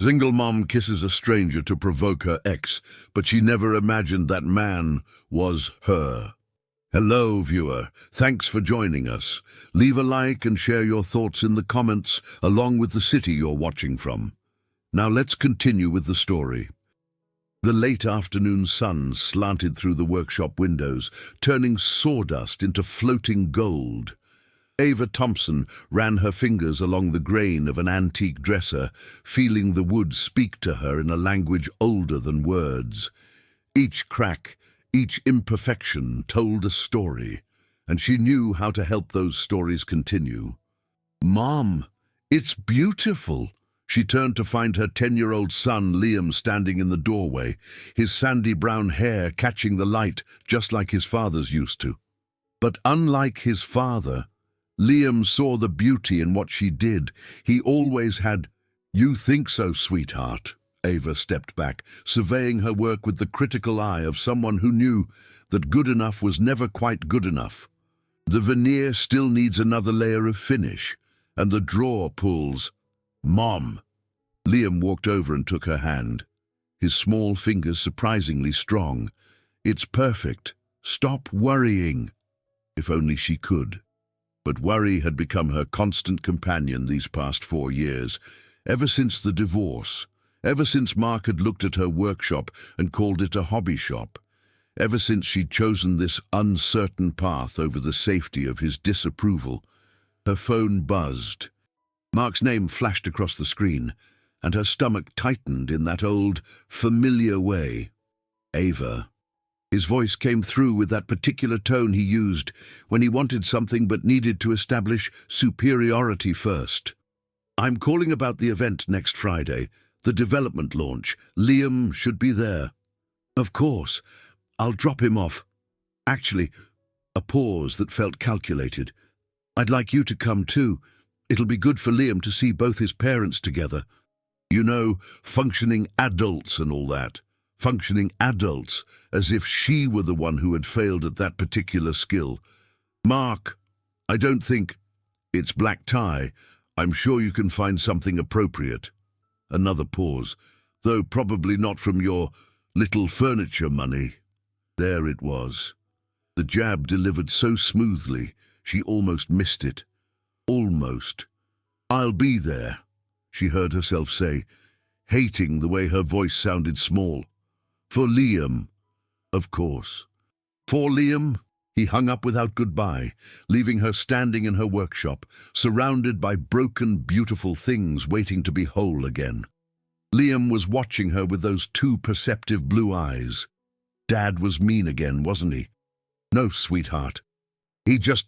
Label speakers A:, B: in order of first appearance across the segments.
A: Single mom kisses a stranger to provoke her ex, but she never imagined that man was her. Hello, viewer. Thanks for joining us. Leave a like and share your thoughts in the comments, along with the city you're watching from. Now let's continue with the story. The late afternoon sun slanted through the workshop windows, turning sawdust into floating gold. Ava Thompson ran her fingers along the grain of an antique dresser, feeling the wood speak to her in a language older than words. Each crack, each imperfection told a story, and she knew how to help those stories continue. "Mom, it's beautiful." She turned to find her 10-year-old son Liam standing in the doorway, his sandy brown hair catching the light just like his father's used to. But unlike his father, Liam saw the beauty in what she did. He always had. "You think so, sweetheart?" Ava stepped back, surveying her work with the critical eye of someone who knew that good enough was never quite good enough. The veneer still needs another layer of finish, and the drawer pulls. "Mom!" Liam walked over and took her hand, his small fingers surprisingly strong. "It's perfect. Stop worrying." If only she could. But worry had become her constant companion these past 4 years, ever since the divorce, ever since Mark had looked at her workshop and called it a hobby shop, ever since she'd chosen this uncertain path over the safety of his disapproval. Her phone buzzed. Mark's name flashed across the screen, and her stomach tightened in that old, familiar way. "Ava." His voice came through with that particular tone he used when he wanted something but needed to establish superiority first. "I'm calling about the event next Friday, the development launch. Liam should be there." "Of course. I'll drop him off." "Actually," a pause that felt calculated, "I'd like you to come too. It'll be good for Liam to see both his parents together. You know, functioning adults and all that. Functioning adults, as if she were the one who had failed at that particular skill. Mark, I don't think. It's black tie. I'm sure you can find something appropriate." Another pause, though probably not from your little furniture money. There it was. The jab delivered so smoothly, she almost missed it. Almost. "I'll be there," she heard herself say, hating the way her voice sounded small. "For Liam, of course." For Liam, he hung up without goodbye, leaving her standing in her workshop, surrounded by broken, beautiful things waiting to be whole again. Liam was watching her with those two perceptive blue eyes. Dad was mean again, wasn't he? "No, sweetheart. He just..."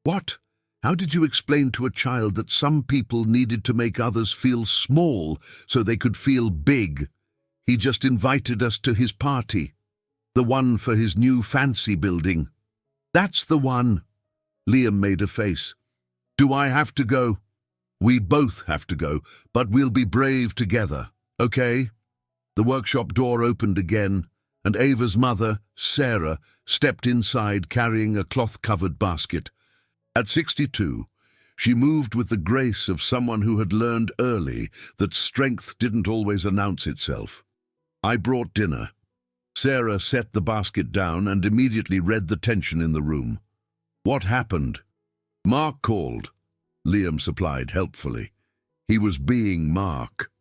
A: "What? How did you explain to a child that some people needed to make others feel small so they could feel big? He just invited us to his party. The one for his new fancy building." "That's the one." Liam made a face. "Do I have to go?" "We both have to go, but we'll be brave together, okay?" The workshop door opened again, and Ava's mother, Sarah, stepped inside carrying a cloth-covered basket. At 62, she moved with the grace of someone who had learned early that strength didn't always announce itself. "I brought dinner." Sarah set the basket down and immediately read the tension in the room. "What happened?" "Mark called," Liam supplied helpfully. He was being Mark.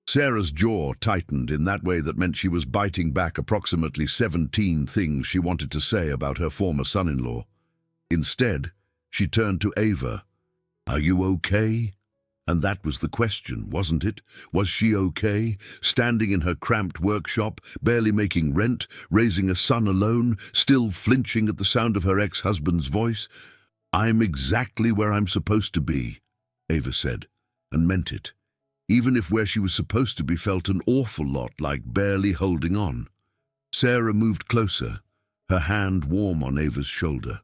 A: Sarah's jaw tightened in that way that meant she was biting back approximately 17 things she wanted to say about her former son-in-law. Instead, she turned to Ava. "Are you okay?" And that was the question, wasn't it? Was she okay, standing in her cramped workshop, barely making rent, raising a son alone, still flinching at the sound of her ex-husband's voice? "I'm exactly where I'm supposed to be," Ava said, and meant it, even if where she was supposed to be felt an awful lot like barely holding on. Sarah moved closer, her hand warm on Ava's shoulder.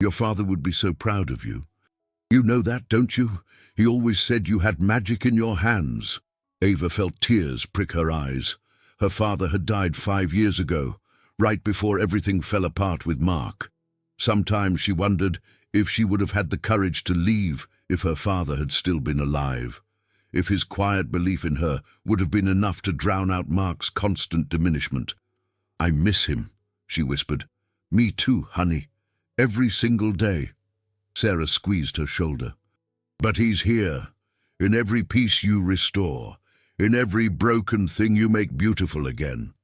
A: "Your father would be so proud of you. You know that, don't you? He always said you had magic in your hands." Ava felt tears prick her eyes. Her father had died 5 years ago, right before everything fell apart with Mark. Sometimes she wondered if she would have had the courage to leave if her father had still been alive. if his quiet belief in her would have been enough to drown out Mark's constant diminishment. "I miss him," she whispered. "Me too, honey. Every single day." Sarah squeezed her shoulder. "But he's here, in every piece you restore, in every broken thing you make beautiful again."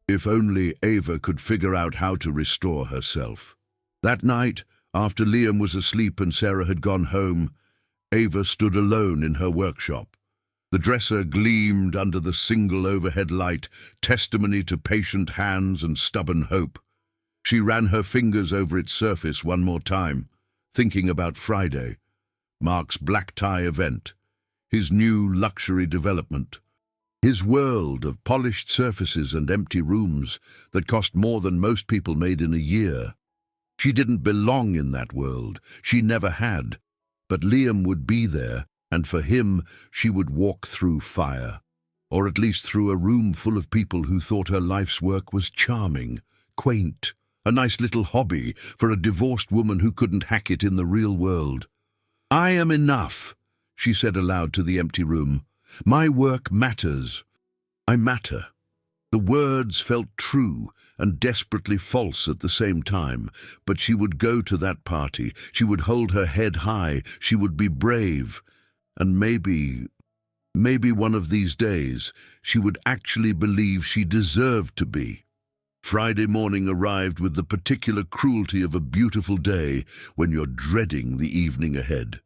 A: If only Ava could figure out how to restore herself. That night, after Liam was asleep and Sarah had gone home, Ava stood alone in her workshop. The dresser gleamed under the single overhead light, testimony to patient hands and stubborn hope. She ran her fingers over its surface one more time, thinking about Friday, Mark's black tie event, his new luxury development, his world of polished surfaces and empty rooms that cost more than most people made in a year. She didn't belong in that world. She never had. But Liam would be there, and for him she would walk through fire. Or at least through a room full of people who thought her life's work was charming, quaint, a nice little hobby for a divorced woman who couldn't hack it in the real world. "I am enough," she said aloud to the empty room. "My work matters. I matter." The words felt true and desperately false at the same time, but she would go to that party. She would hold her head high. She would be brave. And maybe one of these days, she would actually believe she deserved to be. Friday morning arrived with the particular cruelty of a beautiful day when you're dreading the evening ahead.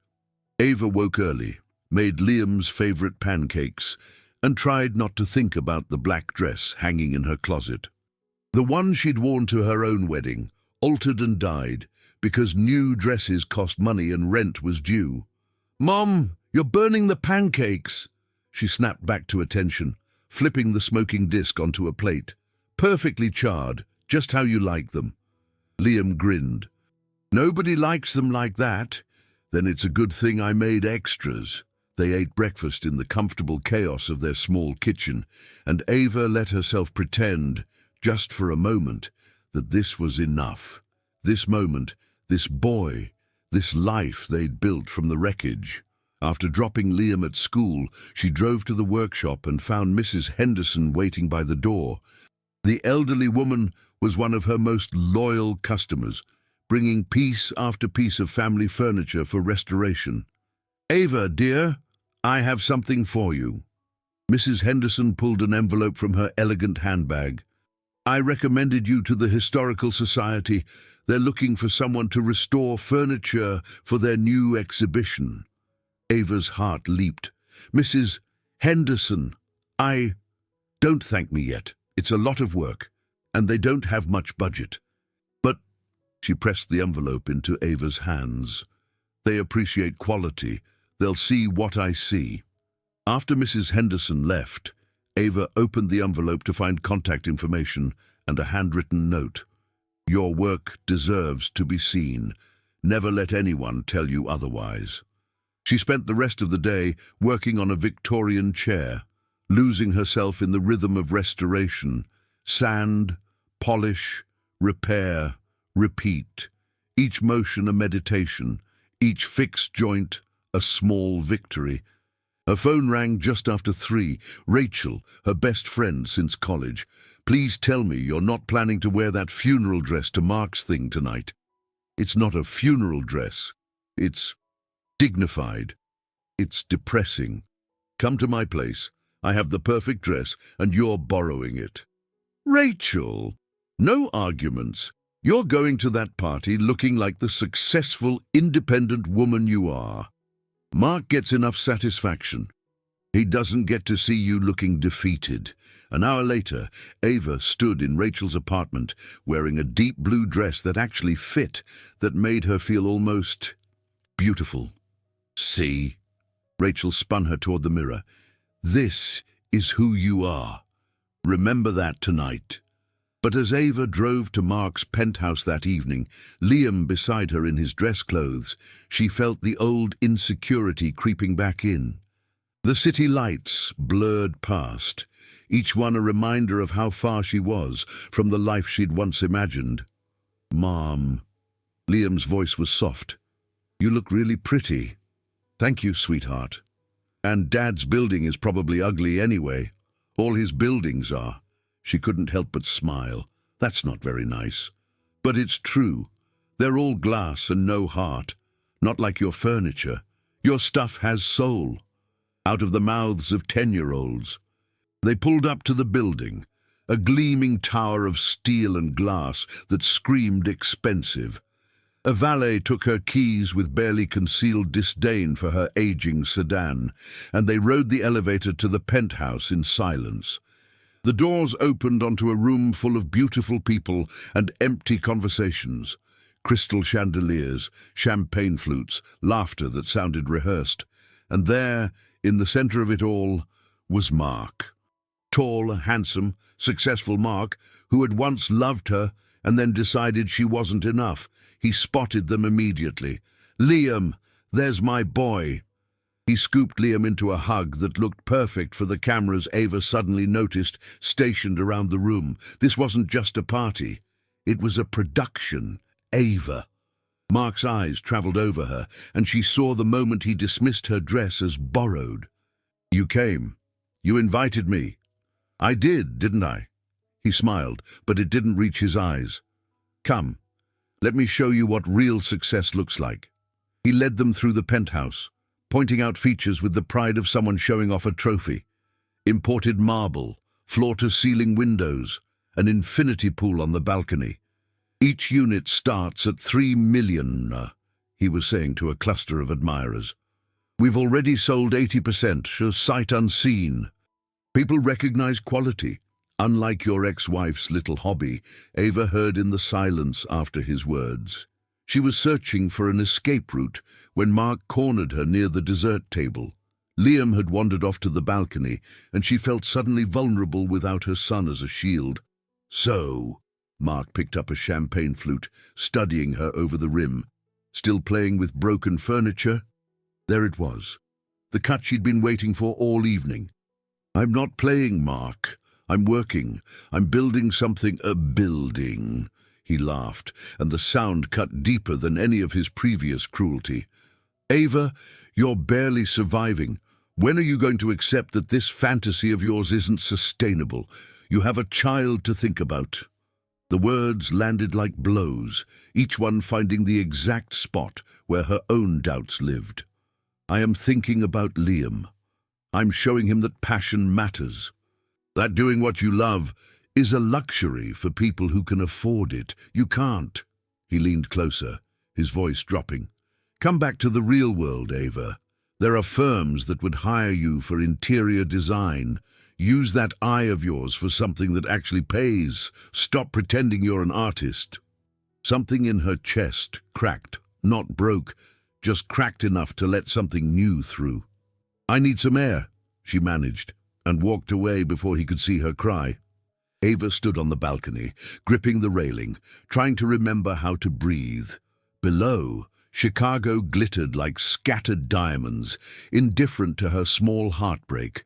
A: Ava woke early, made Liam's favorite pancakes, and tried not to think about the black dress hanging in her closet. The one she'd worn to her own wedding, altered and dyed, because new dresses cost money and rent was due. "Mom, you're burning the pancakes!" She snapped back to attention, flipping the smoking disc onto a plate. "Perfectly charred, just how you like them." Liam grinned. "Nobody likes them like that. Then it's a good thing I made extras." They ate breakfast in the comfortable chaos of their small kitchen, and Ava let herself pretend, just for a moment, that this was enough. This moment, this boy, this life they'd built from the wreckage. After dropping Liam at school, she drove to the workshop and found Mrs. Henderson waiting by the door. The elderly woman was one of her most loyal customers, bringing piece after piece of family furniture for restoration. "Ava, dear, I have something for you." Mrs. Henderson pulled an envelope from her elegant handbag. "I recommended you to the Historical Society. They're looking for someone to restore furniture for their new exhibition." Ava's heart leaped. "Mrs. Henderson, don't thank me yet. It's a lot of work, and they don't have much budget. But," she pressed the envelope into Ava's hands, "they appreciate quality. They'll see what I see." After Mrs. Henderson left, Ava opened the envelope to find contact information and a handwritten note. "Your work deserves to be seen. Never let anyone tell you otherwise." She spent the rest of the day working on a Victorian chair, losing herself in the rhythm of restoration. Sand, polish, repair, repeat. Each motion a meditation, each fixed joint a small victory. Her phone rang just after 3. Rachel, her best friend since college. "Please tell me you're not planning to wear that funeral dress to Mark's thing tonight." "It's not a funeral dress. It's dignified. It's depressing. Come to my place. I have the perfect dress, and you're borrowing it." "Rachel, no arguments. You're going to that party looking like the successful, independent woman you are. Mark gets enough satisfaction. He doesn't get to see you looking defeated." An hour later, Ava stood in Rachel's apartment, wearing a deep blue dress that actually fit, that made her feel almost beautiful. "See?" Rachel spun her toward the mirror. "This is who you are. Remember that tonight." But as Ava drove to Mark's penthouse that evening, Liam beside her in his dress clothes, she felt the old insecurity creeping back in. The city lights blurred past, each one a reminder of how far she was from the life she'd once imagined. "Mom." Liam's voice was soft. "You look really pretty." "Thank you, sweetheart." And Dad's building is probably ugly anyway. All his buildings are. She couldn't help but smile. That's not very nice. But it's true. They're all glass and no heart. Not like your furniture. Your stuff has soul. Out of the mouths of 10-year-olds. They pulled up to the building, a gleaming tower of steel and glass that screamed expensive. A valet took her keys with barely concealed disdain for her aging sedan, and they rode the elevator to the penthouse in silence. The doors opened onto a room full of beautiful people and empty conversations. Crystal chandeliers, champagne flutes, laughter that sounded rehearsed. And there, in the center of it all, was Mark. Tall, handsome, successful Mark, who had once loved her and then decided she wasn't enough. He spotted them immediately. "Liam, there's my boy." He scooped Liam into a hug that looked perfect for the cameras Ava suddenly noticed stationed around the room. This wasn't just a party. It was a production. Ava. Mark's eyes traveled over her, and she saw the moment he dismissed her dress as borrowed. "You came. You invited me." "I did, didn't I?" He smiled, but it didn't reach his eyes. "Come. Let me show you what real success looks like." He led them through the penthouse, pointing out features with the pride of someone showing off a trophy. Imported marble, floor-to-ceiling windows, an infinity pool on the balcony. "Each unit starts at 3 million, he was saying to a cluster of admirers. "We've already sold 80%, sight unseen. People recognize quality. Unlike your ex-wife's little hobby," Ava heard in the silence after his words. She was searching for an escape route when Mark cornered her near the dessert table. Liam had wandered off to the balcony, and she felt suddenly vulnerable without her son as a shield. "So," Mark picked up a champagne flute, studying her over the rim. Still playing with broken furniture? There it was, the cut she'd been waiting for all evening. "I'm not playing, Mark. I'm working. I'm building something." "A building," he laughed, and the sound cut deeper than any of his previous cruelty. "Ava, you're barely surviving. When are you going to accept that this fantasy of yours isn't sustainable? You have a child to think about." The words landed like blows, each one finding the exact spot where her own doubts lived. "I am thinking about Liam. I'm showing him that passion matters. That doing what you love is a luxury for people who can afford it. You can't." He leaned closer, his voice dropping. "Come back to the real world, Ava. There are firms that would hire you for interior design. Use that eye of yours for something that actually pays. Stop pretending you're an artist." Something in her chest cracked, not broke, just cracked enough to let something new through. "I need some air," she managed, and walked away before he could see her cry. Ava stood on the balcony, gripping the railing, trying to remember how to breathe. Below, Chicago glittered like scattered diamonds, indifferent to her small heartbreak.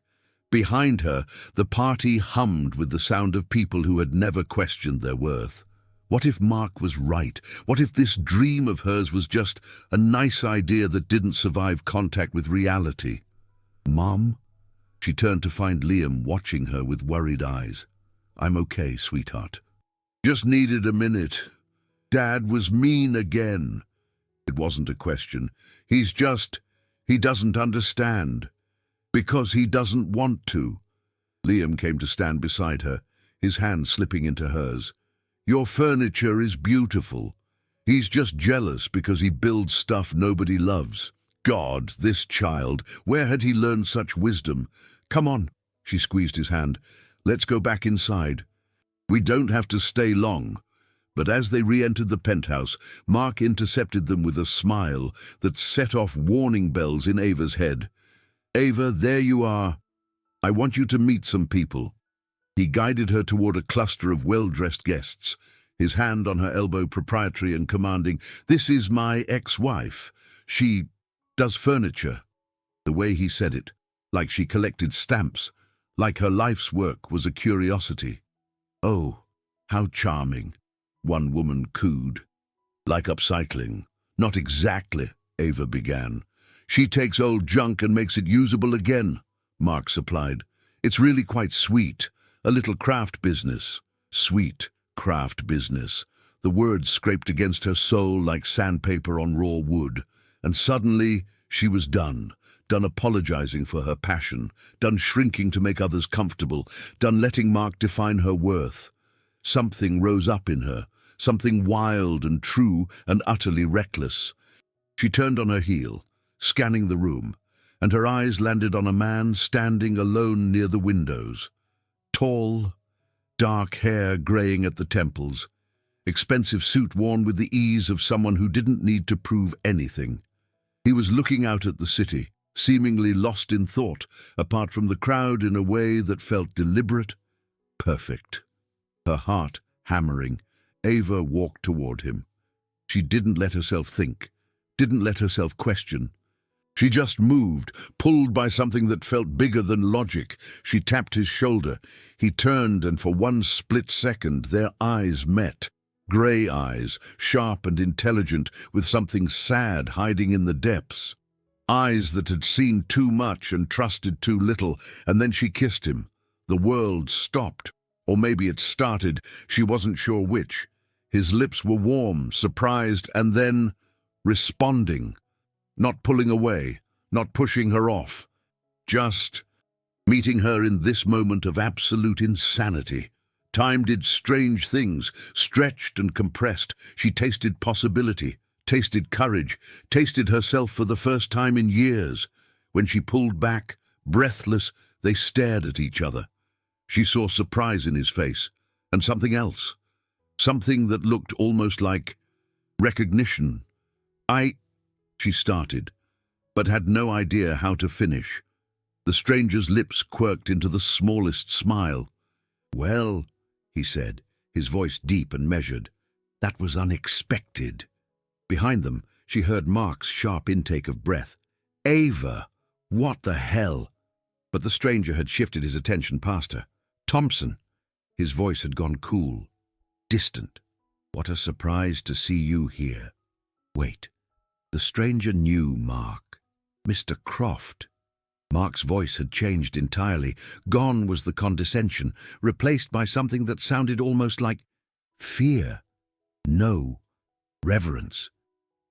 A: Behind her, the party hummed with the sound of people who had never questioned their worth. What if Mark was right? What if this dream of hers was just a nice idea that didn't survive contact with reality? "Mom?" She turned to find Liam watching her with worried eyes. "I'm okay, sweetheart. Just needed a minute. Dad was mean again." It wasn't a question. He doesn't understand. Because he doesn't want to." Liam came to stand beside her, his hand slipping into hers. "Your furniture is beautiful. He's just jealous because he builds stuff nobody loves." God, this child, where had he learned such wisdom? "Come on," she squeezed his hand. "Let's go back inside. We don't have to stay long." But as they re-entered the penthouse, Mark intercepted them with a smile that set off warning bells in Ava's head. "Ava, there you are. I want you to meet some people." He guided her toward a cluster of well-dressed guests, his hand on her elbow proprietary and commanding. "This is my ex-wife. She does furniture." The way he said it, like she collected stamps, like her life's work was a curiosity. "Oh, how charming," one woman cooed. "Like upcycling." "Not exactly," Ava began. She takes old junk and makes it usable again, Mark supplied. It's really quite sweet. A little craft business. Sweet craft business. The words scraped against her soul like sandpaper on raw wood. And suddenly she was done. Done apologizing for her passion. Done shrinking to make others comfortable. Done letting Mark define her worth. Something rose up in her. Something wild and true and utterly reckless. She turned on her heel, scanning the room, and her eyes landed on a man standing alone near the windows. Tall, dark hair graying at the temples, expensive suit worn with the ease of someone who didn't need to prove anything. He was looking out at the city, seemingly lost in thought, apart from the crowd in a way that felt deliberate, perfect. Her heart hammering, Ava walked toward him. She didn't let herself think, didn't let herself question. She just moved, pulled by something that felt bigger than logic. She tapped his shoulder. He turned, and for one split second their eyes met. Grey eyes, sharp and intelligent, with something sad hiding in the depths. Eyes that had seen too much and trusted too little, and then she kissed him. The world stopped. Or maybe it started, she wasn't sure which. His lips were warm, surprised, and then responding. Not pulling away, not pushing her off. Just meeting her in this moment of absolute insanity. Time did strange things, stretched and compressed. She tasted possibility, tasted courage, tasted herself for the first time in years. When she pulled back, breathless, they stared at each other. She saw surprise in his face, and something else. Something that looked almost like recognition. She started, but had no idea how to finish. The stranger's lips quirked into the smallest smile. "Well," he said, his voice deep and measured, "that was unexpected." Behind them, she heard Mark's sharp intake of breath. "Ava! What the hell?" But the stranger had shifted his attention past her. "Thompson." His voice had gone cool, distant. "What a surprise to see you here." Wait. The stranger knew Mark. Mr. Croft. Mark's voice had changed entirely. Gone was the condescension, replaced by something that sounded almost like fear. No, reverence.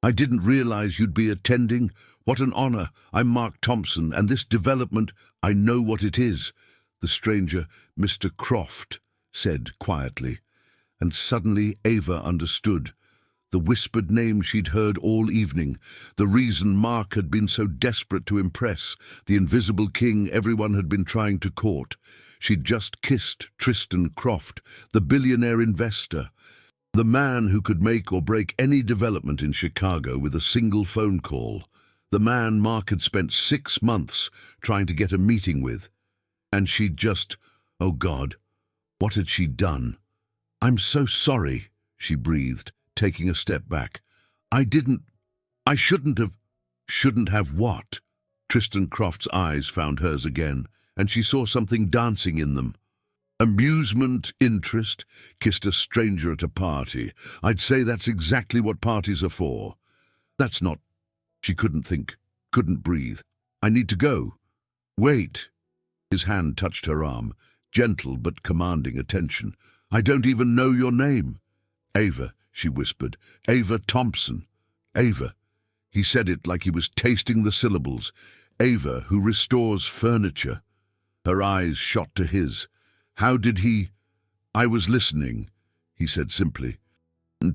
A: "I didn't realize you'd be attending. What an honor. I'm Mark Thompson, and this development, I know what it is." The stranger, Mr. Croft, said quietly. And suddenly Ava understood. The whispered name she'd heard all evening, the reason Mark had been so desperate to impress, the invisible king everyone had been trying to court. She'd just kissed Tristan Croft, the billionaire investor, the man who could make or break any development in Chicago with a single phone call, the man Mark had spent 6 months trying to get a meeting with. And she'd just, oh God, what had she done? "I'm so sorry," she breathed, taking a step back. I shouldn't have." "Shouldn't have what?" Tristan Croft's eyes found hers again, and she saw something dancing in them. "Amusement, interest, kissed a stranger at a party. I'd say that's exactly what parties are for. That's not..." She couldn't think, couldn't breathe. "I need to go." "Wait." His hand touched her arm, gentle but commanding attention. "I don't even know your name." "Ava," she whispered. "Ava Thompson." "Ava." He said it like he was tasting the syllables. "Ava, who restores furniture." Her eyes shot to his. "How did he—" "I was listening," he said simply.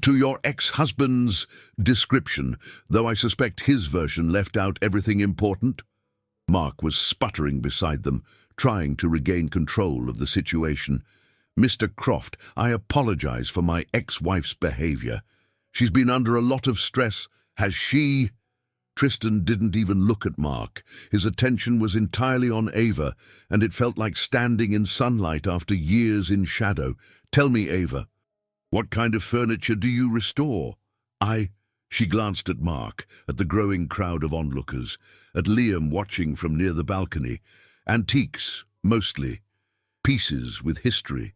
A: "To your ex-husband's description, though I suspect his version left out everything important." Mark was sputtering beside them, trying to regain control of the situation. "Mr. Croft, I apologize for my ex-wife's behavior. She's been under a lot of stress. Has she—" Tristan didn't even look at Mark. His attention was entirely on Ava, and it felt like standing in sunlight after years in shadow. "Tell me, Ava, what kind of furniture do you restore?" She glanced at Mark, at the growing crowd of onlookers, at Liam watching from near the balcony. "Antiques, mostly. Pieces with history.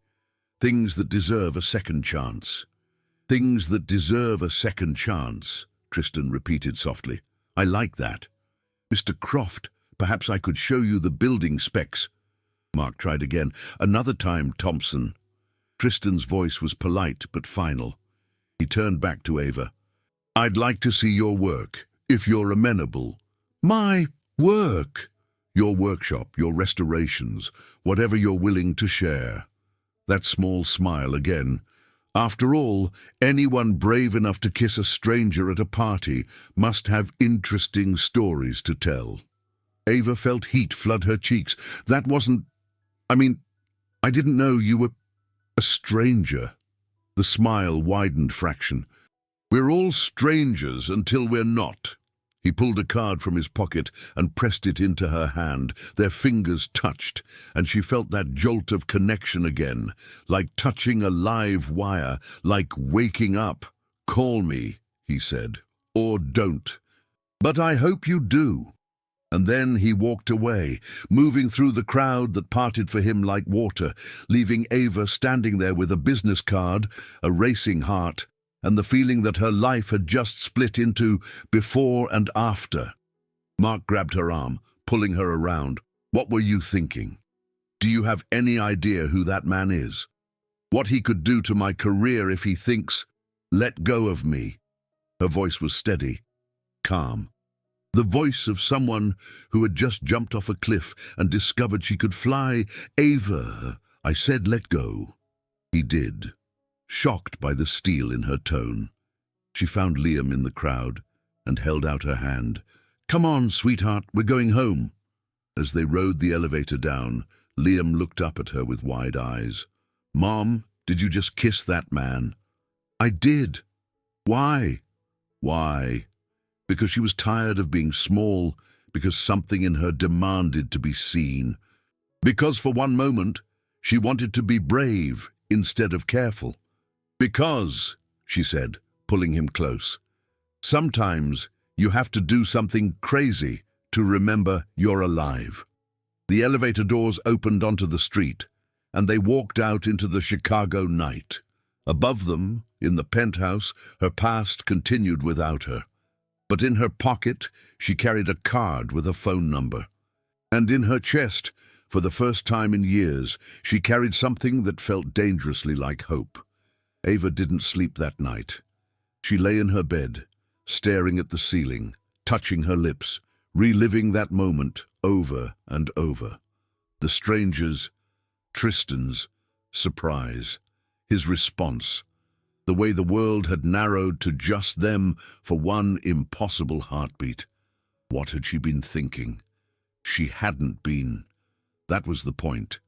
A: Things that deserve a second chance." "Things that deserve a second chance," Tristan repeated softly. "I like that." Mr. Croft, perhaps I could show you the building specs. Mark tried again. Another time, Thompson. Tristan's voice was polite but final. He turned back to Ava. I'd like to see your work, if you're amenable. My work? Your workshop, your restorations, whatever you're willing to share. That small smile again. After all, anyone brave enough to kiss a stranger at a party must have interesting stories to tell. Ava felt heat flood her cheeks. That wasn't... I didn't know you were a stranger. The smile widened fraction. We're all strangers until we're not. He pulled a card from his pocket and pressed it into her hand. Their fingers touched, and she felt that jolt of connection again, like touching a live wire, like waking up. Call me, he said, or don't. But I hope you do. And then he walked away, moving through the crowd that parted for him like water, leaving Ava standing there with a business card, a racing heart, and the feeling that her life had just split into before and after. Mark grabbed her arm, pulling her around. What were you thinking? Do you have any idea who that man is? What he could do to my career if he thinks, let go of me? Her voice was steady, calm. The voice of someone who had just jumped off a cliff and discovered she could fly. Ava, I said let go. He did, shocked by the steel in her tone. She found Liam in the crowd and held out her hand. Come on, sweetheart, we're going home. As they rode the elevator down, Liam looked up at her with wide eyes. Mom, did you just kiss that man? I did. Why? Why? Because she was tired of being small, because something in her demanded to be seen. Because for one moment, she wanted to be brave instead of careful. Because, she said, pulling him close, sometimes you have to do something crazy to remember you're alive. The elevator doors opened onto the street, and they walked out into the Chicago night. Above them, in the penthouse, her past continued without her. But in her pocket, she carried a card with a phone number. And in her chest, for the first time in years, she carried something that felt dangerously like hope. Ava didn't sleep that night. She lay in her bed, staring at the ceiling, touching her lips, reliving that moment over and over. The stranger's, Tristan's, surprise, his response, the way the world had narrowed to just them for one impossible heartbeat. What had she been thinking? She hadn't been. That was the point.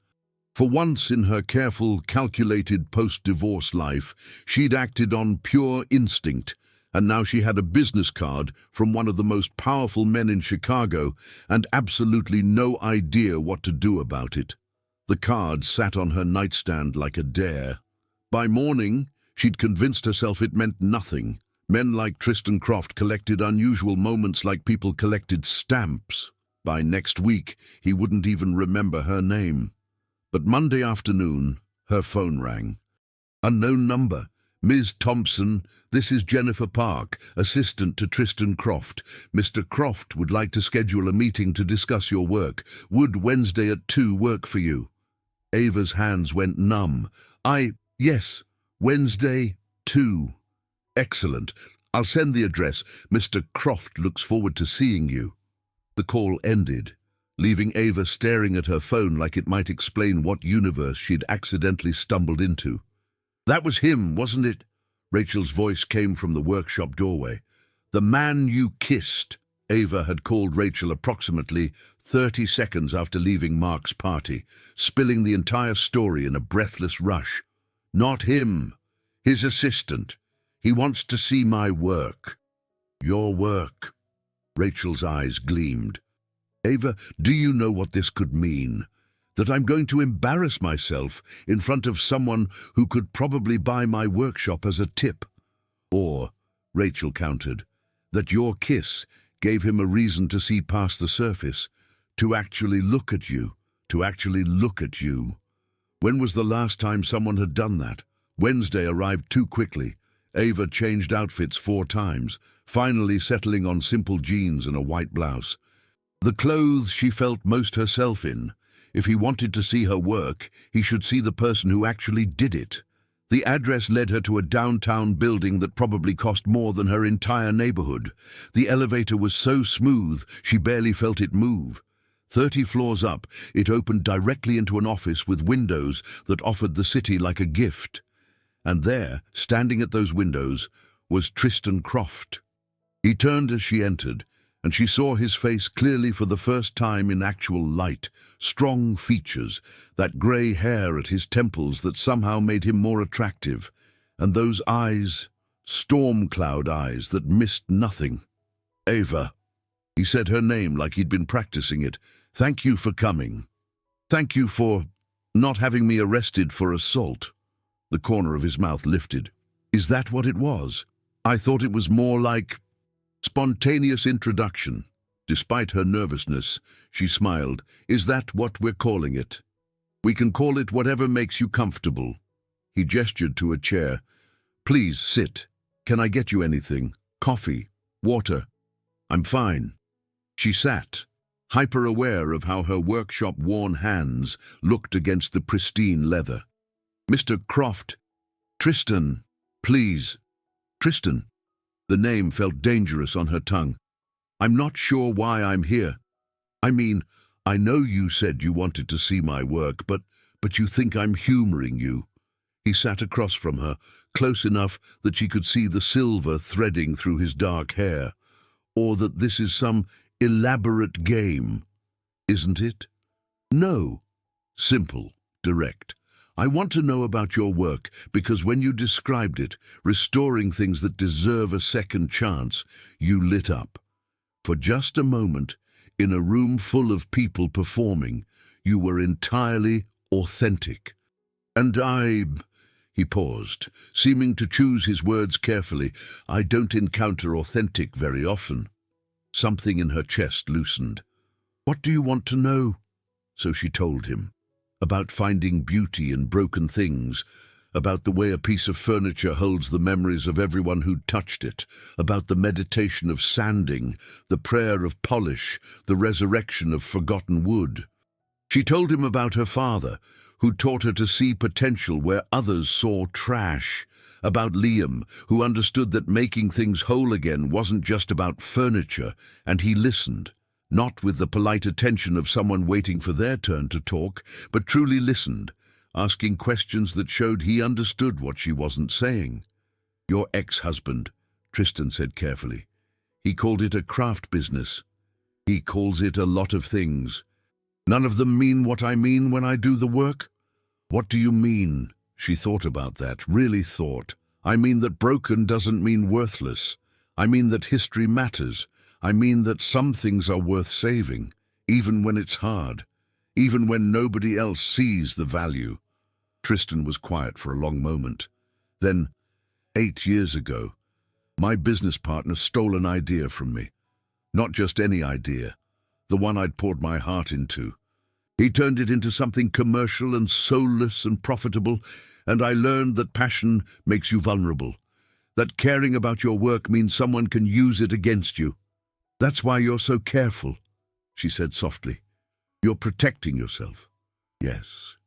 A: For once in her careful, calculated post-divorce life, she'd acted on pure instinct, and now she had a business card from one of the most powerful men in Chicago and absolutely no idea what to do about it. The card sat on her nightstand like a dare. By morning, she'd convinced herself it meant nothing. Men like Tristan Croft collected unusual moments like people collected stamps. By next week, he wouldn't even remember her name. But Monday afternoon, her phone rang. Unknown number. Ms. Thompson, this is Jennifer Park, assistant to Tristan Croft. Mr. Croft would like to schedule a meeting to discuss your work. Would Wednesday at 2 work for you? Ava's hands went numb. Yes. Wednesday, 2. Excellent. I'll send the address. Mr. Croft looks forward to seeing you. The call ended, leaving Ava staring at her phone like it might explain what universe she'd accidentally stumbled into. That was him, wasn't it? Rachel's voice came from the workshop doorway. The man you kissed. Ava had called Rachel approximately 30 seconds after leaving Mark's party, spilling the entire story in a breathless rush. Not him. His assistant. He wants to see my work. Your work. Rachel's eyes gleamed. Ava, do you know what this could mean? That I'm going to embarrass myself in front of someone who could probably buy my workshop as a tip. Or, Rachel countered, that your kiss gave him a reason to see past the surface, to actually look at you, When was the last time someone had done that? Wednesday arrived too quickly. Ava changed outfits 4 times, finally settling on simple jeans and a white blouse. The clothes she felt most herself in. If he wanted to see her work, he should see the person who actually did it. The address led her to a downtown building that probably cost more than her entire neighborhood. The elevator was so smooth, she barely felt it move. 30 floors up, it opened directly into an office with windows that offered the city like a gift. And there, standing at those windows, was Tristan Croft. He turned as she entered, and she saw his face clearly for the first time in actual light. Strong features, that grey hair at his temples that somehow made him more attractive, and those eyes, storm cloud eyes that missed nothing. Ava. He said her name like he'd been practicing it. Thank you for coming. Thank you for not having me arrested for assault. The corner of his mouth lifted. Is that what it was? I thought it was more like spontaneous introduction. Despite her nervousness, she smiled. Is that what we're calling it? We can call it whatever makes you comfortable. He gestured to a chair. Please sit. Can I get you anything? Coffee? Water? I'm fine. She sat, hyper-aware of how her workshop-worn hands looked against the pristine leather. Mr. Croft. Tristan, please. Tristan. The name felt dangerous on her tongue. I'm not sure why I'm here. I mean, I know you said you wanted to see my work, but you think I'm humoring you. He sat across from her, close enough that she could see the silver threading through his dark hair. Or that this is some elaborate game, isn't it? No. Simple, direct. I want to know about your work, because when you described it, restoring things that deserve a second chance, you lit up. For just a moment, in a room full of people performing, you were entirely authentic. And he paused, seeming to choose his words carefully. I don't encounter authentic very often. Something in her chest loosened. What do you want to know? So she told him. About finding beauty in broken things, about the way a piece of furniture holds the memories of everyone who touched it, about the meditation of sanding, the prayer of polish, the resurrection of forgotten wood. She told him about her father, who taught her to see potential where others saw trash, about Liam, who understood that making things whole again wasn't just about furniture, and he listened. Not with the polite attention of someone waiting for their turn to talk, but truly listened, asking questions that showed he understood what she wasn't saying. Your ex-husband, Tristan said carefully. He called it a craft business. He calls it a lot of things. None of them mean what I mean when I do the work? What do you mean? She thought about that, really thought. I mean that broken doesn't mean worthless. I mean that history matters. I mean that some things are worth saving, even when it's hard, even when nobody else sees the value. Tristan was quiet for a long moment. Then, 8 years ago, my business partner stole an idea from me. Not just any idea, the one I'd poured my heart into. He turned it into something commercial and soulless and profitable, and I learned that passion makes you vulnerable, that caring about your work means someone can use it against you. That's why you're so careful, she said softly. You're protecting yourself. Yes,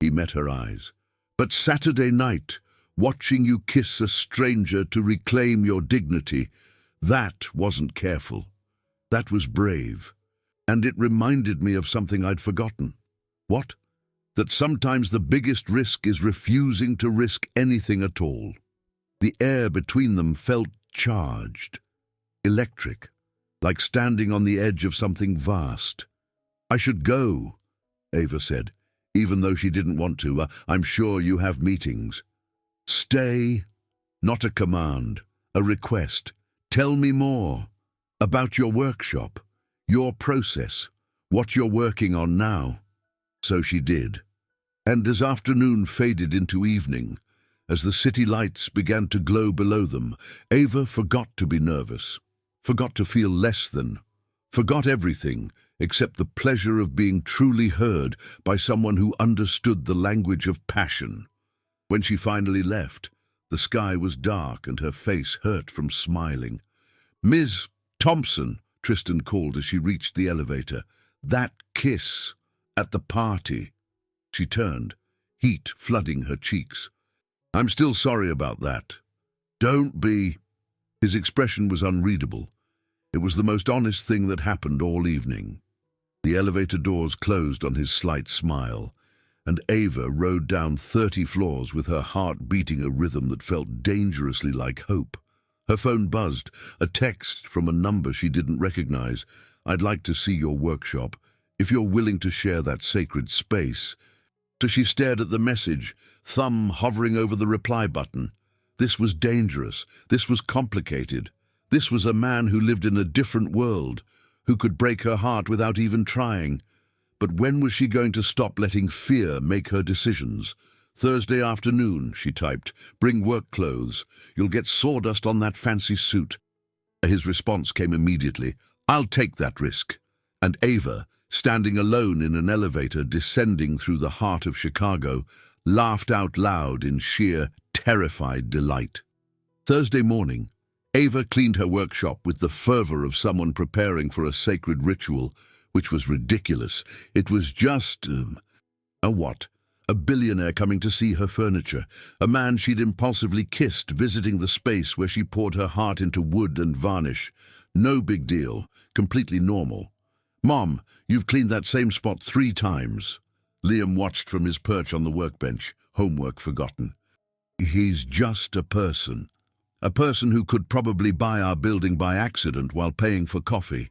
A: he met her eyes. But Saturday night, watching you kiss a stranger to reclaim your dignity, that wasn't careful. That was brave. And it reminded me of something I'd forgotten. What? That sometimes the biggest risk is refusing to risk anything at all. The air between them felt charged, electric. Like standing on the edge of something vast. I should go, Ava said, even though she didn't want to. I'm sure you have meetings. Stay, not a command, a request. Tell me more about your workshop, your process, what you're working on now. So she did. And as afternoon faded into evening, as the city lights began to glow below them, Ava forgot to be nervous. Forgot to feel less than, forgot everything except the pleasure of being truly heard by someone who understood the language of passion. When she finally left, the sky was dark and her face hurt from smiling. Ms. Thompson, Tristan called as she reached the elevator. That kiss at the party. She turned, heat flooding her cheeks. I'm still sorry about that. Don't be. His expression was unreadable. It was the most honest thing that happened all evening. The elevator doors closed on his slight smile, and Ava rode down 30 floors with her heart beating a rhythm that felt dangerously like hope. Her phone buzzed, a text from a number she didn't recognize. I'd like to see your workshop, if you're willing to share that sacred space. So she stared at the message, thumb hovering over the reply button. This was dangerous. This was complicated. This was a man who lived in a different world, who could break her heart without even trying. But when was she going to stop letting fear make her decisions? Thursday afternoon, she typed. Bring work clothes. You'll get sawdust on that fancy suit. His response came immediately. I'll take that risk. And Ava, standing alone in an elevator descending through the heart of Chicago, laughed out loud in sheer, terrified delight. Thursday morning, Ava cleaned her workshop with the fervor of someone preparing for a sacred ritual, which was ridiculous. It was just, a what? A billionaire coming to see her furniture, a man she'd impulsively kissed visiting the space where she poured her heart into wood and varnish. No big deal, completely normal. Mom, you've cleaned that same spot 3 times. Liam watched from his perch on the workbench, homework forgotten. He's just a person who could probably buy our building by accident while paying for coffee.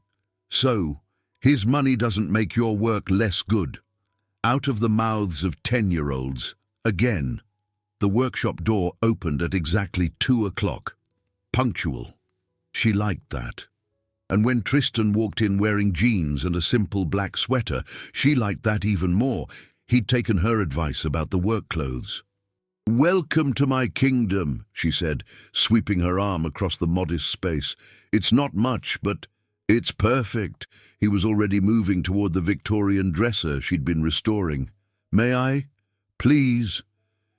A: So, his money doesn't make your work less good. Out of the mouths of 10-year-olds, again. The workshop door opened at exactly 2 o'clock. Punctual. She liked that. And when Tristan walked in wearing jeans and a simple black sweater, she liked that even more. He'd taken her advice about the work clothes. Welcome to my kingdom, she said, sweeping her arm across the modest space. It's not much, but it's perfect. He was already moving toward the Victorian dresser she'd been restoring. May I? Please.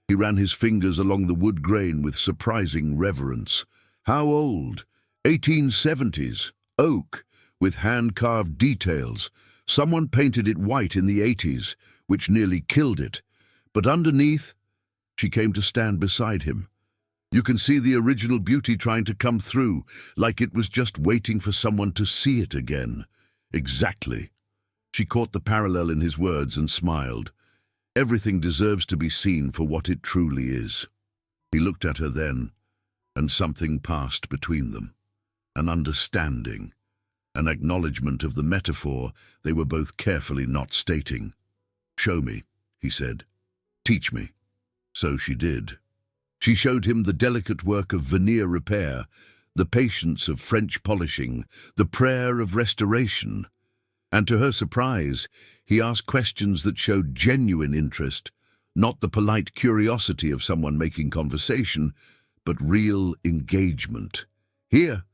A: He ran his fingers along the wood grain with surprising reverence. How old? 1870s. Oak, with hand-carved details. Someone painted it white in the 80s, which nearly killed it. But underneath, she came to stand beside him. You can see the original beauty trying to come through, like it was just waiting for someone to see it again. Exactly. She caught the parallel in his words and smiled. Everything deserves to be seen for what it truly is. He looked at her then, and something passed between them. An understanding, an acknowledgement of the metaphor they were both carefully not stating. Show me, he said. Teach me. So she did. She showed him the delicate work of veneer repair, the patience of French polishing, the prayer of restoration. And to her surprise, he asked questions that showed genuine interest, not the polite curiosity of someone making conversation, but real engagement. Here,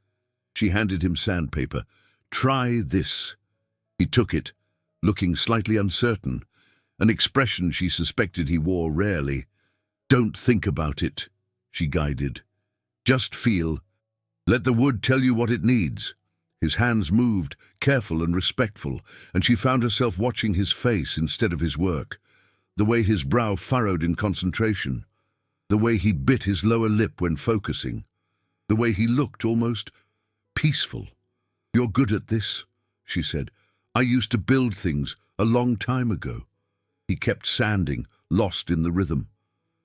A: she handed him sandpaper. Try this. He took it, looking slightly uncertain, an expression she suspected he wore rarely. Don't think about it, she guided. Just feel. Let the wood tell you what it needs. His hands moved, careful and respectful, and she found herself watching his face instead of his work, the way his brow furrowed in concentration, the way he bit his lower lip when focusing, the way he looked almost peaceful. You're good at this, she said. I used to build things a long time ago. He kept sanding, lost in the rhythm.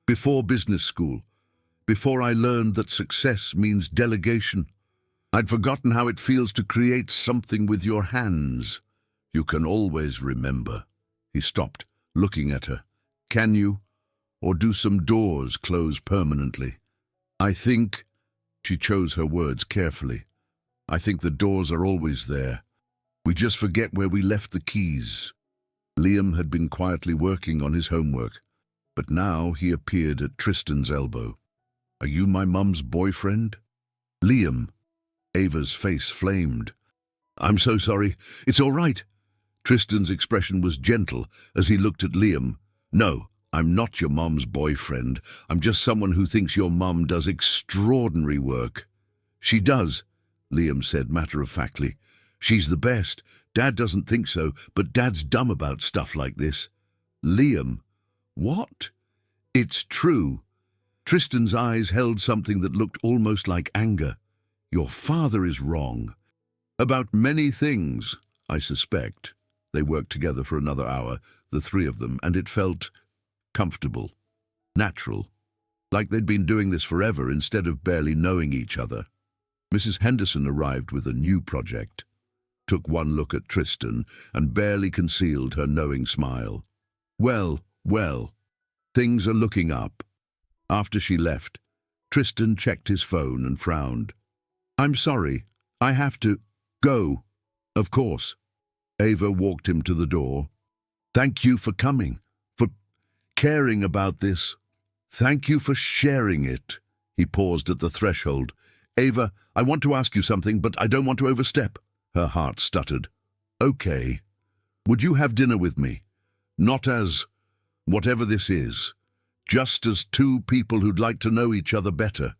A: Before business school, before I learned that success means delegation, I'd forgotten how it feels to create something with your hands. You can always remember. He stopped, looking at her. Can you? Or do some doors close permanently? I think, she chose her words carefully, I think the doors are always there. We just forget where we left the keys. Liam had been quietly working on his homework, but now he appeared at Tristan's elbow. Are you my mum's boyfriend? Liam. Ava's face flamed. I'm so sorry. It's all right. Tristan's expression was gentle as he looked at Liam. No, I'm not your mum's boyfriend. I'm just someone who thinks your mum does extraordinary work. She does, Liam said matter-of-factly. She's the best. Dad doesn't think so, but Dad's dumb about stuff like this. Liam. What? It's true. Tristan's eyes held something that looked almost like anger. Your father is wrong. About many things, I suspect. They worked together for another hour, the three of them, and it felt comfortable, natural, like they'd been doing this forever instead of barely knowing each other. Mrs. Henderson arrived with a new project, took one look at Tristan, and barely concealed her knowing smile. Well, things are looking up. After she left, Tristan checked his phone and frowned. I'm sorry, I have to go. Of course. Ava walked him to the door. Thank you for coming, for caring about this. Thank you for sharing it. He paused at the threshold. Ava, I want to ask you something, but I don't want to overstep. Her heart stuttered. Okay. Would you have dinner with me? Not as whatever this is, just as two people who'd like to know each other better.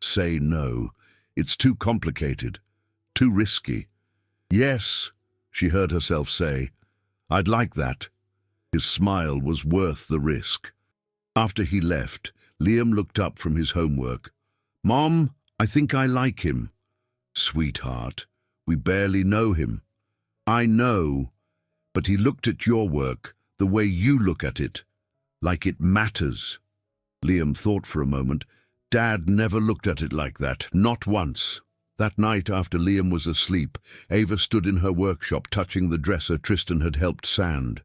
A: Say no. It's too complicated, too risky. Yes, she heard herself say. I'd like that. His smile was worth the risk. After he left, Liam looked up from his homework. Mom, I think I like him. Sweetheart, we barely know him. I know, but he looked at your work the way you look at it, like it matters. Liam thought for a moment. Dad never looked at it like that, not once. That night after Liam was asleep, Ava stood in her workshop touching the dresser Tristan had helped sand.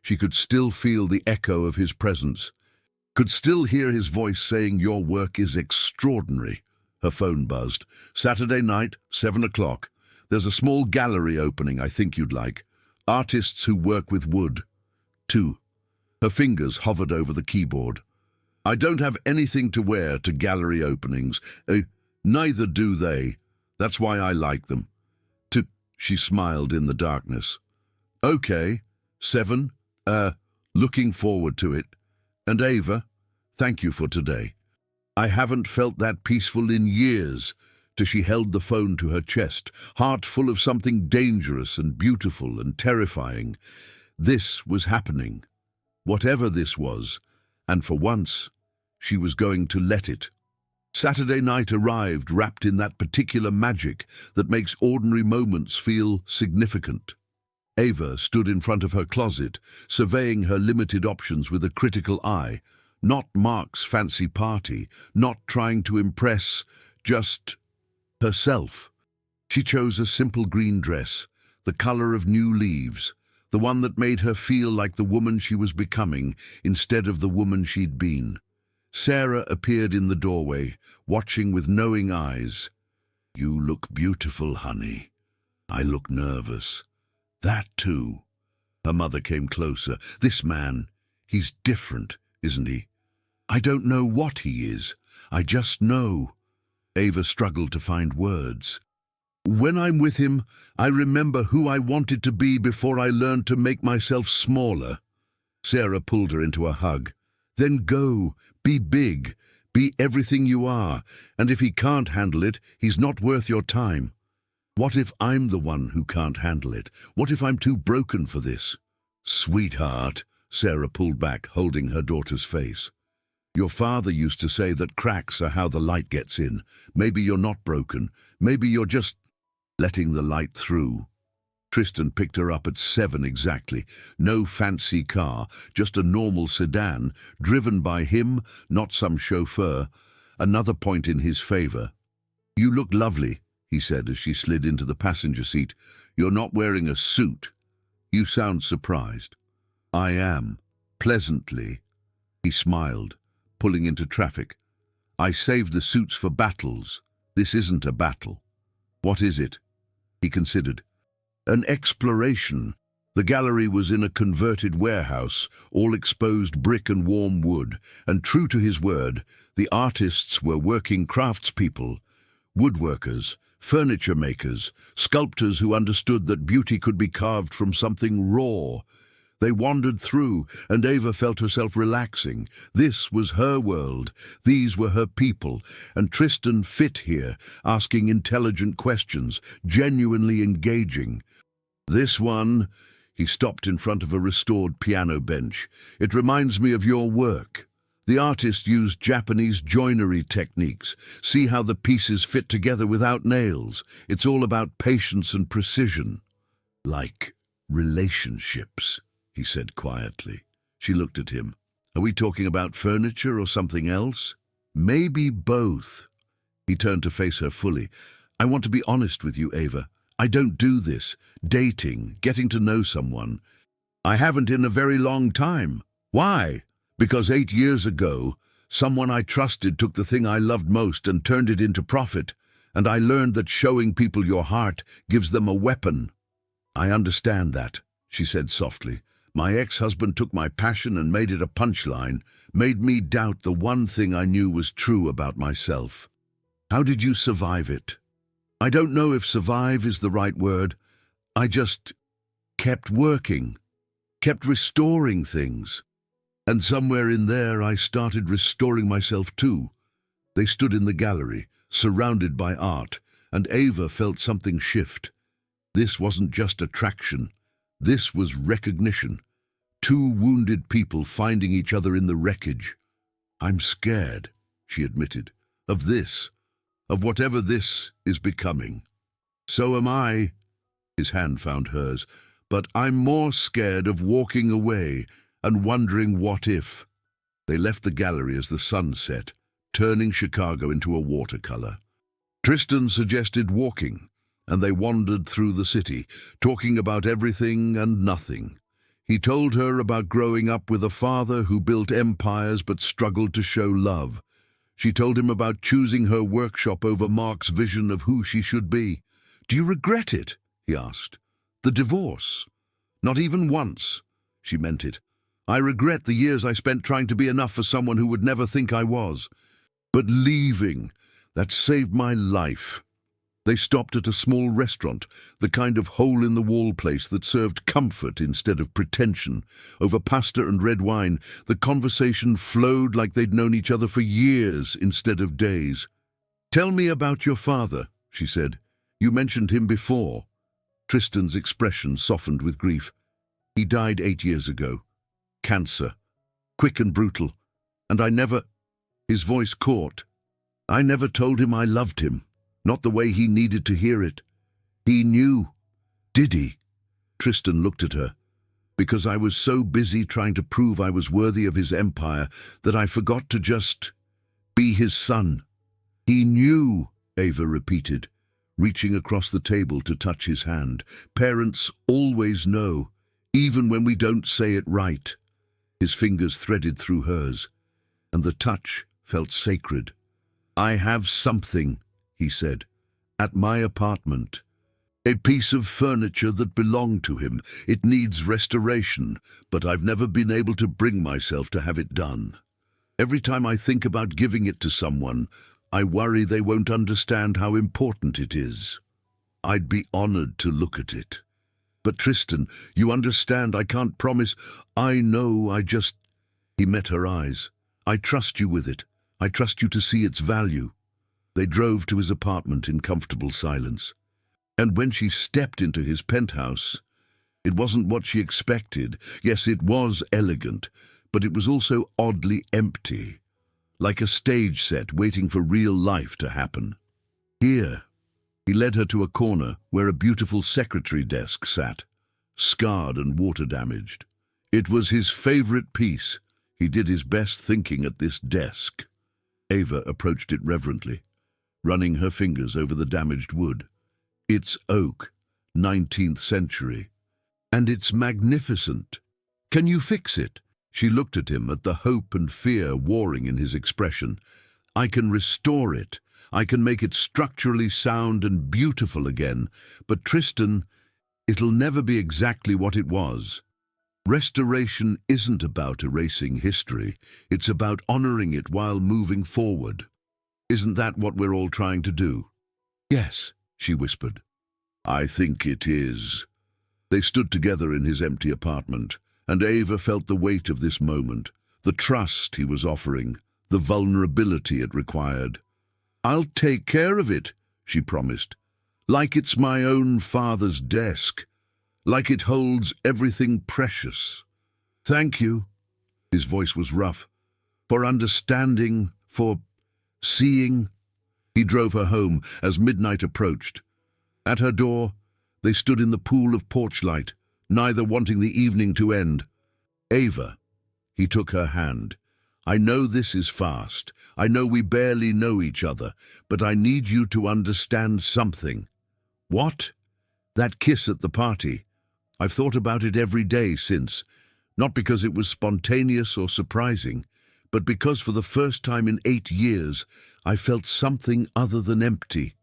A: She could still feel the echo of his presence, could still hear his voice saying, your work is extraordinary. Her phone buzzed. Saturday night, 7 o'clock. There's a small gallery opening I think you'd like. Artists who work with wood. 2. Her fingers hovered over the keyboard. I don't have anything to wear to gallery openings. Neither do they. That's why I like them. She smiled in the darkness. Okay, 7. Looking forward to it. And Ava, thank you for today. I haven't felt that peaceful in years. She held the phone to her chest, heart full of something dangerous and beautiful and terrifying. This was happening, whatever this was, and for once, she was going to let it. Saturday night arrived wrapped in that particular magic that makes ordinary moments feel significant. Ava stood in front of her closet, surveying her limited options with a critical eye. Not Mark's fancy party, not trying to impress, just herself. She chose a simple green dress, the color of new leaves, the one that made her feel like the woman she was becoming instead of the woman she'd been. Sarah appeared in the doorway, watching with knowing eyes. You look beautiful, honey. I look nervous. That too. Her mother came closer. This man, he's different, isn't he? I don't know what he is. I just know. Ava struggled to find words. When I'm with him, I remember who I wanted to be before I learned to make myself smaller. Sarah pulled her into a hug. Then go, be big, be everything you are, and if he can't handle it, he's not worth your time. What if I'm the one who can't handle it? What if I'm too broken for this? Sweetheart, Sarah pulled back, holding her daughter's face. Your father used to say that cracks are how the light gets in. Maybe you're not broken. Maybe you're just letting the light through. Tristan picked her up at 7 exactly. No fancy car, just a normal sedan, driven by him, not some chauffeur. Another point in his favor. You look lovely, he said as she slid into the passenger seat. You're not wearing a suit. You sound surprised. I am. Pleasantly. He smiled, pulling into traffic. I saved the suits for battles. This isn't a battle. What is it? He considered. An exploration. The gallery was in a converted warehouse, all exposed brick and warm wood, and true to his word, the artists were working craftspeople, woodworkers, furniture makers, sculptors who understood that beauty could be carved from something raw. They wandered through, and Ava felt herself relaxing. This was her world. These were her people, and Tristan fit here, asking intelligent questions, genuinely engaging. This one, he stopped in front of a restored piano bench. It reminds me of your work. The artist used Japanese joinery techniques. See how the pieces fit together without nails. It's all about patience and precision. Like relationships, he said quietly. She looked at him. Are we talking about furniture or something else? Maybe both. He turned to face her fully. I want to be honest with you, Ava. I don't do this. Dating, getting to know someone. I haven't in a very long time. Why? Because 8 years ago, someone I trusted took the thing I loved most and turned it into profit, and I learned that showing people your heart gives them a weapon. I understand that, she said softly. My ex-husband took my passion and made it a punchline, made me doubt the one thing I knew was true about myself. How did you survive it? I don't know if survive is the right word. I just kept working, kept restoring things. And somewhere in there I started restoring myself too. They stood in the gallery, surrounded by art, and Ava felt something shift. This wasn't just attraction. This was recognition. Two wounded people finding each other in the wreckage. I'm scared, she admitted, of this, of whatever this is becoming. So am I. His hand found hers. But I'm more scared of walking away and wondering what if. They left the gallery as the sun set, turning Chicago into a watercolor. Tristan suggested walking, and they wandered through the city, talking about everything and nothing. He told her about growing up with a father who built empires but struggled to show love. She told him about choosing her workshop over Mark's vision of who she should be. Do you regret it? He asked. The divorce? Not even once. She meant it. I regret the years I spent trying to be enough for someone who would never think I was. But leaving, that saved my life. They stopped at a small restaurant, the kind of hole-in-the-wall place that served comfort instead of pretension. Over pasta and red wine, the conversation flowed like they'd known each other for years instead of days. Tell me about your father, she said. You mentioned him before. Tristan's expression softened with grief. He died 8 years ago. Cancer. Quick and brutal. And I never... His voice caught. I never told him I loved him. Not the way he needed to hear it. He knew. Did he? Tristan looked at her. Because I was so busy trying to prove I was worthy of his empire that I forgot to just be his son. He knew, Ava repeated, reaching across the table to touch his hand. Parents always know, even when we don't say it right. His fingers threaded through hers, and the touch felt sacred. I have something, he said, at my apartment. A piece of furniture that belonged to him. It needs restoration, but I've never been able to bring myself to have it done. Every time I think about giving it to someone, I worry they won't understand how important it is. I'd be honored to look at it. But Tristan, you understand, I can't promise. I know, He met her eyes. I trust you with it. I trust you to see its value. They drove to his apartment in comfortable silence. And when she stepped into his penthouse, it wasn't what she expected. Yes, it was elegant, but it was also oddly empty, like a stage set waiting for real life to happen. Here, he led her to a corner where a beautiful secretary desk sat, scarred and water-damaged. It was his favorite piece. He did his best thinking at this desk. Ava approached it reverently, running her fingers over the damaged wood. It's oak, 19th century, and it's magnificent. Can you fix it? She looked at him, at the hope and fear warring in his expression. I can restore it. I can make it structurally sound and beautiful again. But Tristan, it'll never be exactly what it was. Restoration isn't about erasing history. It's about honoring it while moving forward. Isn't that what we're all trying to do? Yes, she whispered. I think it is. They stood together in his empty apartment, And Ava felt the weight of this moment, the trust he was offering, the vulnerability it required. "I'll take care of it," she promised, "like it's my own father's desk, like it holds everything precious. Thank you," his voice was rough, "for understanding, for seeing." He drove her home as midnight approached. At her door, they stood in the pool of porch light, neither wanting the evening to end. "Ava," he took her hand, "I know this is fast. I know we barely know each other, but I need you to understand something." "What?" "That kiss at the party. I've thought about it every day since, not because it was spontaneous or surprising, but because for the first time in 8 years, I felt something other than empty."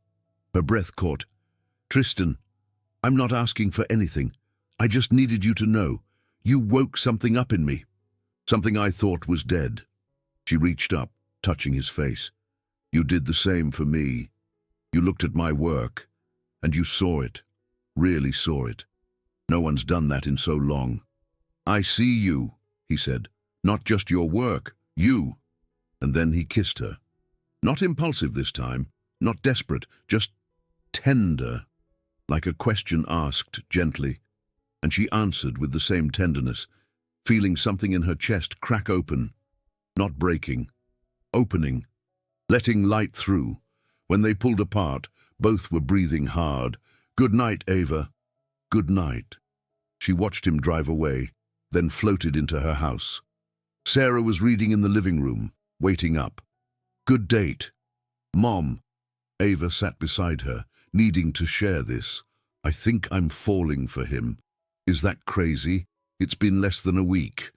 A: Her breath caught. "Tristan, I'm not asking for anything. I just needed you to know. You woke something up in me. Something I thought was dead." She reached up, touching his face. "You did the same for me. You looked at my work, and you saw it, really saw it. No one's done that in so long." "I see you," he said. "Not just your work, you." And then he kissed her. Not impulsive this time, not desperate, just tender, like a question asked gently. And she answered with the same tenderness, feeling something in her chest crack open, not breaking, opening, letting light through. When they pulled apart, both were breathing hard. "Good night, Ava. Good night." She watched him drive away, then floated into her house. Sarah was reading in the living room, waiting up. "Good date." "Mom." Ava sat beside her, needing to share this. "I think I'm falling for him." "Is that crazy? It's been less than a week."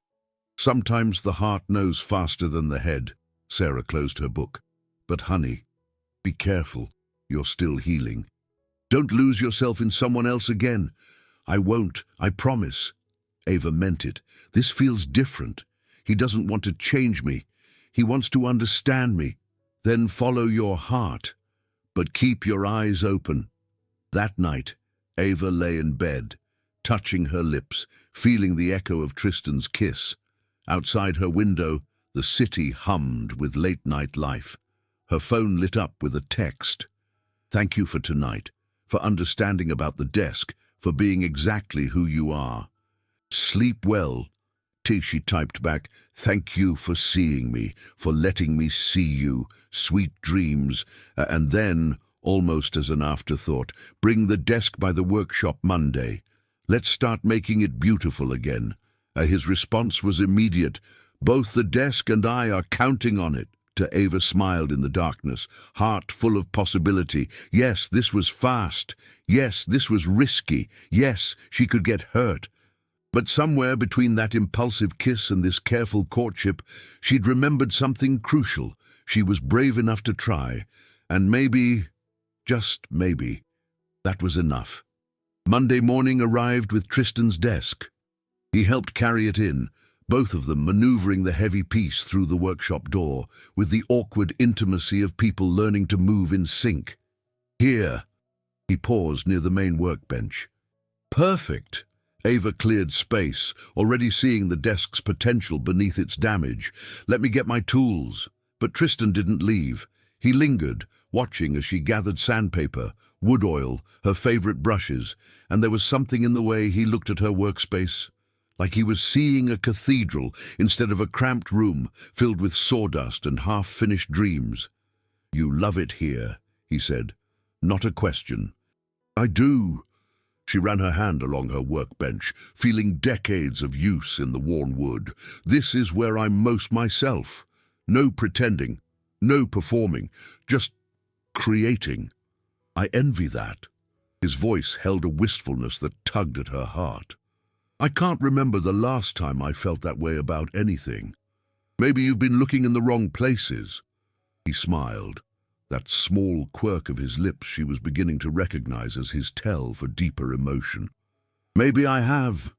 A: "Sometimes the heart knows faster than the head." Sarah closed her book. "But honey, be careful. You're still healing. Don't lose yourself in someone else again." "I won't, I promise." Ava meant it. "This feels different. He doesn't want to change me. He wants to understand me. Then follow your heart. But keep your eyes open." That night, Ava lay in bed, touching her lips, feeling the echo of Tristan's kiss. Outside her window, the city hummed with late-night life. Her phone lit up with a text. "Thank you for tonight, for understanding about the desk, for being exactly who you are. Sleep well." She typed back, "Thank you for seeing me, for letting me see you. Sweet dreams." And then, almost as an afterthought, "Bring the desk by the workshop Monday. Let's start making it beautiful again." His response was immediate. "Both the desk and I are counting on it." Ava smiled in the darkness, heart full of possibility. Yes, this was fast. Yes, this was risky. Yes, she could get hurt. But somewhere between that impulsive kiss and this careful courtship, she'd remembered something crucial. She was brave enough to try. And maybe, just maybe, that was enough. Monday morning arrived with Tristan's desk. He helped carry it in, both of them maneuvering the heavy piece through the workshop door, with the awkward intimacy of people learning to move in sync. "Here." He paused near the main workbench. "Perfect." Ava cleared space, already seeing the desk's potential beneath its damage. "Let me get my tools." But Tristan didn't leave. He lingered, watching as she gathered sandpaper, wood oil, her favorite brushes, and there was something in the way he looked at her workspace, like he was seeing a cathedral instead of a cramped room filled with sawdust and half-finished dreams. "You love it here," he said. Not a question. "I do." She ran her hand along her workbench, feeling decades of use in the worn wood. "This is where I'm most myself. No pretending, no performing, just creating. I envy that." His voice held a wistfulness that tugged at her heart. "I can't remember the last time I felt that way about anything. Maybe you've been looking in the wrong places." He smiled. That small quirk of his lips she was beginning to recognize as his tell for deeper emotion. "Maybe I have."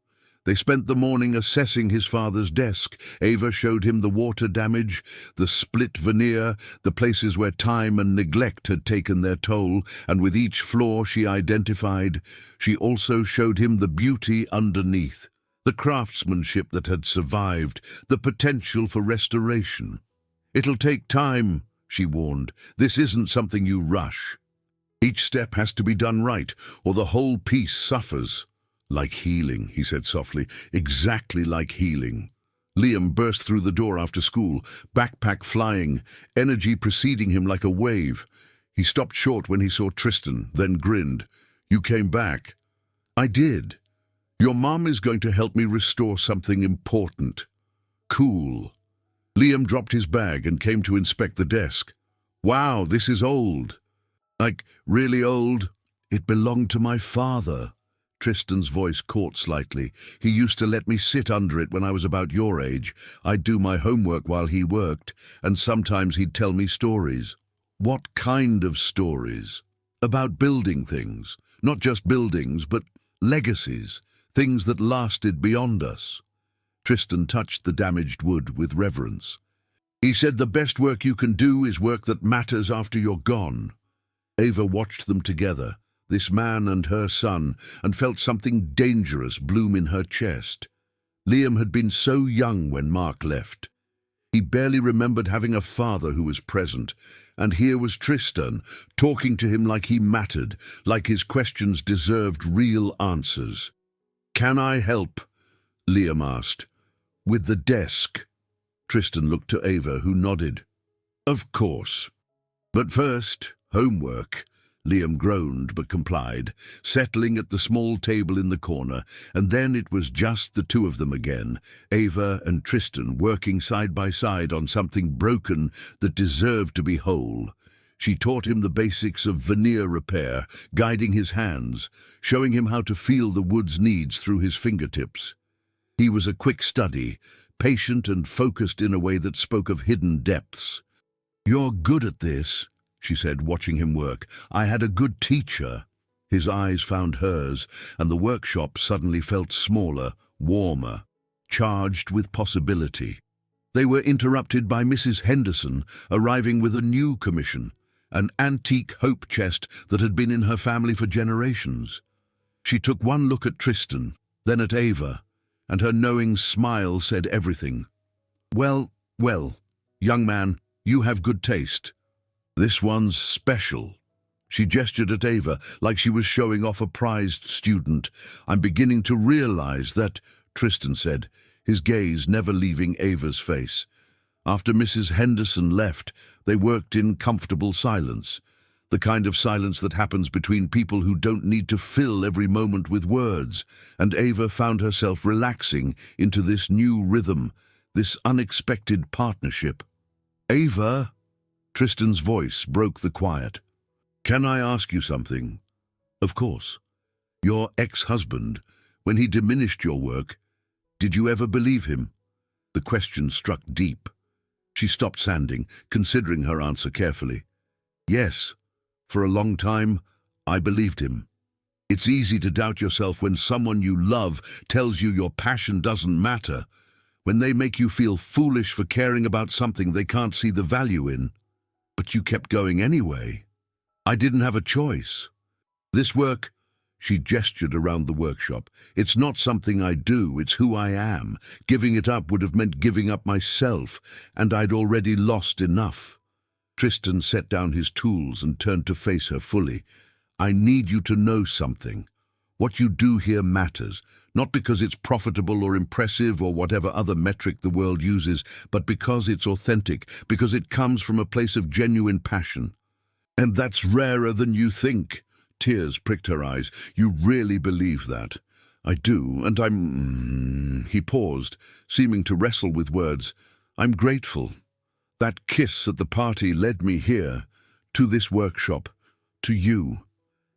A: They spent the morning assessing his father's desk. Ava showed him the water damage, the split veneer, the places where time and neglect had taken their toll, and with each flaw she identified, she also showed him the beauty underneath. The craftsmanship that had survived, the potential for restoration. "It'll take time," she warned. "This isn't something you rush. Each step has to be done right, or the whole piece suffers." "Like healing," he said softly. "Exactly like healing." Liam burst through the door after school, backpack flying, energy preceding him like a wave. He stopped short when he saw Tristan, then grinned. "You came back." "I did. Your mom is going to help me restore something important." "Cool." Liam dropped his bag and came to inspect the desk. "Wow, this is old." "Like, really old?" "It belonged to my father." Tristan's voice caught slightly. "He used to let me sit under it when I was about your age. I'd do my homework while he worked, and sometimes he'd tell me stories." "What kind of stories?" "About building things. Not just buildings, but legacies. Things that lasted beyond us." Tristan touched the damaged wood with reverence. "He said the best work you can do is work that matters after you're gone." Ava watched them together, this man and her son, and felt something dangerous bloom in her chest. Liam had been so young when Mark left. He barely remembered having a father who was present, and here was Tristan, talking to him like he mattered, like his questions deserved real answers. "Can I help?" Liam asked. "With the desk?" Tristan looked to Ava, who nodded. "Of course. But first, homework." Liam groaned but complied, settling at the small table in the corner, and then it was just the two of them again, Ava and Tristan, working side by side on something broken that deserved to be whole. She taught him the basics of veneer repair, guiding his hands, showing him how to feel the wood's needs through his fingertips. He was a quick study, patient and focused in a way that spoke of hidden depths. "You're good at this," she said, watching him work. "I had a good teacher." His eyes found hers, and the workshop suddenly felt smaller, warmer, charged with possibility. They were interrupted by Mrs. Henderson, arriving with a new commission, an antique hope chest that had been in her family for generations. She took one look at Tristan, then at Ava, and her knowing smile said everything. Well, young man, you have good taste. This one's special." She gestured at Ava like she was showing off a prized student. "I'm beginning to realize that," Tristan said, his gaze never leaving Ava's face. After Mrs. Henderson left, they worked in comfortable silence, the kind of silence that happens between people who don't need to fill every moment with words, and Ava found herself relaxing into this new rhythm, this unexpected partnership. "Ava!" Tristan's voice broke the quiet. "Can I ask you something?" "Of course." "Your ex-husband, when he diminished your work, did you ever believe him?" The question struck deep. She stopped sanding, considering her answer carefully. "Yes, for a long time, I believed him. It's easy to doubt yourself when someone you love tells you your passion doesn't matter, when they make you feel foolish for caring about something they can't see the value in. But you kept going anyway. I didn't have a choice. This work," she gestured around the workshop, "it's not something I do, it's who I am. Giving it up would have meant giving up myself, and I'd already lost enough." Tristan set down his tools and turned to face her fully. "I need you to know something. What you do here matters, not because it's profitable or impressive or whatever other metric the world uses, but because it's authentic, because it comes from a place of genuine passion. And that's rarer than you think." Tears pricked her eyes. "You really believe that?" "I do, and I'm—" He paused, seeming to wrestle with words. "I'm grateful. That kiss at the party led me here, to this workshop, to you.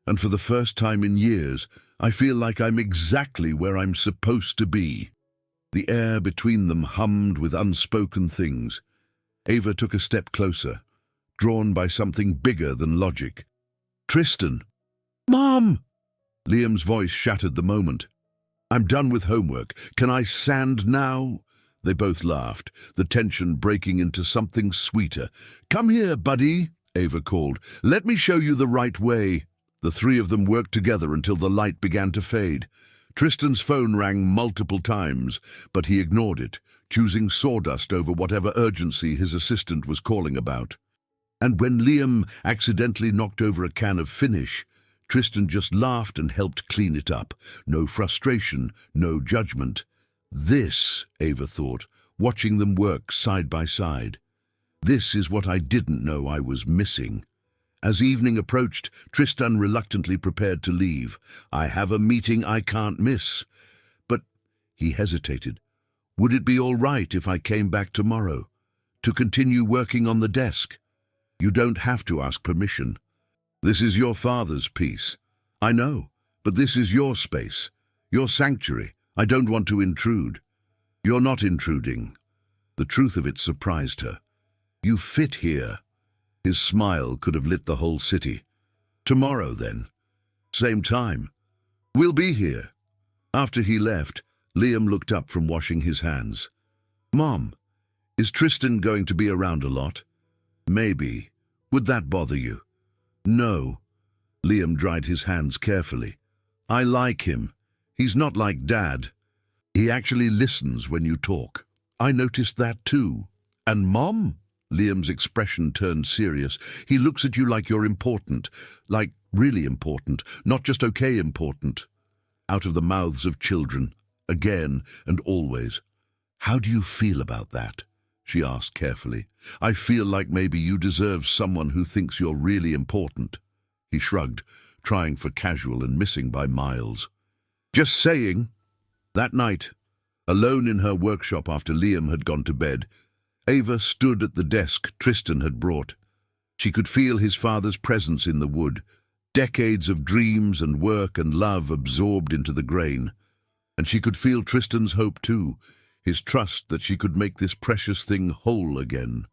A: And for the first time in years, I feel like I'm exactly where I'm supposed to be." The air between them hummed with unspoken things. Ava took a step closer, drawn by something bigger than logic. "Tristan!" "Mom!" Liam's voice shattered the moment. "I'm done with homework. Can I sand now?" They both laughed, the tension breaking into something sweeter. "Come here, buddy," Ava called. "Let me show you the right way." The three of them worked together until the light began to fade. Tristan's phone rang multiple times, but he ignored it, choosing sawdust over whatever urgency his assistant was calling about. And when Liam accidentally knocked over a can of Finish, Tristan just laughed and helped clean it up. No frustration, no judgment. This, Ava thought, watching them work side by side. This is what I didn't know I was missing. As evening approached, Tristan reluctantly prepared to leave. I have a meeting I can't miss. But he hesitated. Would it be all right if I came back tomorrow? To continue working on the desk? You don't have to ask permission. This is your father's piece. I know, but this is your space, your sanctuary. I don't want to intrude. You're not intruding. The truth of it surprised her. You fit here. His smile could have lit the whole city. Tomorrow, then. Same time. We'll be here. After he left, Liam looked up from washing his hands. Mom, is Tristan going to be around a lot? Maybe. Would that bother you? No. Liam dried his hands carefully. I like him. He's not like Dad. He actually listens when you talk. I noticed that too. And Mom? Liam's expression turned serious. He looks at you like you're important, like really important, not just okay important. Out of the mouths of children, again and always. How do you feel about that? She asked carefully. I feel like maybe you deserve someone who thinks you're really important. He shrugged, trying for casual and missing by miles. Just saying. That night, alone in her workshop after Liam had gone to bed, Ava stood at the desk Tristan had brought. She could feel his father's presence in the wood, decades of dreams and work and love absorbed into the grain. And she could feel Tristan's hope too, his trust that she could make this precious thing whole again.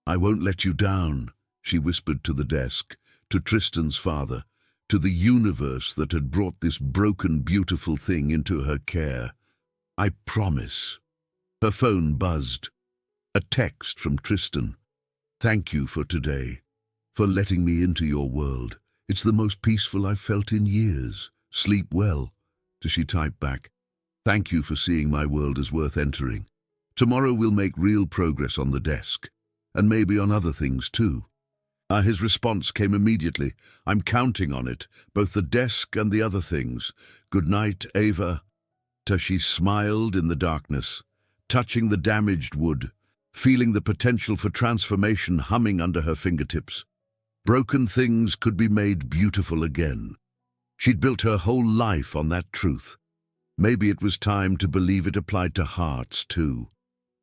A: I won't let you down, she whispered to the desk, to Tristan's father, to the universe that had brought this broken, beautiful thing into her care. I promise. Her phone buzzed. A text from Tristan. Thank you for today, for letting me into your world. It's the most peaceful I've felt in years. Sleep well. Does she type back? Thank you for seeing my world as worth entering. Tomorrow we'll make real progress on the desk, and maybe on other things too. His response came immediately. I'm counting on it, both the desk and the other things. Good night, Ava. She smiled in the darkness, touching the damaged wood, feeling the potential for transformation humming under her fingertips. Broken things could be made beautiful again. She'd built her whole life on that truth. Maybe it was time to believe it applied to hearts too.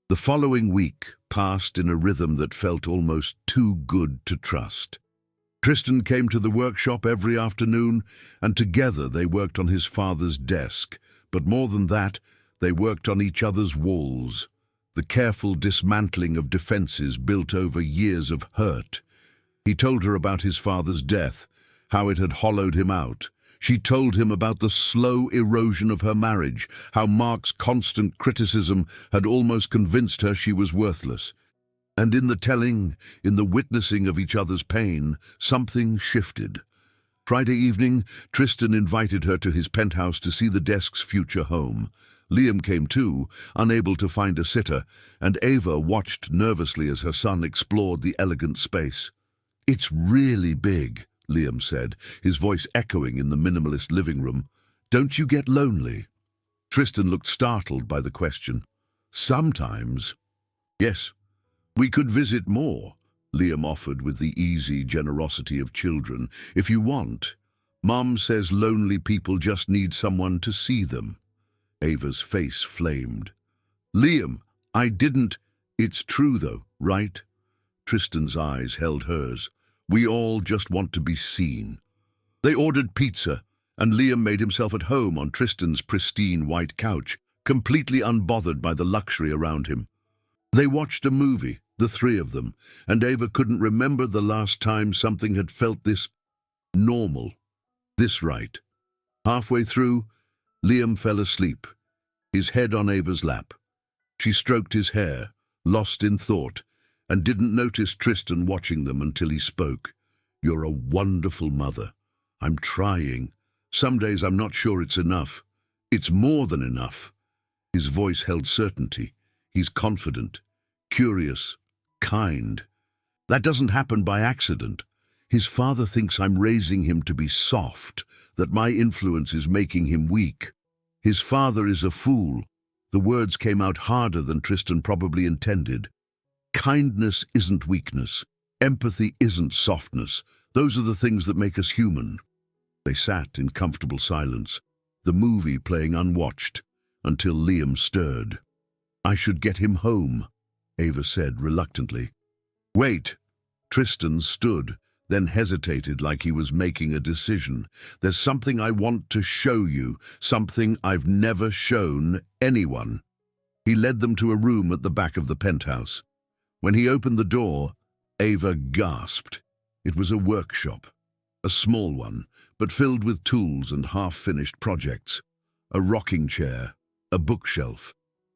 A: The following week passed in a rhythm that felt almost too good to trust. Tristan came to the workshop every afternoon, and together they worked on his father's desk. But more than that, they worked on each other's walls. The careful dismantling of defenses built over years of hurt. He told her about his father's death, how it had hollowed him out. She told him about the slow erosion of her marriage, how Mark's constant criticism had almost convinced her she was worthless. And in the telling, in the witnessing of each other's pain, something shifted. Friday evening, Tristan invited her to his penthouse to see the desk's future home. Liam came too, unable to find a sitter, and Ava watched nervously as her son explored the elegant space. It's really big, Liam said, his voice echoing in the minimalist living room. Don't you get lonely? Tristan looked startled by the question. Sometimes. Yes, we could visit more, Liam offered with the easy generosity of children. If you want. Mom says lonely people just need someone to see them. Ava's face flamed. Liam, I didn't. It's true though, right? Tristan's eyes held hers. We all just want to be seen. They ordered pizza, and Liam made himself at home on Tristan's pristine white couch, completely unbothered by the luxury around him. They watched a movie, the three of them, and Ava couldn't remember the last time something had felt this normal, this right. Halfway through, Liam fell asleep, his head on Ava's lap. She stroked his hair, lost in thought, and didn't notice Tristan watching them until he spoke. You're a wonderful mother. I'm trying. Some days I'm not sure it's enough. It's more than enough. His voice held certainty. He's confident, curious, kind. That doesn't happen by accident. His father thinks I'm raising him to be soft, that my influence is making him weak. His father is a fool. The words came out harder than Tristan probably intended. Kindness isn't weakness. Empathy isn't softness. Those are the things that make us human. They sat in comfortable silence, the movie playing unwatched, until Liam stirred. "I should get him home," Ava said reluctantly. "Wait." Tristan stood, then hesitated like he was making a decision. "There's something I want to show you, something I've never shown anyone." He led them to a room at the back of the penthouse. When he opened the door, Ava gasped. It was a workshop, a small one, but filled with tools and half-finished projects. A rocking chair, a bookshelf,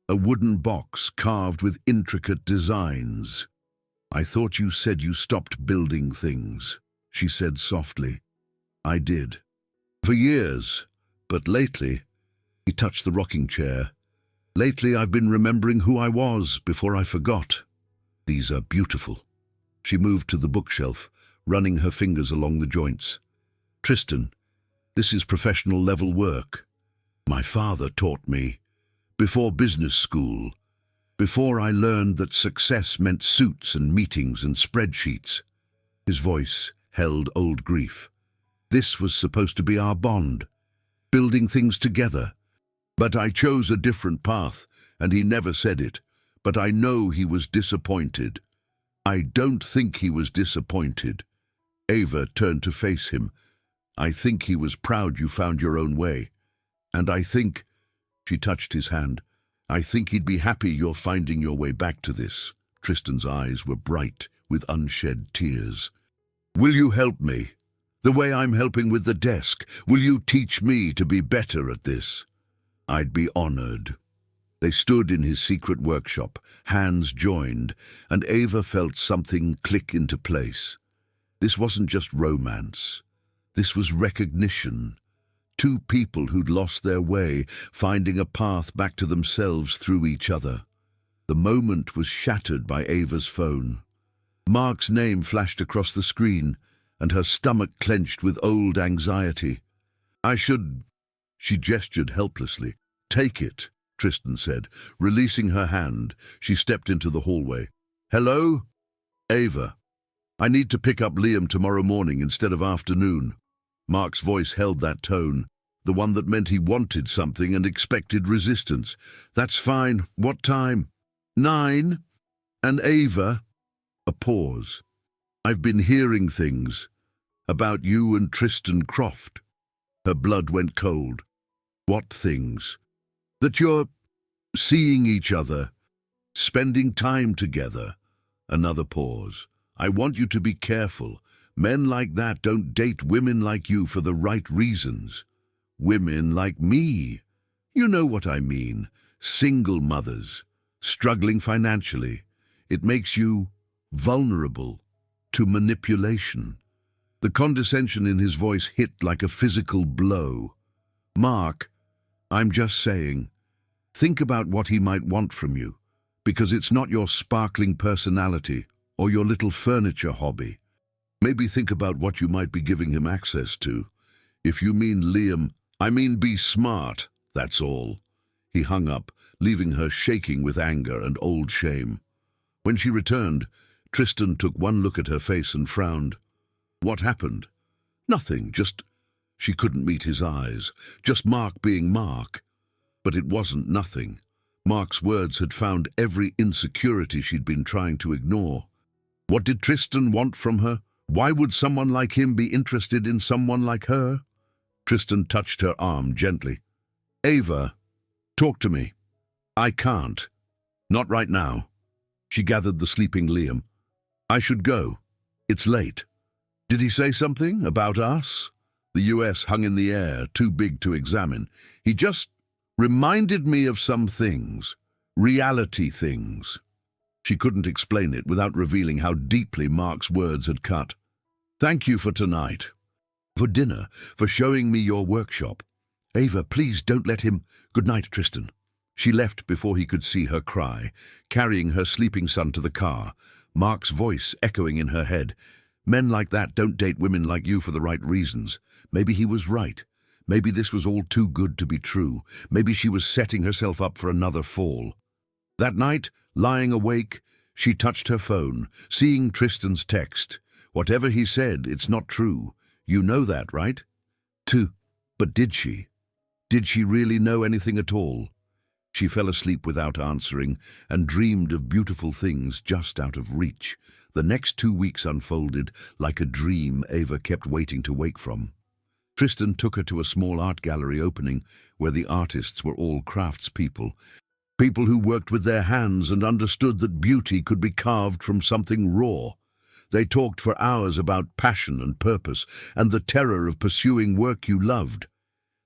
A: a wooden box carved with intricate designs. "I thought you said you stopped building things," she said softly. "I did. For years, but lately," he touched the rocking chair, "lately I've been remembering who I was before I forgot. These are beautiful." She moved to the bookshelf, running her fingers along the joints. "Tristan, this is professional level work. My father taught me, before business school, before I learned that success meant suits and meetings and spreadsheets." His voice held old grief. "This was supposed to be our bond, building things together. But I chose a different path, and he never said it, but I know he was disappointed." "I don't think he was disappointed." Ava turned to face him. "I think he was proud you found your own way. And I think," she touched his hand, "I think he'd be happy you're finding your way back to this." Tristan's eyes were bright with unshed tears. "Will you help me? The way I'm helping with the desk? Will you teach me to be better at this?" "I'd be honored." They stood in his secret workshop, hands joined, and Ava felt something click into place. This wasn't just romance. This was recognition. Two people who'd lost their way, finding a path back to themselves through each other. The moment was shattered by Ava's phone. Mark's name flashed across the screen, and her stomach clenched with old anxiety. "I should—" She gestured helplessly. "Take it," Tristan said. Releasing her hand, she stepped into the hallway. "Hello? Ava. I need to pick up Liam tomorrow morning instead of afternoon." Mark's voice held that tone, the one that meant he wanted something and expected resistance. "That's fine. What time?" "9. And Ava—" A pause. "I've been hearing things about you and Tristan Croft." Her blood went cold. "What things?" "That you're seeing each other, spending time together." Another pause. "I want you to be careful. Men like that don't date women like you for the right reasons. Women like me. You know what I mean. Single mothers, struggling financially. It makes you vulnerable to manipulation." The condescension in his voice hit like a physical blow. "Mark, I'm just saying, think about what he might want from you, because it's not your sparkling personality or your little furniture hobby. Maybe think about what you might be giving him access to. If you mean Liam, I mean be smart, that's all." He hung up, leaving her shaking with anger and old shame. When she returned, Tristan took one look at her face and frowned. "What happened?" "Nothing, just—" She couldn't meet his eyes. Just Mark being Mark. But it wasn't nothing. Mark's words had found every insecurity she'd been trying to ignore. What did Tristan want from her? Why would someone like him be interested in someone like her? Tristan touched her arm gently. "Ava, talk to me." "I can't. Not right now." She gathered the sleeping Liam. "I should go. It's late." "Did he say something about us?" The US hung in the air, too big to examine. "He just reminded me of some things. Reality things." She couldn't explain it without revealing how deeply Mark's words had cut. "Thank you for tonight. For dinner, for showing me your workshop. Ava, please don't let him. Good night, Tristan. She left before he could see her cry, carrying her sleeping son to the car, Mark's voice echoing in her head. Men like that don't date women like you for the right reasons. Maybe he was right. Maybe this was all too good to be true. Maybe she was setting herself up for another fall. That night, lying awake, she touched her phone, seeing Tristan's text. Whatever he said, it's not true. You know that, right? But did she? Did she really know anything at all? She fell asleep without answering and dreamed of beautiful things just out of reach. The next 2 weeks unfolded like a dream Ava kept waiting to wake from. Tristan took her to a small art gallery opening where the artists were all craftspeople, people who worked with their hands and understood that beauty could be carved from something raw. They talked for hours about passion and purpose and the terror of pursuing work you loved.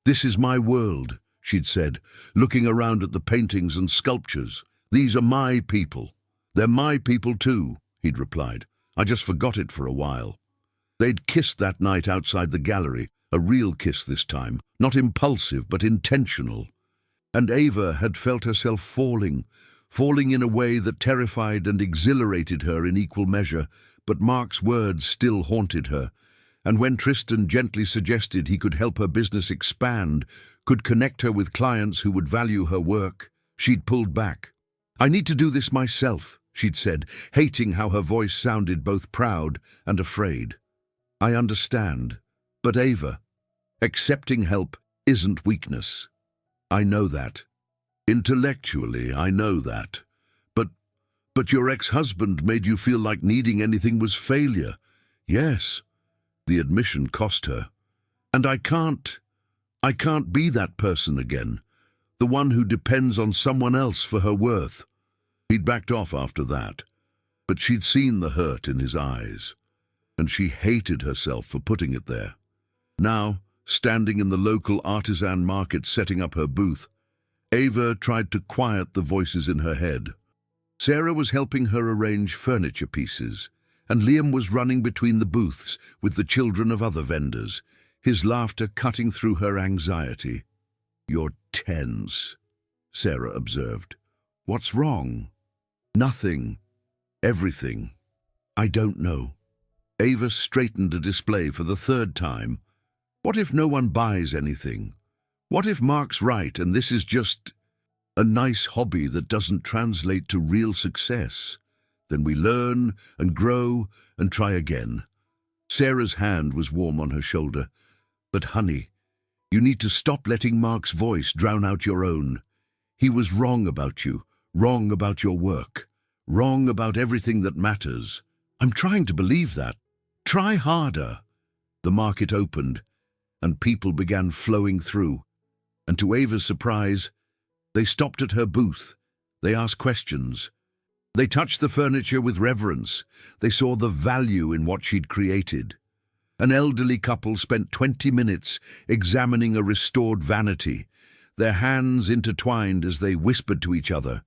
A: "This is my world," she'd said, looking around at the paintings and sculptures. "These are my people." "They're my people too," he'd replied. "I just forgot it for a while." They'd kissed that night outside the gallery, a real kiss this time, not impulsive but intentional. And Ava had felt herself falling in a way that terrified and exhilarated her in equal measure, but Mark's words still haunted her. And when Tristan gently suggested he could help her business expand, could connect her with clients who would value her work, she'd pulled back. "I need to do this myself," she'd said, hating how her voice sounded both proud and afraid. "I understand. But Ava, accepting help isn't weakness. I know that. Intellectually, I know that. But your ex-husband made you feel like needing anything was failure." "Yes." The admission cost her. "And I can't be that person again, the one who depends on someone else for her worth." He'd backed off after that, but she'd seen the hurt in his eyes, and she hated herself for putting it there. Now, standing in the local artisan market setting up her booth, Ava tried to quiet the voices in her head. Sarah was helping her arrange furniture pieces, and Liam was running between the booths with the children of other vendors, his laughter cutting through her anxiety. "You're tense," Sarah observed. "What's wrong?" "Nothing. Everything. I don't know." Ava straightened a display for the 3rd time. What if no one buys anything? What if Mark's right and this is just a nice hobby that doesn't translate to real success? Then we learn and grow and try again. Sarah's hand was warm on her shoulder. "But honey, you need to stop letting Mark's voice drown out your own. He was wrong about you, wrong about your work, wrong about everything that matters." "I'm trying to believe that." "Try harder." The market opened, and people began flowing through. And to Ava's surprise, they stopped at her booth. They asked questions. They touched the furniture with reverence. They saw the value in what she'd created. An elderly couple spent 20 minutes examining a restored vanity, their hands intertwined as they whispered to each other.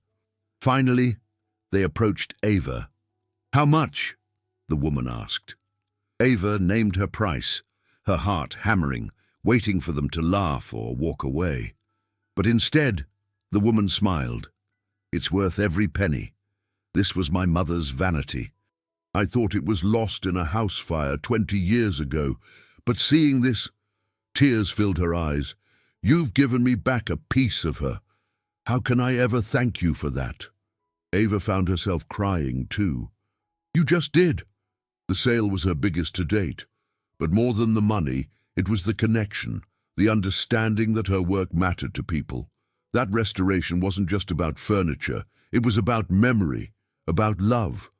A: Finally, they approached Ava. "How much?" the woman asked. Ava named her price, her heart hammering, waiting for them to laugh or walk away. But instead, the woman smiled. "It's worth every penny. This was my mother's vanity. I thought it was lost in a house fire 20 years ago, but seeing this..." Tears filled her eyes. "You've given me back a piece of her. How can I ever thank you for that?" Ava found herself crying too. "You just did." The sale was her biggest to date. But more than the money, it was the connection, the understanding that her work mattered to people. That restoration wasn't just about furniture. It was about memory, about love,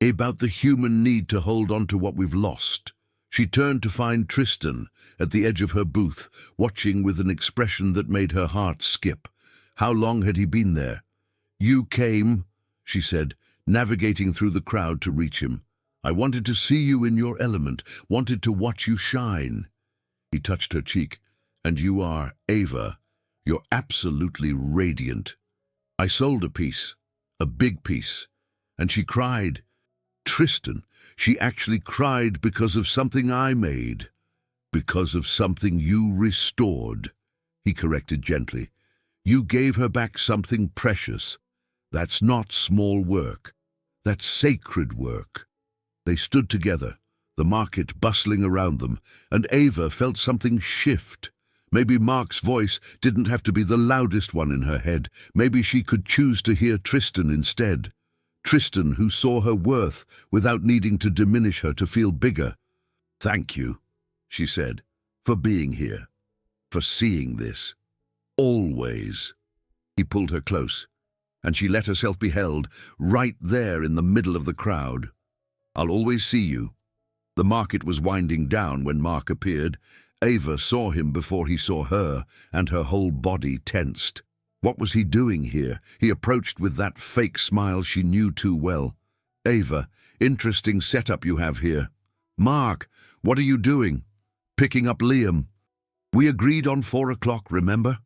A: about the human need to hold on to what we've lost. She turned to find Tristan at the edge of her booth, watching with an expression that made her heart skip. How long had he been there? "You came," she said, navigating through the crowd to reach him. "I wanted to see you in your element, wanted to watch you shine." He touched her cheek. "And you are, Ava. You're absolutely radiant." "I sold a piece, a big piece." And she cried. "Tristan, she actually cried because of something I made, because of something you restored." he corrected gently. You gave her back something precious. That's not small work. That's sacred work. They stood together, the market bustling around them, and Ava felt something shift. Maybe Mark's voice didn't have to be the loudest one in her head. Maybe she could choose to hear Tristan instead. Tristan, who saw her worth without needing to diminish her to feel bigger. Thank you, she said, for being here, for seeing this. Always. He pulled her close, and she let herself be held right there in the middle of the crowd. I'll always see you. The market was winding down when Mark appeared. Ava saw him before he saw her, and her whole body tensed. What was he doing here? He approached with that fake smile she knew too well. Ava, interesting setup you have here. Mark, what are you doing? Picking up Liam. We agreed on 4 o'clock, remember?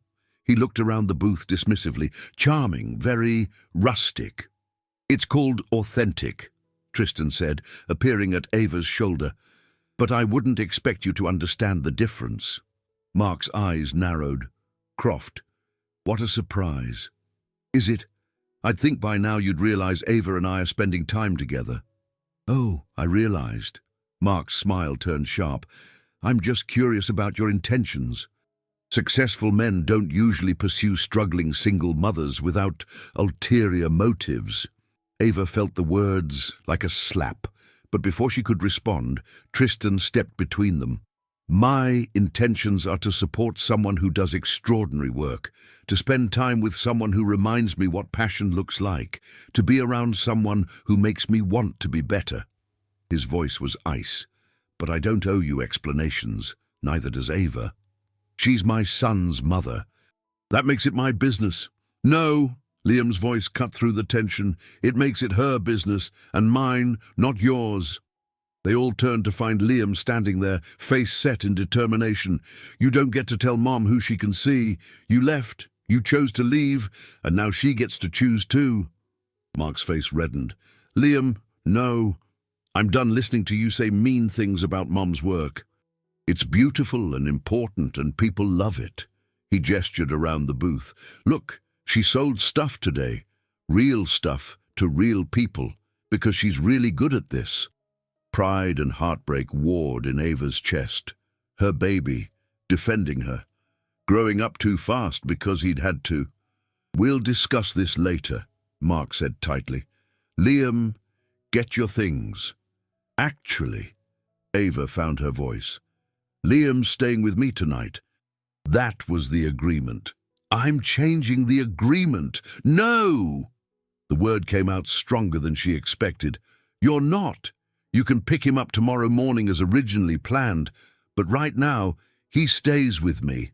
A: He looked around the booth dismissively. Charming, very rustic. It's called authentic, Tristan said, appearing at Ava's shoulder. But I wouldn't expect you to understand the difference. Mark's eyes narrowed. Croft. What a surprise. Is it? I'd think by now you'd realize Ava and I are spending time together. Oh, I realized. Mark's smile turned sharp. I'm just curious about your intentions. Successful men don't usually pursue struggling single mothers without ulterior motives. Ava felt the words like a slap, but before she could respond, Tristan stepped between them. My intentions are to support someone who does extraordinary work, to spend time with someone who reminds me what passion looks like, to be around someone who makes me want to be better. His voice was ice. But I don't owe you explanations, neither does Ava. She's my son's mother. That makes it my business. No, Liam's voice cut through the tension. It makes it her business, and mine, not yours. They all turned to find Liam standing there, face set in determination. You don't get to tell Mom who she can see. You left, you chose to leave, and now she gets to choose too. Mark's face reddened. Liam, no. I'm done listening to you say mean things about Mom's work. It's beautiful and important, and people love it. He gestured around the booth. Look, she sold stuff today. Real stuff to real people, because she's really good at this. Pride and heartbreak warred in Ava's chest. Her baby, defending her. Growing up too fast because he'd had to. We'll discuss this later, Mark said tightly. Liam, get your things. Actually, Ava found her voice. Liam's staying with me tonight. That was the agreement. I'm changing the agreement. No! The word came out stronger than she expected. You're not. You can pick him up tomorrow morning as originally planned, but right now, he stays with me.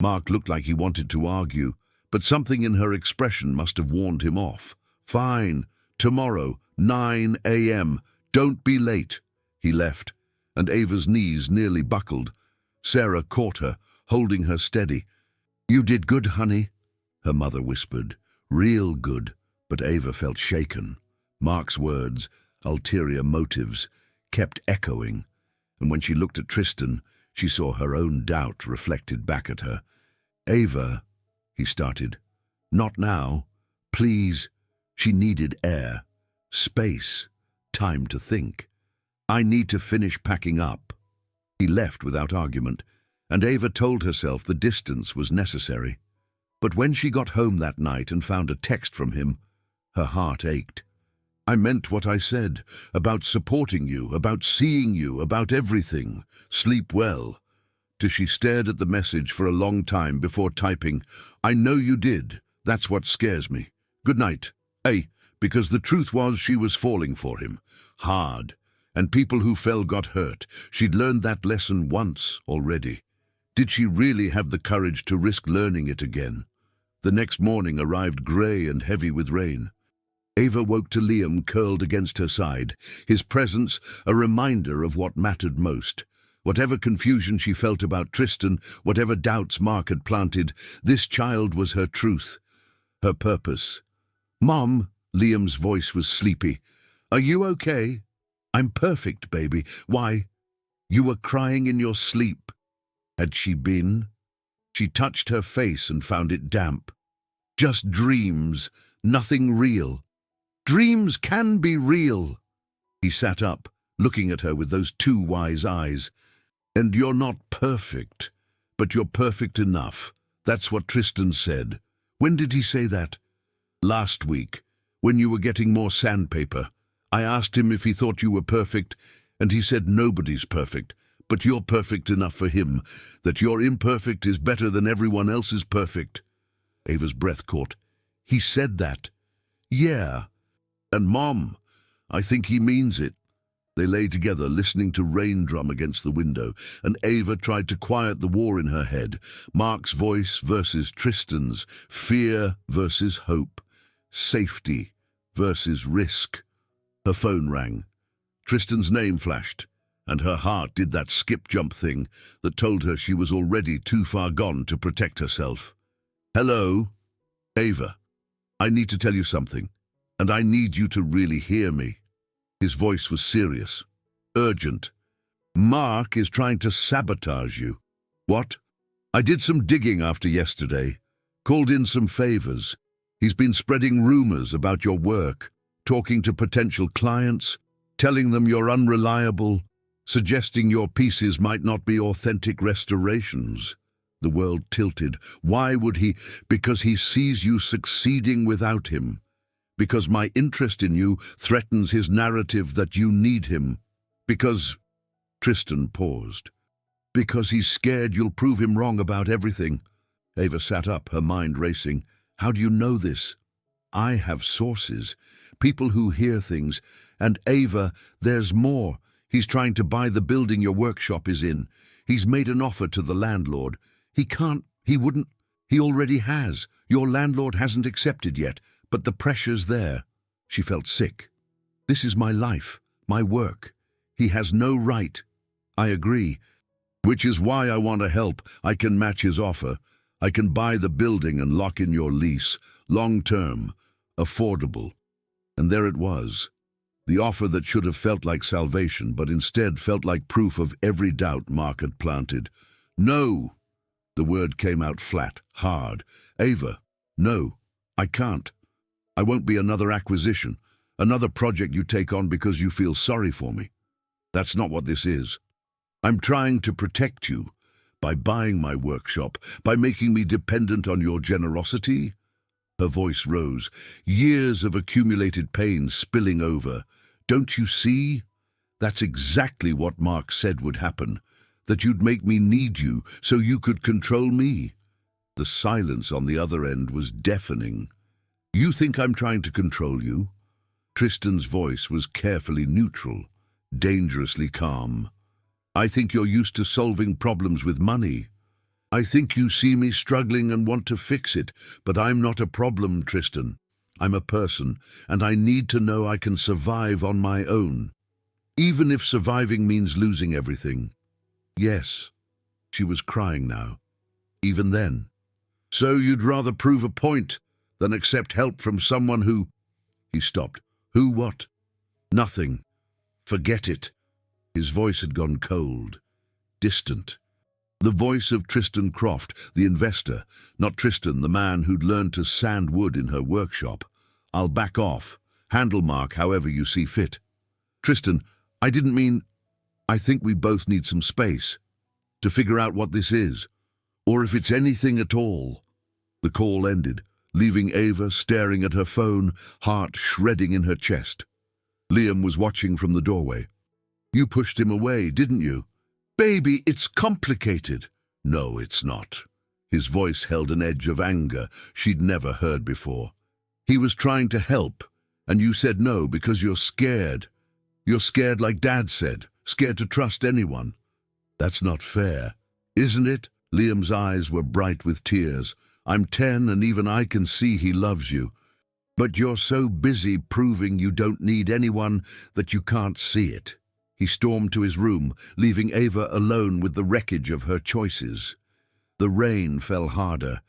A: Mark looked like he wanted to argue, but something in her expression must have warned him off. Fine. Tomorrow, 9 a.m. Don't be late. He left, and Ava's knees nearly buckled. Sarah caught her, holding her steady. You did good, honey, her mother whispered. Real good, but Ava felt shaken. Mark's words, ulterior motives, kept echoing, and when she looked at Tristan, she saw her own doubt reflected back at her. Ava, he started. Not now. Please. She needed air, space, time to think. I need to finish packing up. He left without argument, and Ava told herself the distance was necessary. But when she got home that night and found a text from him, her heart ached. I meant what I said, about supporting you, about seeing you, about everything. Sleep well. She stared at the message for a long time before typing, I know you did. That's what scares me. Good night. Because the truth was she was falling for him. Hard. And people who fell got hurt. She'd learned that lesson once already. Did she really have the courage to risk learning it again? The next morning arrived grey and heavy with rain. Ava woke to Liam curled against her side, his presence a reminder of what mattered most. Whatever confusion she felt about Tristan, whatever doubts Mark had planted, this child was her truth, her purpose. Mom, Liam's voice was sleepy. Are you okay? I'm perfect, baby. Why? You were crying in your sleep. Had she been? She touched her face and found it damp. Just dreams, nothing real. Dreams can be real. He sat up, looking at her with those two wise eyes. And you're not perfect, but you're perfect enough. That's what Tristan said. When did he say that? Last week, when you were getting more sandpaper. I asked him if he thought you were perfect, and he said nobody's perfect, but you're perfect enough for him, that your imperfect is better than everyone else's perfect. Ava's breath caught. He said that. Yeah. And Mom, I think he means it. They lay together, listening to rain drum against the window, and Ava tried to quiet the war in her head. Mark's voice versus Tristan's, fear versus hope, safety versus risk. Her phone rang. Tristan's name flashed, and her heart did that skip-jump thing that told her she was already too far gone to protect herself. Hello? Ava, I need to tell you something, and I need you to really hear me. His voice was serious, urgent. Mark is trying to sabotage you. What? I did some digging after yesterday, called in some favors. He's been spreading rumors about your work, talking to potential clients, telling them you're unreliable, suggesting your pieces might not be authentic restorations. The world tilted. Why would he? Because he sees you succeeding without him. Because my interest in you threatens his narrative that you need him. Because... Tristan paused. Because he's scared you'll prove him wrong about everything. Ava sat up, her mind racing. How do you know this? I have sources, people who hear things. And Ava, there's more. He's trying to buy the building your workshop is in. He's made an offer to the landlord. He wouldn't. He already has. Your landlord hasn't accepted yet. But the pressure's there. She felt sick. This is my life, my work. He has no right. I agree. Which is why I want to help. I can match his offer. I can buy the building and lock in your lease. Long-term. Affordable. And there it was. The offer that should have felt like salvation, but instead felt like proof of every doubt Mark had planted. No! The word came out flat, hard. Ava, no, I can't. I won't be another acquisition, another project you take on because you feel sorry for me. That's not what this is. I'm trying to protect you by buying my workshop, by making me dependent on your generosity. Her voice rose, years of accumulated pain spilling over. Don't you see? That's exactly what Mark said would happen, that you'd make me need you so you could control me. The silence on the other end was deafening. You think I'm trying to control you? Tristan's voice was carefully neutral, dangerously calm. I think you're used to solving problems with money. I think you see me struggling and want to fix it, but I'm not a problem, Tristan. I'm a person, and I need to know I can survive on my own, even if surviving means losing everything. Yes, she was crying now, even then. So you'd rather prove a point than accept help from someone who... He stopped. Who what? Nothing. Forget it. His voice had gone cold, distant. The voice of Tristan Croft, the investor, not Tristan, the man who'd learned to sand wood in her workshop. I'll back off. Handle Mark however you see fit. Tristan, I didn't mean... I think we both need some space to figure out what this is, or if it's anything at all. The call ended, leaving Ava staring at her phone, heart shredding in her chest. Liam was watching from the doorway. You pushed him away, didn't you? Baby, it's complicated. No, it's not. His voice held an edge of anger she'd never heard before. He was trying to help, and you said no because you're scared. You're scared like Dad said, scared to trust anyone. That's not fair, isn't it? Liam's eyes were bright with tears. I'm 10 and even I can see he loves you. But you're so busy proving you don't need anyone that you can't see it. He stormed to his room, leaving Ava alone with the wreckage of her choices. The rain fell harder,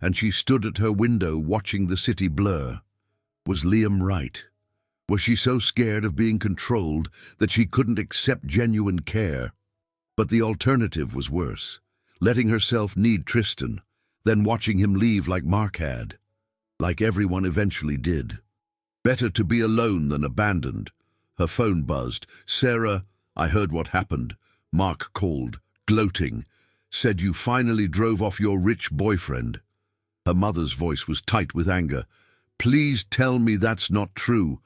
A: and she stood at her window watching the city blur. Was Liam right? Was she so scared of being controlled that she couldn't accept genuine care? But the alternative was worse. letting herself need Tristan, then watching him leave like Mark had, like everyone eventually did. Better to be alone than abandoned. Her phone buzzed. "Sarah, I heard what happened." Mark called, gloating. "Said you finally drove off your rich boyfriend." Her mother's voice was tight with anger. "Please tell me that's not true."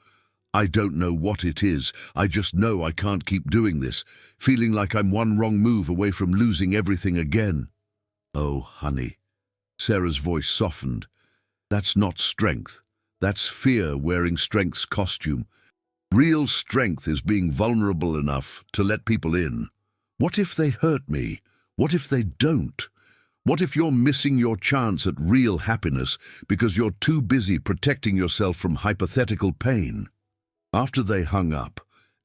A: "I don't know what it is. I just know I can't keep doing this, feeling like I'm one wrong move away from losing everything again." "Oh, honey." Sarah's voice softened. "That's not strength. That's fear wearing strength's costume. Real strength is being vulnerable enough to let people in. What if they hurt me? What if they don't? What if you're missing your chance at real happiness because you're too busy protecting yourself from hypothetical pain?" After they hung up,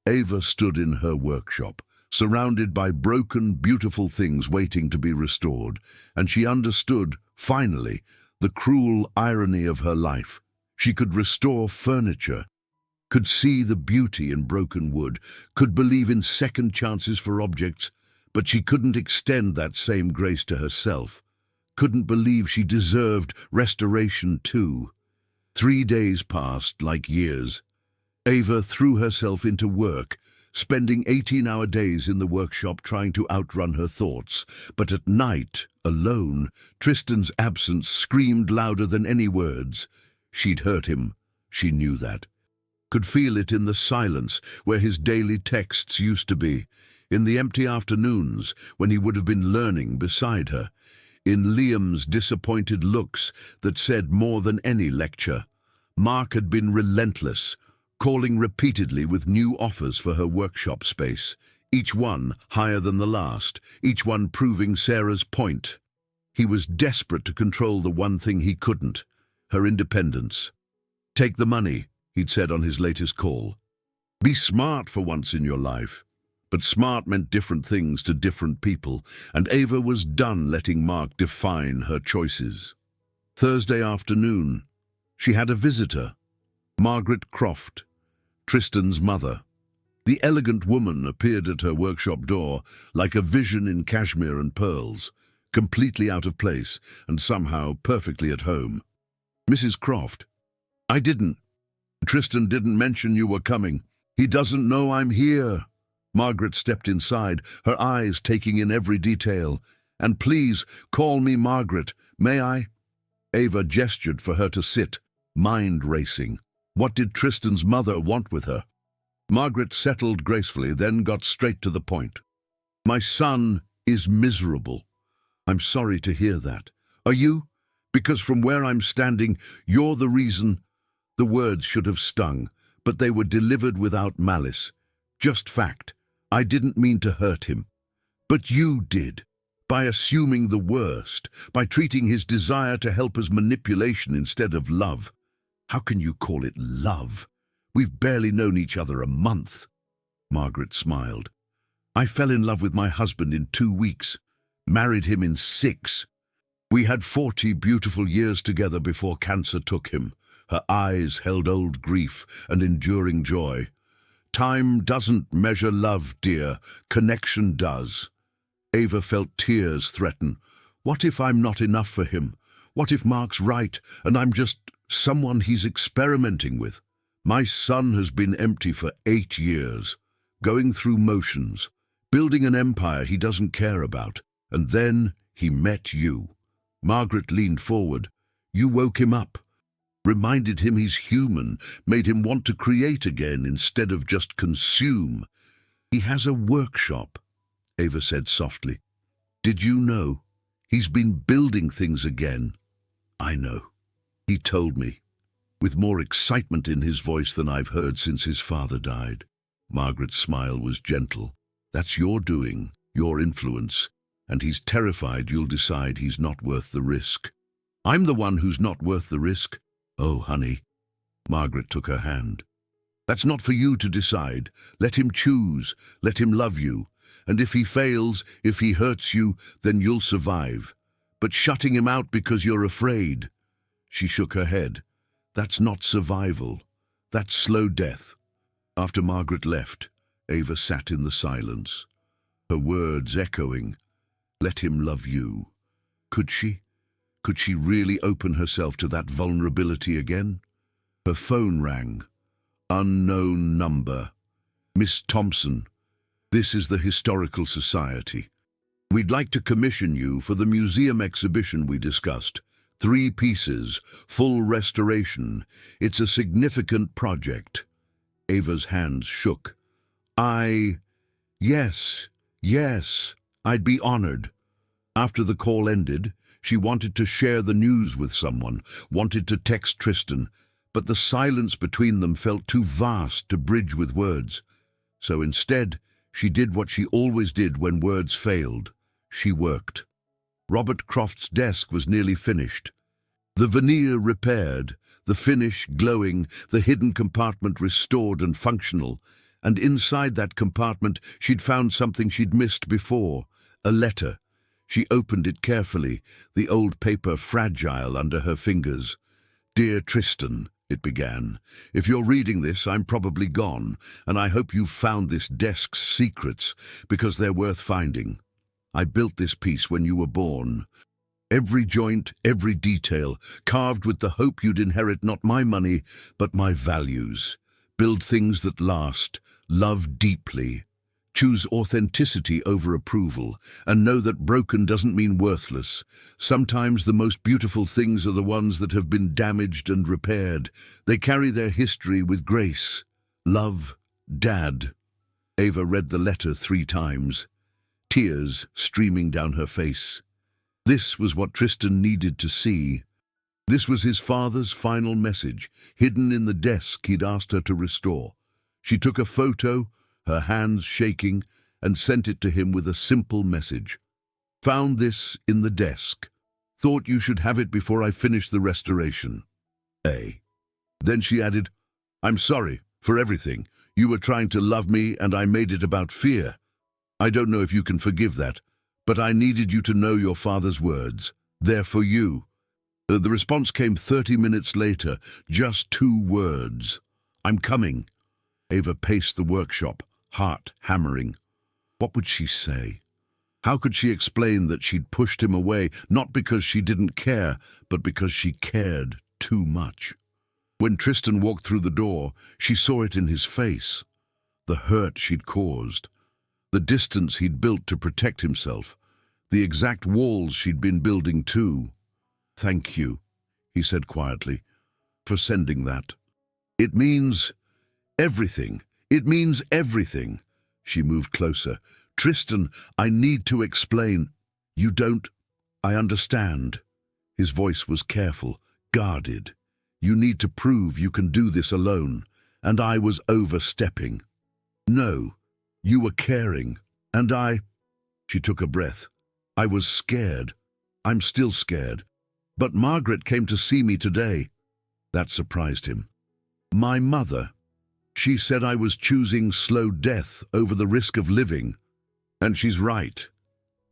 A: Ava stood in her workshop, surrounded by broken, beautiful things waiting to be restored, and she understood, finally, the cruel irony of her life. She could restore furniture, could see the beauty in broken wood, could believe in second chances for objects, but she couldn't extend that same grace to herself, couldn't believe she deserved restoration too. 3 days passed like years. Ava threw herself into work, spending 18-hour days in the workshop trying to outrun her thoughts. But at night, alone, Tristan's absence screamed louder than any words. She'd hurt him. She knew that. Could feel it in the silence where his daily texts used to be, in the empty afternoons when he would have been learning beside her, in Liam's disappointed looks that said more than any lecture. Mark had been relentless, calling repeatedly with new offers for her workshop space, each one higher than the last, each one proving Sarah's point. He was desperate to control the one thing he couldn't, her independence. "Take the money," he'd said on his latest call. "Be smart for once in your life." But smart meant different things to different people, and Ava was done letting Mark define her choices. Thursday afternoon, she had a visitor. Margaret Croft, Tristan's mother. The elegant woman appeared at her workshop door like a vision in cashmere and pearls, completely out of place and somehow perfectly at home. "Mrs. Croft, Tristan didn't mention you were coming. He doesn't know I'm here." Margaret stepped inside, her eyes taking in every detail. "And please, call me Margaret, may I?" Ava gestured for her to sit, mind racing. What did Tristan's mother want with her? Margaret settled gracefully, then got straight to the point. "My son is miserable. I'm sorry to hear that. Are you? Because from where I'm standing, you're the reason." The words should have stung, but they were delivered without malice. Just fact. "I didn't mean to hurt him. But you did. By assuming the worst, by treating his desire to help as manipulation instead of love. How can you call it love? We've barely known each other a month." Margaret smiled. "I fell in love with my husband in 2 weeks, married him in 6. We had 40 beautiful years together before cancer took him." Her eyes held old grief and enduring joy. "Time doesn't measure love, dear. Connection does." Ava felt tears threaten. What if I'm not enough for him? What if Mark's right and I'm just someone he's experimenting with? My son has been empty for 8 years, going through motions, building an empire he doesn't care about. And then he met you. Margaret leaned forward. You woke him up, reminded him he's human, made him want to create again instead of just consume. "He has a workshop," Ava said softly. "Did you know? He's been building things again." "I know. He told me," with more excitement in his voice than I've heard since his father died. Margaret's smile was gentle. "That's your doing, your influence, and he's terrified you'll decide he's not worth the risk." "I'm the one who's not worth the risk." "Oh, honey." Margaret took her hand. "That's not for you to decide. Let him choose. Let him love you. And if he fails, if he hurts you, then you'll survive. But shutting him out because you're afraid." She shook her head. "That's not survival. That's slow death." After Margaret left, Ava sat in the silence, her words echoing. Let him love you. Could she? Could she really open herself to that vulnerability again? Her phone rang. Unknown number. Miss Thompson, this is the Historical Society. We'd like to commission you for the museum exhibition we discussed. 3 pieces, full restoration. It's a significant project. Ava's hands shook. Yes, I'd be honored. After the call ended, she wanted to share the news with someone, wanted to text Tristan, but the silence between them felt too vast to bridge with words. So instead, she did what she always did when words failed. She worked. Robert Croft's desk was nearly finished. The veneer repaired, the finish glowing, the hidden compartment restored and functional. And inside that compartment, she'd found something she'd missed before, a letter. She opened it carefully, the old paper fragile under her fingers. "Dear Tristan," it began, "if you're reading this, I'm probably gone, and I hope you've found this desk's secrets, because they're worth finding. I built this piece when you were born. Every joint, every detail, carved with the hope you'd inherit not my money, but my values. Build things that last, love deeply. Choose authenticity over approval, and know that broken doesn't mean worthless. Sometimes the most beautiful things are the ones that have been damaged and repaired. They carry their history with grace. Love, Dad." Ava read the letter 3 times, tears streaming down her face. This was what Tristan needed to see. This was his father's final message, hidden in the desk he'd asked her to restore. She took a photo, her hands shaking, and sent it to him with a simple message. "Found this in the desk. Thought you should have it before I finish the restoration. A." Then she added, "I'm sorry for everything. You were trying to love me and I made it about fear. I don't know if you can forgive that, but I needed you to know your father's words. They're for you." The response came 30 minutes later, just 2 words. "I'm coming." Ava paced the workshop, heart hammering. What would she say? How could she explain that she'd pushed him away, not because she didn't care, but because she cared too much? When Tristan walked through the door, she saw it in his face. The hurt she'd caused, the distance he'd built to protect himself, the exact walls she'd been building too. "Thank you," he said quietly, "for sending that. It means everything. It means everything." She moved closer. "Tristan, I need to explain." "You don't. I understand." His voice was careful, guarded. "You need to prove you can do this alone, and I was overstepping." "No, you were caring, and I—" She took a breath. "I was scared. I'm still scared. But Margaret came to see me today." That surprised him. "My mother. She said I was choosing slow death over the risk of living. And she's right."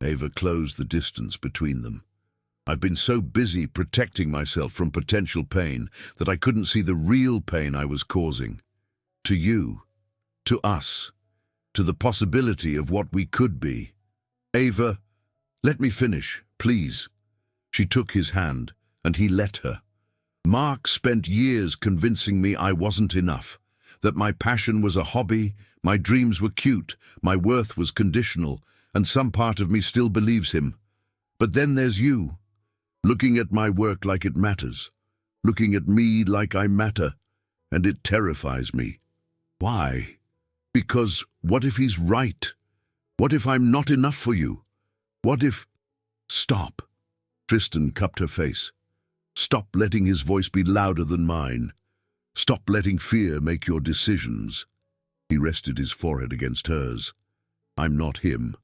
A: Ava closed the distance between them. "I've been so busy protecting myself from potential pain that I couldn't see the real pain I was causing. To you, to us, to the possibility of what we could be. Ava, let me finish, please." She took his hand, and he let her. "Mark spent years convincing me I wasn't enough, that my passion was a hobby, my dreams were cute, my worth was conditional, and some part of me still believes him. But then there's you, looking at my work like it matters, looking at me like I matter, and it terrifies me. Why? Because what if he's right? What if I'm not enough for you? What if—" "Stop." Tristan cupped her face. "Stop letting his voice be louder than mine. Stop letting fear make your decisions." He rested his forehead against hers. "I'm not him.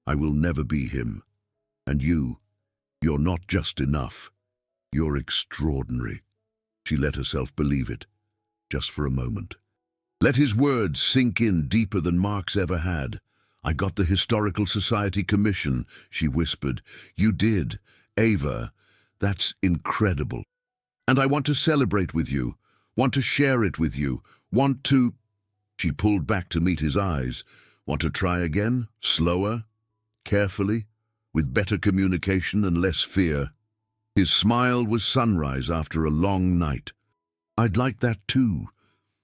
A: I will never be him. And you're not just enough. You're extraordinary." She let herself believe it, just for a moment. Let his words sink in deeper than Mark's ever had. "I got the Historical Society commission," she whispered. "You did. Ava, that's incredible. And I want to celebrate with you, want to share it with you, want to—" She pulled back to meet his eyes. "Want to try again? Slower? Carefully? with better communication and less fear. His smile was sunrise after a long night. I'd like that too.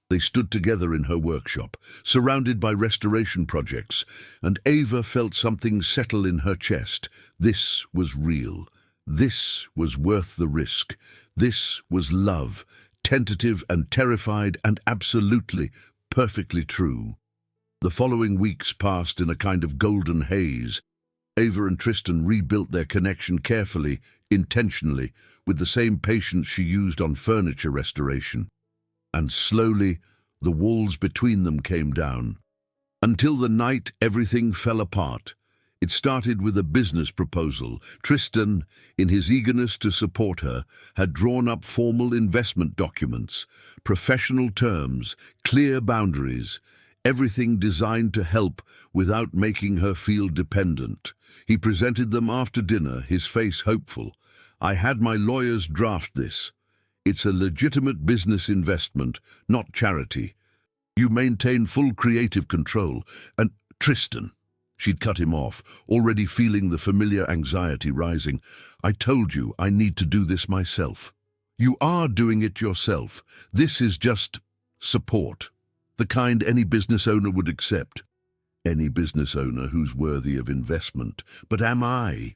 A: They stood together in her workshop, surrounded by restoration projects, and Ava felt something settle in her chest. This was real. This was worth the risk. This was love, tentative and terrified and absolutely, perfectly true. The following weeks passed in a kind of golden haze. Ava and Tristan rebuilt their connection carefully, intentionally, with the same patience she used on furniture restoration. And slowly, the walls between them came down. Until the night everything fell apart. It started with a business proposal. Tristan, in his eagerness to support her, had drawn up formal investment documents, professional terms, clear boundaries, everything designed to help without making her feel dependent. He presented them after dinner, his face hopeful. I had my lawyers draft this. It's a legitimate business investment, not charity. You maintain full creative control. And Tristan, she'd cut him off, already feeling the familiar anxiety rising. I told you I need to do this myself. You are doing it yourself. This is just support. The kind any business owner would accept. Any business owner who's worthy of investment. But am I?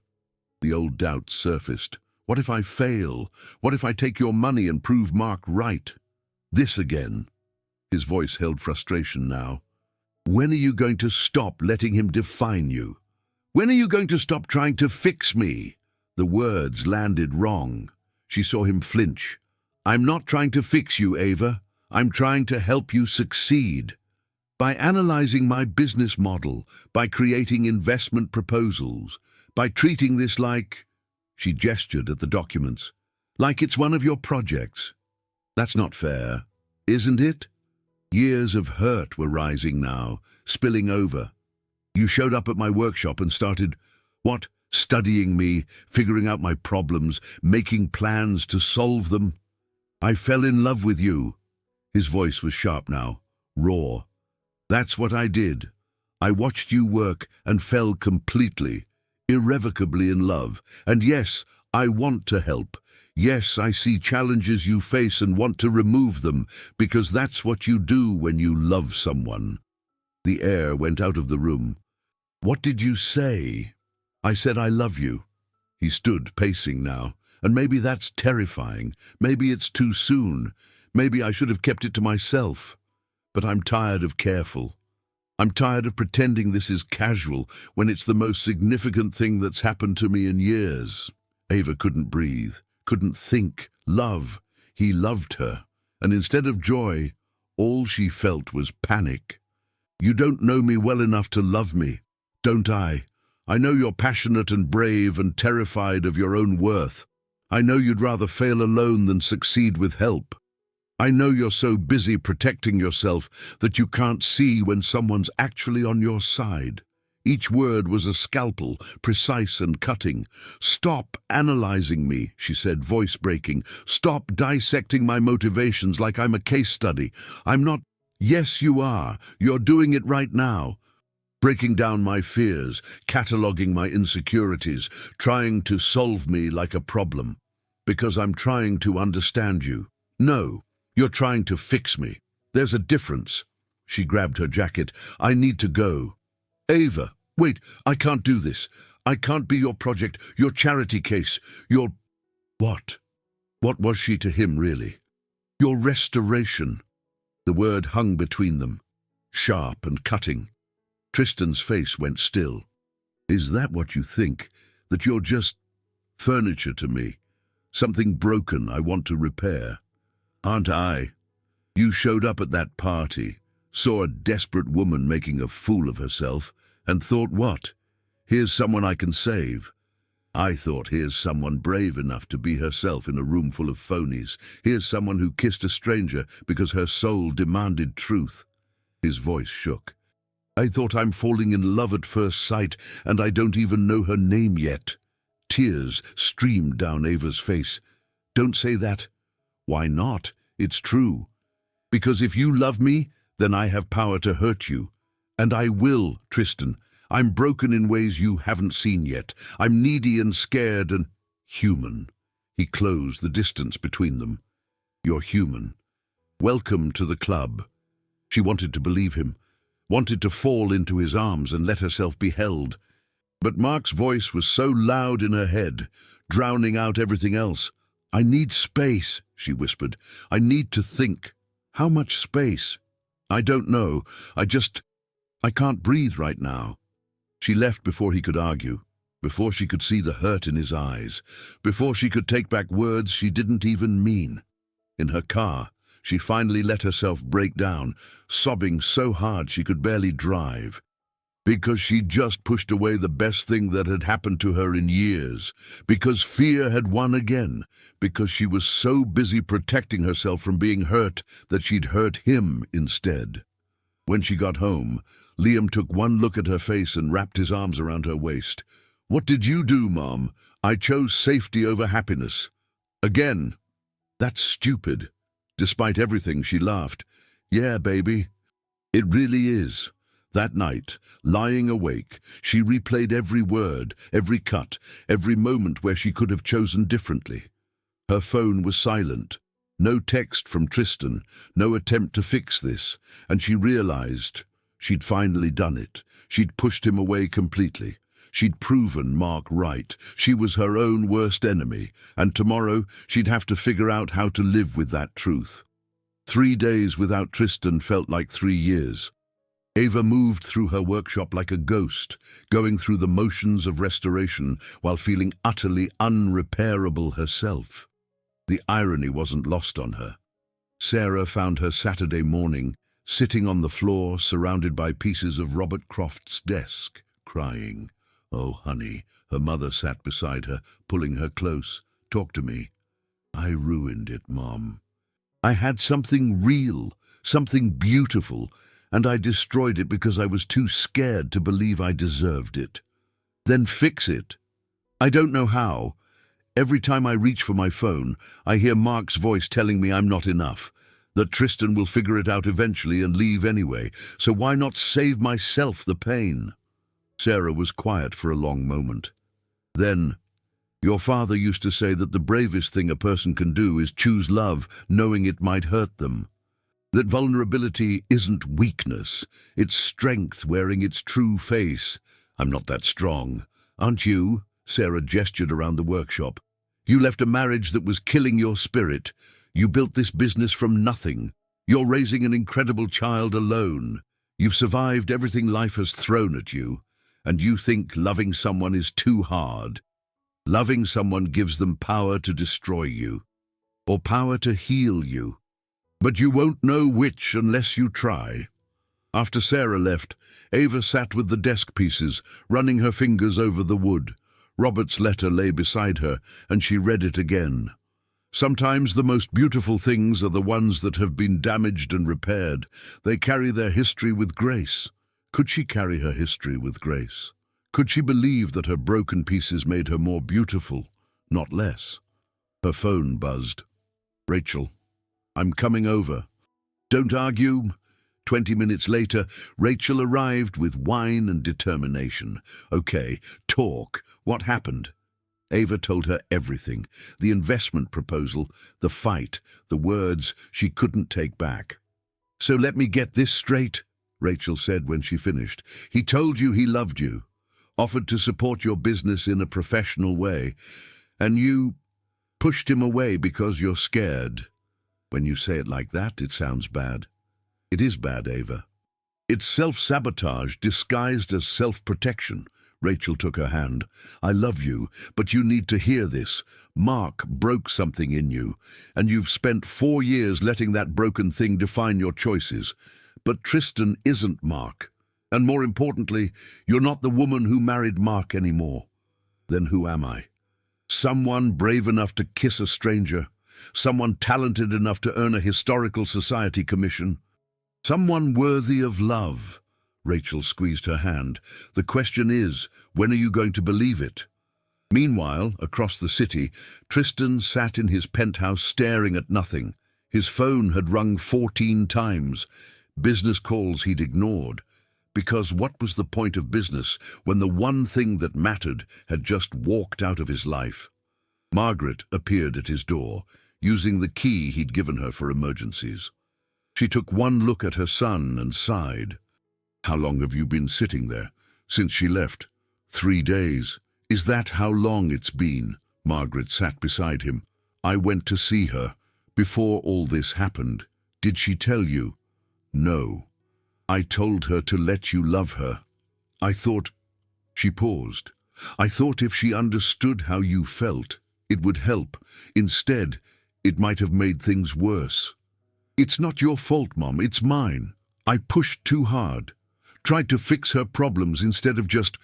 A: The old doubts surfaced. What if I fail? What if I take your money and prove Mark right? This again. His voice held frustration now. When are you going to stop letting him define you? When are you going to stop trying to fix me? The words landed wrong. She saw him flinch. I'm not trying to fix you, Ava. I'm trying to help you succeed. By analyzing my business model, by creating investment proposals, by treating this like... She gestured at the documents. Like it's one of your projects. That's not fair, isn't it? Years of hurt were rising now, spilling over. You showed up at my workshop and started, what? Studying me, figuring out my problems, making plans to solve them. I fell in love with you. His voice was sharp now, raw. That's what I did. I watched you work and fell completely, irrevocably in love. And yes, I want to help. Yes, I see challenges you face and want to remove them, because that's what you do when you love someone. The air went out of the room. What did you say? I said I love you. He stood pacing now, and maybe that's terrifying. Maybe it's too soon. Maybe I should have kept it to myself. But I'm tired of careful. I'm tired of pretending this is casual when it's the most significant thing that's happened to me in years. Ava couldn't breathe, couldn't think, love. He loved her, and instead of joy, all she felt was panic. You don't know me well enough to love me, don't I? I know you're passionate and brave and terrified of your own worth. I know you'd rather fail alone than succeed with help. I know you're so busy protecting yourself that you can't see when someone's actually on your side. Each word was a scalpel, precise and cutting. Stop analyzing me, she said, voice breaking. Stop dissecting my motivations like I'm a case study. I'm not... Yes, you are. You're doing it right now. Breaking down my fears, cataloguing my insecurities, trying to solve me like a problem. Because I'm trying to understand you. No. You're trying to fix me. There's a difference. She grabbed her jacket. I need to go. Ava, wait, I can't do this. I can't be your project, your charity case, your... What? What was she to him, really? Your restoration. The word hung between them, sharp and cutting. Tristan's face went still. Is that what you think? That you're just furniture to me? Something broken I want to repair? Aren't I? You showed up at that party, saw a desperate woman making a fool of herself, and thought what? Here's someone I can save. I thought here's someone brave enough to be herself in a room full of phonies. Here's someone who kissed a stranger because her soul demanded truth. His voice shook. I thought I'm falling in love at first sight, and I don't even know her name yet. Tears streamed down Ava's face. Don't say that. Why not? It's true. Because if you love me, then I have power to hurt you. And I will, Tristan. I'm broken in ways you haven't seen yet. I'm needy and scared and human. He closed the distance between them. You're human. Welcome to the club. She wanted to believe him, wanted to fall into his arms and let herself be held. But Mark's voice was so loud in her head, drowning out everything else. I need space, she whispered. I need to think. How much space? I don't know. I can't breathe right now. She left before he could argue, before she could see the hurt in his eyes, before she could take back words she didn't even mean. In her car, she finally let herself break down, sobbing so hard she could barely drive. Because she'd just pushed away the best thing that had happened to her in years. Because fear had won again. Because she was so busy protecting herself from being hurt that she'd hurt him instead. When she got home, Liam took one look at her face and wrapped his arms around her waist. What did you do, Mom? I chose safety over happiness. Again. That's stupid. Despite everything, she laughed. Yeah, baby. It really is. That night, lying awake, she replayed every word, every cut, every moment where she could have chosen differently. Her phone was silent. No text from Tristan, no attempt to fix this, and she realized she'd finally done it. She'd pushed him away completely. She'd proven Mark right. She was her own worst enemy, and tomorrow she'd have to figure out how to live with that truth. 3 days without Tristan felt like 3 years. Ava moved through her workshop like a ghost, going through the motions of restoration while feeling utterly unrepairable herself. The irony wasn't lost on her. Sarah found her Saturday morning, sitting on the floor, surrounded by pieces of Robert Croft's desk, crying. Oh, honey, her mother sat beside her, pulling her close. Talk to me. I ruined it, Mom. I had something real, something beautiful, and I destroyed it because I was too scared to believe I deserved it. Then fix it. I don't know how. Every time I reach for my phone, I hear Mark's voice telling me I'm not enough, that Tristan will figure it out eventually and leave anyway, so why not save myself the pain? Sarah was quiet for a long moment. Then, your father used to say that the bravest thing a person can do is choose love, knowing it might hurt them. That vulnerability isn't weakness, it's strength wearing its true face. I'm not that strong. Aren't you? Sarah gestured around the workshop. You left a marriage that was killing your spirit. You built this business from nothing. You're raising an incredible child alone. You've survived everything life has thrown at you, and you think loving someone is too hard. Loving someone gives them power to destroy you, or power to heal you. But you won't know which unless you try. After Sarah left, Ava sat with the desk pieces, running her fingers over the wood. Robert's letter lay beside her, and she read it again. Sometimes the most beautiful things are the ones that have been damaged and repaired. They carry their history with grace. Could she carry her history with grace? Could she believe that her broken pieces made her more beautiful, not less? Her phone buzzed. Rachel. I'm coming over. Don't argue. 20 minutes later, Rachel arrived with wine and determination. Okay, talk. What happened? Ava told her everything. The investment proposal, the fight, the words she couldn't take back. So let me get this straight, Rachel said when she finished. He told you he loved you, offered to support your business in a professional way, and you pushed him away because you're scared. When you say it like that, it sounds bad. It is bad, Ava. It's self-sabotage disguised as self-protection. Rachel took her hand. I love you, but you need to hear this. Mark broke something in you, and you've spent 4 years letting that broken thing define your choices. But Tristan isn't Mark. And more importantly, you're not the woman who married Mark anymore. Then who am I? Someone brave enough to kiss a stranger. Someone talented enough to earn a historical society commission. Someone worthy of love. Rachel squeezed her hand. The question is, when are you going to believe it? Meanwhile, across the city, Tristan sat in his penthouse staring at nothing. His phone had rung 14 times. Business calls he'd ignored. Because what was the point of business when the one thing that mattered had just walked out of his life? Margaret appeared at his door, using the key he'd given her for emergencies. She took one look at her son and sighed. "How long have you been sitting there? Since she left? 3 days. Is that how long it's been?" Margaret sat beside him. "I went to see her. Before all this happened. Did she tell you?" "No. I told her to let you love her. I thought—" She paused. "I thought if she understood how you felt, it would help. Instead, it might have made things worse. It's not your fault, Mom, it's mine. I pushed too hard. Tried to fix her problems instead of just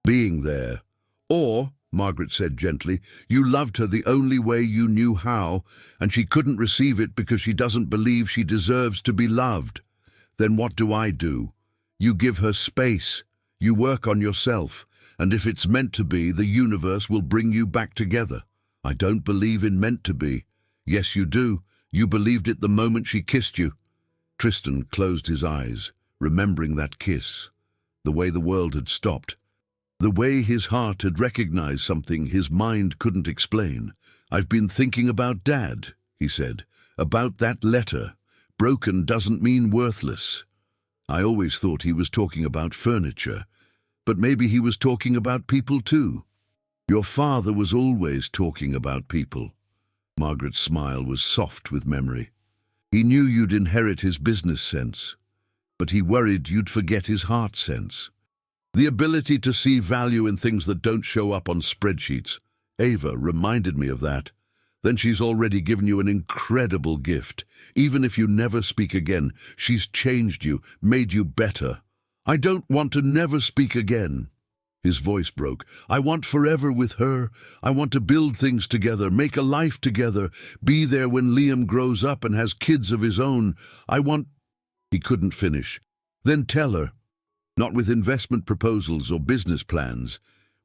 A: being there. Or, Margaret said gently, you loved her the only way you knew how, and she couldn't receive it because she doesn't believe she deserves to be loved. Then what do? You give her space. You work on yourself, and if it's meant to be, the universe will bring you back together." "I don't believe in meant to be." "Yes, you do. You believed it the moment she kissed you." Tristan closed his eyes, remembering that kiss, the way the world had stopped, the way his heart had recognized something his mind couldn't explain. "I've been thinking about Dad," he said, "about that letter. Broken doesn't mean worthless." I always thought he was talking about furniture, but maybe he was talking about people too. "Your father was always talking about people." Margaret's smile was soft with memory. "He knew you'd inherit his business sense, but he worried you'd forget his heart sense. The ability to see value in things that don't show up on spreadsheets. Ava reminded me of that. Then she's already given you an incredible gift. Even if you never speak again, she's changed you, made you better." "I don't want to never speak again." His voice broke. "I want forever with her. I want to build things together, make a life together, be there when Liam grows up and has kids of his own. I want—" He couldn't finish. "Then tell her. Not with investment proposals or business plans.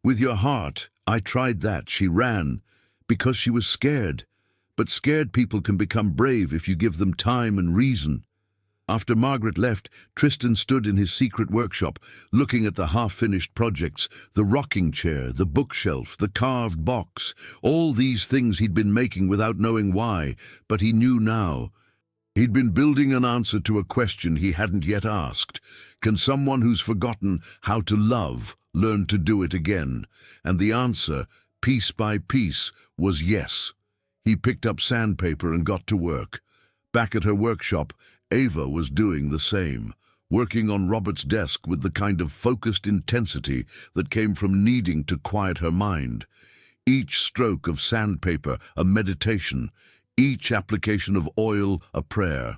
A: With your heart. I tried that. She ran. Because she was scared. But scared people can become brave if you give them time and reason." After Margaret left, Tristan stood in his secret workshop, looking at the half-finished projects, the rocking chair, the bookshelf, the carved box, all these things he'd been making without knowing why, but he knew now. He'd been building an answer to a question he hadn't yet asked. Can someone who's forgotten how to love learn to do it again? And the answer, piece by piece, was yes. He picked up sandpaper and got to work. Back at her workshop, Ava was doing the same, working on Robert's desk with the kind of focused intensity that came from needing to quiet her mind. Each stroke of sandpaper a meditation, each application of oil a prayer.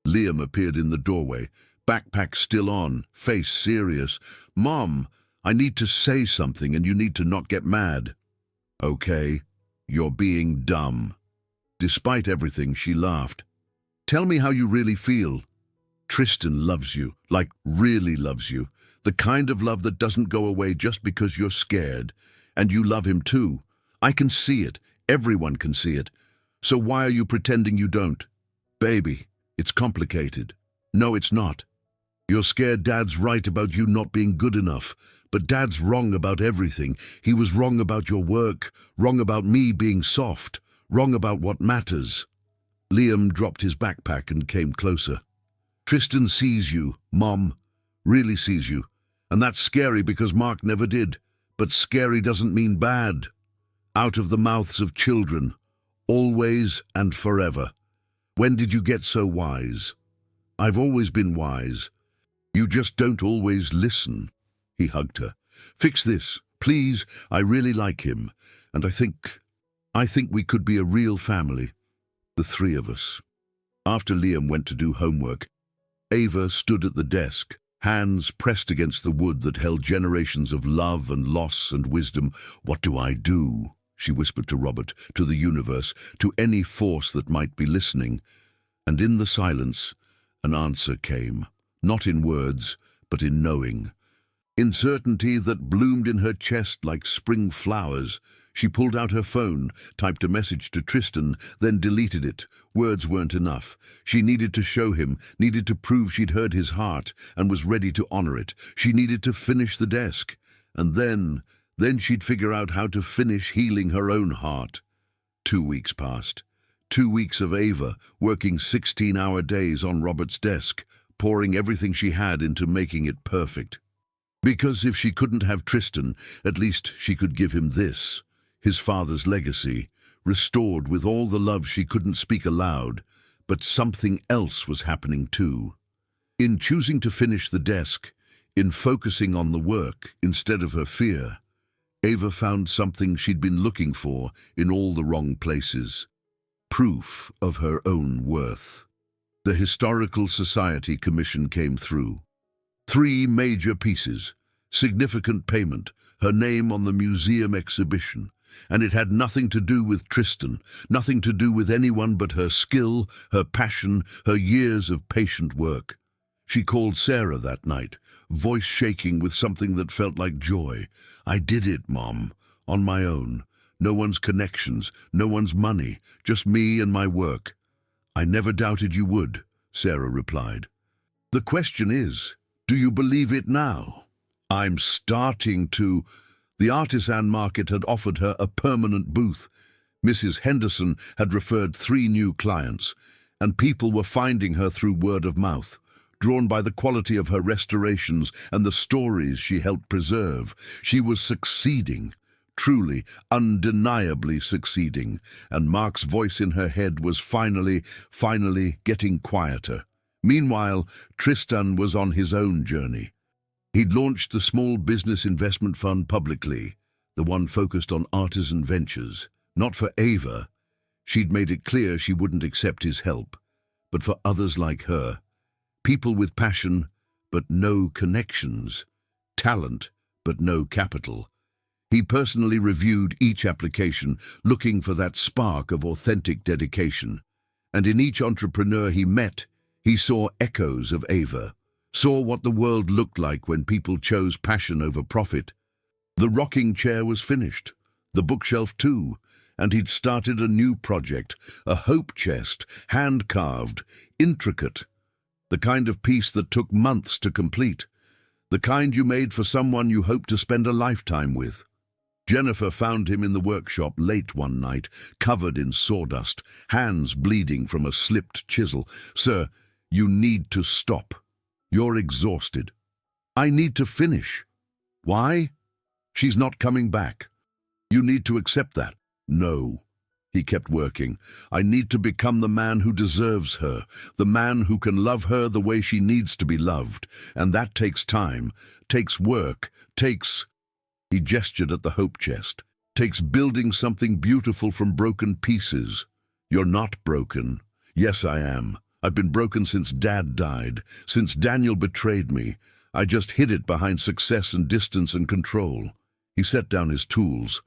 A: Liam appeared in the doorway, backpack still on, face serious. "Mom, I need to say something and you need to not get mad." "Okay, you're being dumb." Despite everything, she laughed. "Tell me how you really feel." "Tristan loves you, like really loves you. The kind of love that doesn't go away just because you're scared. And you love him too. I can see it. Everyone can see it. So why are you pretending you don't?" "Baby, it's complicated." "No, it's not. You're scared Dad's right about you not being good enough. But Dad's wrong about everything. He was wrong about your work, wrong about me being soft, wrong about what matters." Liam dropped his backpack and came closer. "Tristan sees you, Mom. Really sees you. And that's scary because Mark never did. But scary doesn't mean bad. Out of the mouths of children. Always and forever. When did you get so wise?" "I've always been wise. You just don't always listen." He hugged her. "Fix this, please. I really like him. And I think we could be a real family. The three of us." After Liam went to do homework, Ava stood at the desk, hands pressed against the wood that held generations of love and loss and wisdom. "What do I do?" she whispered to Robert, to the universe, to any force that might be listening. And in the silence, an answer came, not in words, but in knowing. uncertainty that bloomed in her chest like spring flowers. She pulled out her phone, typed a message to Tristan, then deleted it. Words weren't enough. She needed to show him, needed to prove she'd heard his heart and was ready to honor it. She needed to finish the desk. And then she'd figure out how to finish healing her own heart. 2 weeks passed. 2 weeks of Ava, working 16-hour days on Robert's desk, pouring everything she had into making it perfect. Because if she couldn't have Tristan, at least she could give him this, his father's legacy, restored with all the love she couldn't speak aloud. But something else was happening too. In choosing to finish the desk, in focusing on the work instead of her fear, Ava found something she'd been looking for in all the wrong places. Proof of her own worth. The Historical Society commission came through. 3 major pieces, significant payment, her name on the museum exhibition, and it had nothing to do with Tristan, nothing to do with anyone but her skill, her passion, her years of patient work. She called Sarah that night, voice shaking with something that felt like joy. "I did it, Mom, on my own. No one's connections, no one's money, just me and my work." "I never doubted you would," Sarah replied. "The question is, do you believe it now?" "I'm starting to." The artisan market had offered her a permanent booth. Mrs. Henderson had referred 3 new clients, and people were finding her through word of mouth, drawn by the quality of her restorations and the stories she helped preserve. She was succeeding, truly, undeniably succeeding, and Mark's voice in her head was finally getting quieter. Meanwhile, Tristan was on his own journey. He'd launched the small business investment fund publicly, the one focused on artisan ventures. Not for Ava. She'd made it clear she wouldn't accept his help, but for others like her. People with passion, but no connections. Talent, but no capital. He personally reviewed each application, looking for that spark of authentic dedication. And in each entrepreneur he met, he saw echoes of Ava, saw what the world looked like when people chose passion over profit. The rocking chair was finished, the bookshelf too, and he'd started a new project, a hope chest, hand-carved, intricate. The kind of piece that took months to complete. The kind you made for someone you hoped to spend a lifetime with. Jennifer found him in the workshop late one night, covered in sawdust, hands bleeding from a slipped chisel. "Sir, you need to stop. You're exhausted." "I need to finish." "Why?" "She's not coming back. You need to accept that." "No." He kept working. "I need to become the man who deserves her, the man who can love her the way she needs to be loved. And that takes time, takes work, takes..." He gestured at the hope chest. "Takes building something beautiful from broken pieces." "You're not broken." "Yes, I am. I've been broken since Dad died, since Daniel betrayed me. I just hid it behind success and distance and control." He set down his tools.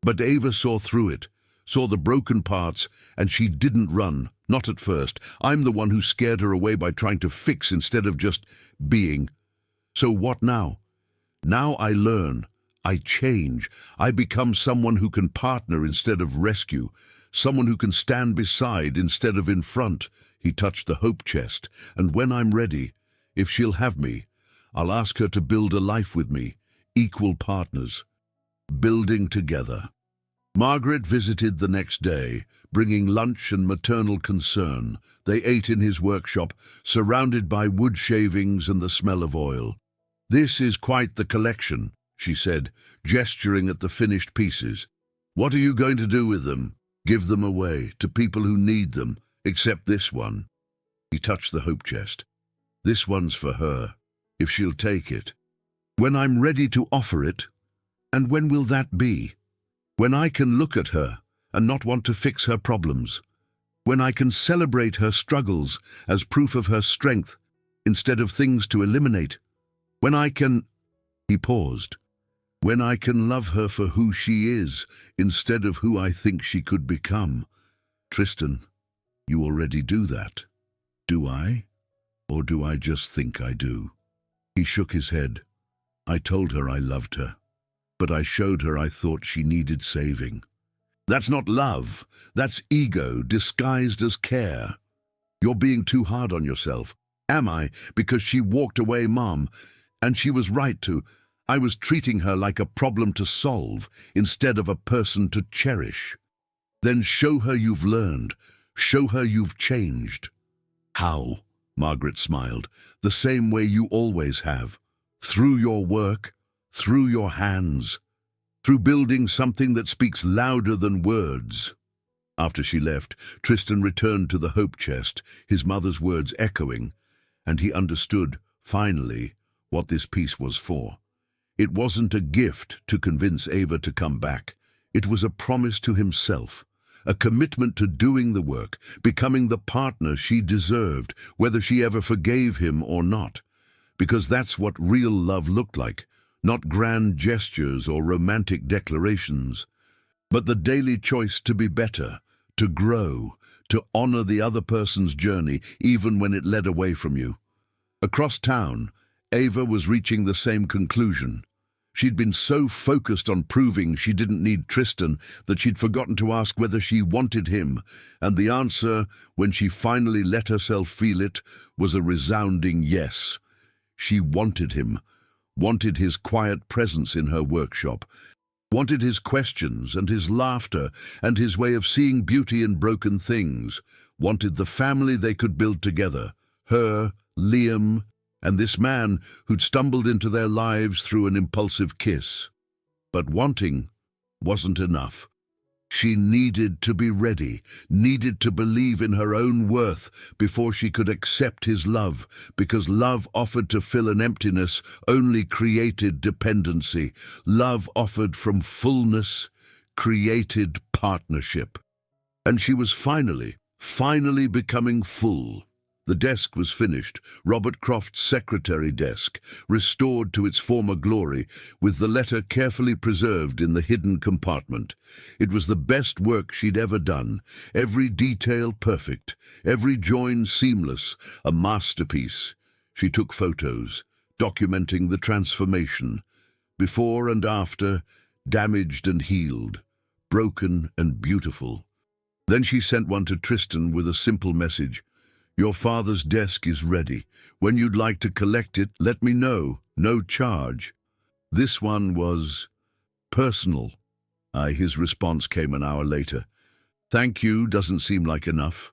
A: But Ava saw through it, saw the broken parts, and she didn't run, not at first. I'm the one who scared her away by trying to fix instead of just being. So what now? Now I learn, I change, I become someone who can partner instead of rescue, someone who can stand beside instead of in front. He touched the hope chest, and when I'm ready, if she'll have me, I'll ask her to build a life with me, equal partners, building together. Margaret visited the next day, bringing lunch and maternal concern. They ate in his workshop, surrounded by wood shavings and the smell of oil. "This is quite the collection," she said, gesturing at the finished pieces. "What are you going to do with them?" "Give them away, to people who need them, except this one." He touched the hope chest. "This one's for her, if she'll take it." "When I'm ready to offer it." "And when will that be?" "When I can look at her and not want to fix her problems. When I can celebrate her struggles as proof of her strength instead of things to eliminate. When I can..." He paused. "When I can love her for who she is instead of who I think she could become." "Tristan, you already do that. Do I? Or do I just think I do?" He shook his head. I told her I loved her, but I showed her I thought she needed saving. That's not love. That's ego disguised as care. You're being too hard on yourself. Am I? Because she walked away, Mom. And she was right to. I was treating her like a problem to solve instead of a person to cherish. Then show her you've learned. Show her you've changed. How? Margaret smiled. The same way you always have. Through your work, through your hands, through building something that speaks louder than words. After she left, Tristan returned to the hope chest, his mother's words echoing, and he understood, finally, what this piece was for. It wasn't a gift to convince Ava to come back. It was a promise to himself, a commitment to doing the work, becoming the partner she deserved, whether she ever forgave him or not. Because that's what real love looked like, not grand gestures or romantic declarations, but the daily choice to be better, to grow, to honor the other person's journey, even when it led away from you. Across town, Ava was reaching the same conclusion. She'd been so focused on proving she didn't need Tristan that she'd forgotten to ask whether she wanted him, and the answer, when she finally let herself feel it, was a resounding yes. She wanted him, wanted his quiet presence in her workshop, wanted his questions and his laughter and his way of seeing beauty in broken things, wanted the family they could build together, her, Liam, and this man who'd stumbled into their lives through an impulsive kiss. But wanting wasn't enough. She needed to be ready, needed to believe in her own worth before she could accept his love, because love offered to fill an emptiness only created dependency. Love offered from fullness created partnership. And she was finally becoming full. The desk was finished, Robert Croft's secretary desk, restored to its former glory, with the letter carefully preserved in the hidden compartment. It was the best work she'd ever done, every detail perfect, every join seamless, a masterpiece. She took photos, documenting the transformation, before and after, damaged and healed, broken and beautiful. Then she sent one to Tristan with a simple message. Your father's desk is ready. When you'd like to collect it, let me know. No charge. This one was personal. His response came an hour later. Thank you doesn't seem like enough.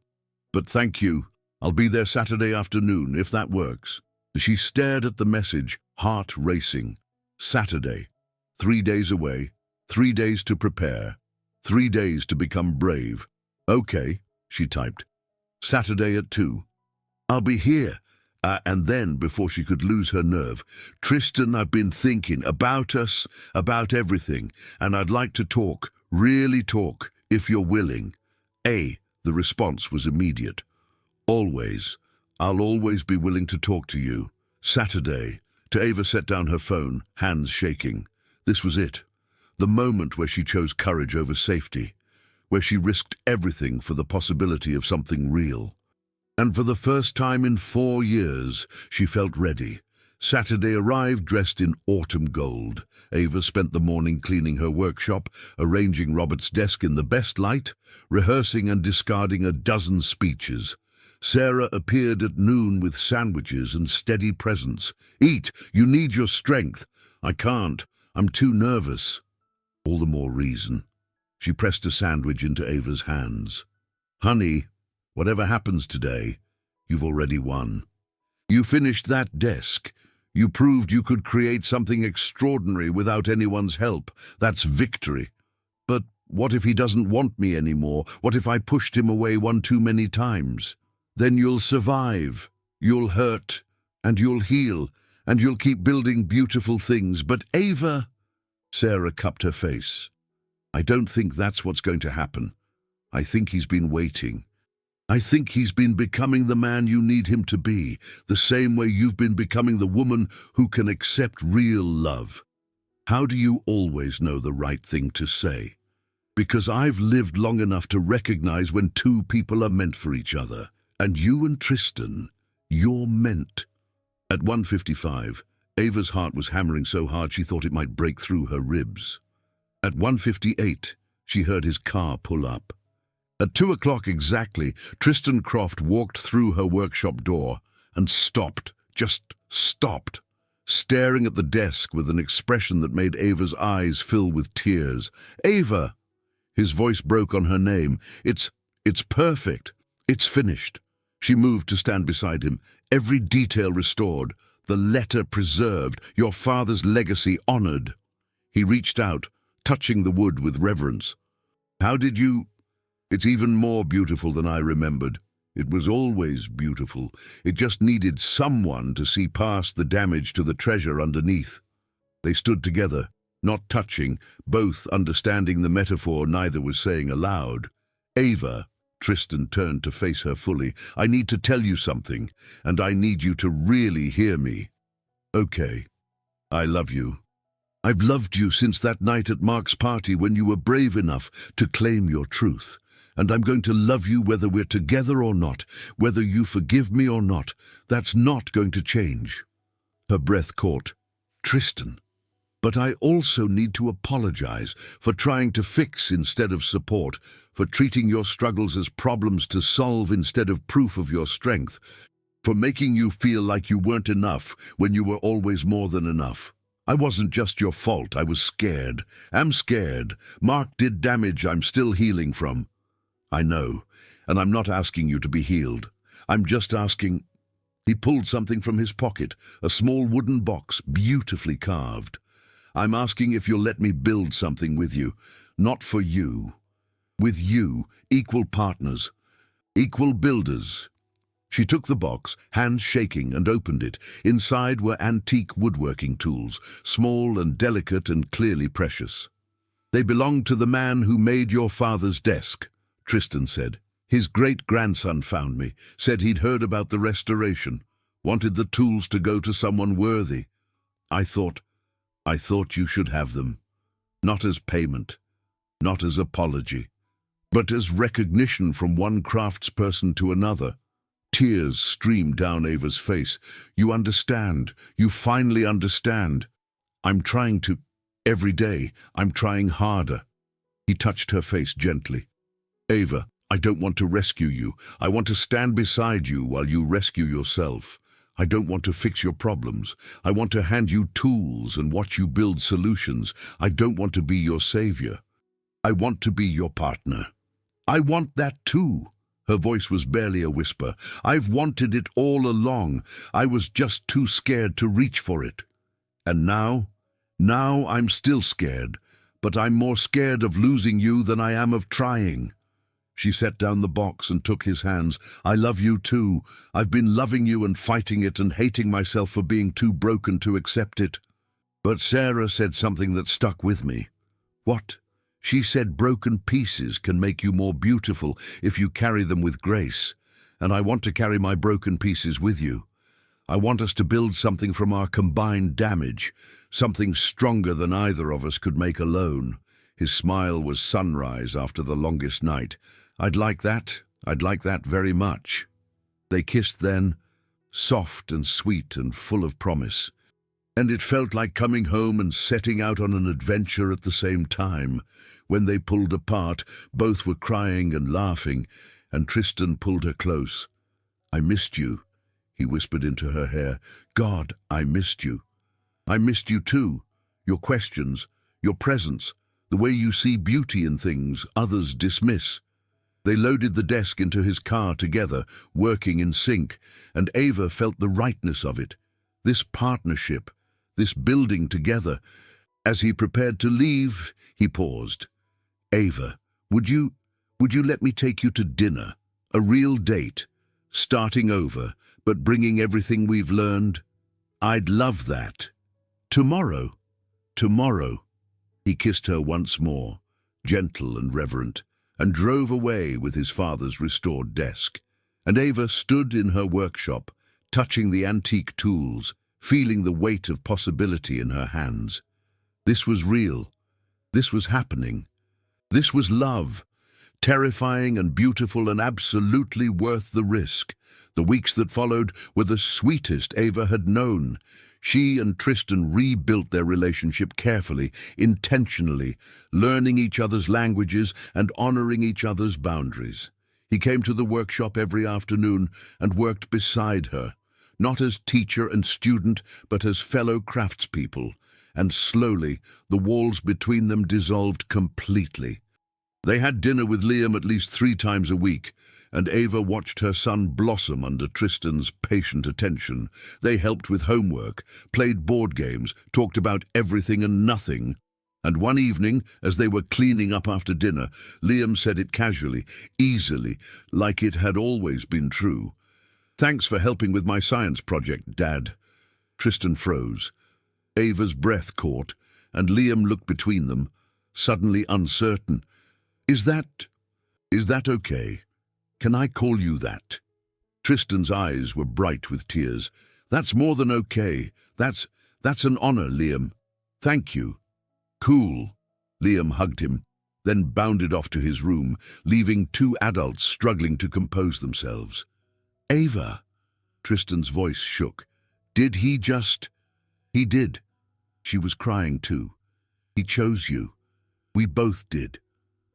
A: But thank you. I'll be there Saturday afternoon, if that works. She stared at the message, heart racing. Saturday. 3 days away. 3 days to prepare. 3 days to become brave. Okay, she typed. Saturday at 2. I'll be here. And then, before she could lose her nerve, Tristan, I've been thinking about us, about everything, and I'd like to talk, really talk, if you're willing. The response was immediate. Always. I'll always be willing to talk to you. Saturday. Ava set down her phone, hands shaking. This was it. The moment where she chose courage over safety, where she risked everything for the possibility of something real. And for the first time in 4 years, she felt ready. Saturday arrived dressed in autumn gold. Ava spent the morning cleaning her workshop, arranging Robert's desk in the best light, rehearsing and discarding a dozen speeches. Sarah appeared at noon with sandwiches and steady presence. Eat, you need your strength. I can't, I'm too nervous. All the more reason. She pressed a sandwich into Ava's hands. Honey, whatever happens today, you've already won. You finished that desk. You proved you could create something extraordinary without anyone's help. That's victory. But what if he doesn't want me anymore? What if I pushed him away one too many times? Then you'll survive. You'll hurt, and you'll heal, and you'll keep building beautiful things. But Ava, Sarah cupped her face. I don't think that's what's going to happen. I think he's been waiting. I think he's been becoming the man you need him to be, the same way you've been becoming the woman who can accept real love. How do you always know the right thing to say? Because I've lived long enough to recognize when two people are meant for each other. And you and Tristan, you're meant. At 1:55, Ava's heart was hammering so hard she thought it might break through her ribs. At 1:58, she heard his car pull up. At 2 o'clock exactly, Tristan Croft walked through her workshop door and stopped, just stopped, staring at the desk with an expression that made Ava's eyes fill with tears. "Ava!" His voice broke on her name. It's perfect. It's finished." She moved to stand beside him, every detail restored, the letter preserved, your father's legacy honored. He reached out, touching the wood with reverence. "How did you—" "It's even more beautiful than I remembered. It was always beautiful. It just needed someone to see past the damage to the treasure underneath." They stood together, not touching, both understanding the metaphor neither was saying aloud. "Ava," Tristan turned to face her fully, "I need to tell you something, and I need you to really hear me." "Okay. I love you. I've loved you since that night at Mark's party when you were brave enough to claim your truth. And I'm going to love you whether we're together or not, whether you forgive me or not. That's not going to change." Her breath caught. "Tristan, but I also need to apologize for trying to fix instead of support, for treating your struggles as problems to solve instead of proof of your strength, for making you feel like you weren't enough when you were always more than enough. I wasn't just your fault. I was scared. I'm scared. Mark did damage I'm still healing from." "I know, and I'm not asking you to be healed. I'm just asking—" He pulled something from his pocket, a small wooden box, beautifully carved. "I'm asking if you'll let me build something with you. Not for you. With you, equal partners, equal builders." She took the box, hands shaking, and opened it. Inside were antique woodworking tools, small and delicate and clearly precious. "They belonged to the man who made your father's desk," Tristan said. "His great-grandson found me, said he'd heard about the restoration, wanted the tools to go to someone worthy. I thought you should have them. Not as payment, not as apology, but as recognition from one craftsperson to another." Tears streamed down Ava's face. "You understand. You finally understand. I'm trying to. Every day, I'm trying harder." He touched her face gently. "Ava, I don't want to rescue you. I want to stand beside you while you rescue yourself. I don't want to fix your problems. I want to hand you tools and watch you build solutions. I don't want to be your savior. I want to be your partner." "I want that too." Her voice was barely a whisper. "I've wanted it all along. I was just too scared to reach for it. And now I'm still scared, but I'm more scared of losing you than I am of trying." She set down the box and took his hands. "I love you too. I've been loving you and fighting it and hating myself for being too broken to accept it. But Sarah said something that stuck with me." "What?" "She said broken pieces can make you more beautiful if you carry them with grace. And I want to carry my broken pieces with you. I want us to build something from our combined damage, something stronger than either of us could make alone." His smile was sunrise after the longest night. I'd like that very much." They kissed then, soft and sweet and full of promise. And it felt like coming home and setting out on an adventure at the same time. When they pulled apart, both were crying and laughing, and Tristan pulled her close. "I missed you," he whispered into her hair. "God, I missed you. I missed you too. Your questions, your presence, the way you see beauty in things others dismiss." They loaded the desk into his car together, working in sync, and Ava felt the rightness of it. This partnership, this building together. As he prepared to leave, he paused. "Ava, would you let me take you to dinner? A real date, starting over, but bringing everything we've learned? I'd love that. Tomorrow." "Tomorrow." He kissed her once more, gentle and reverent, and drove away with his father's restored desk. And Ava stood in her workshop, touching the antique tools, feeling the weight of possibility in her hands. This was real. This was happening. This was love, terrifying and beautiful and absolutely worth the risk. The weeks that followed were the sweetest Ava had known. She and Tristan rebuilt their relationship carefully, intentionally, learning each other's languages and honoring each other's boundaries. He came to the workshop every afternoon and worked beside her, not as teacher and student, but as fellow craftspeople, and slowly the walls between them dissolved completely. They had dinner with Liam at least 3 times a week, and Ava watched her son blossom under Tristan's patient attention. They helped with homework, played board games, talked about everything and nothing. And one evening, as they were cleaning up after dinner, Liam said it casually, easily, like it had always been true. "Thanks for helping with my science project, Dad." Tristan froze. Ava's breath caught, and Liam looked between them, suddenly uncertain. Is that okay? Can I call you that?" Tristan's eyes were bright with tears. "That's more than okay. That's an honor, Liam. Thank you." "Cool." Liam hugged him, then bounded off to his room, leaving 2 adults struggling to compose themselves. "Ava," Tristan's voice shook. "Did he just—" "He did." She was crying too. "He chose you. We both did."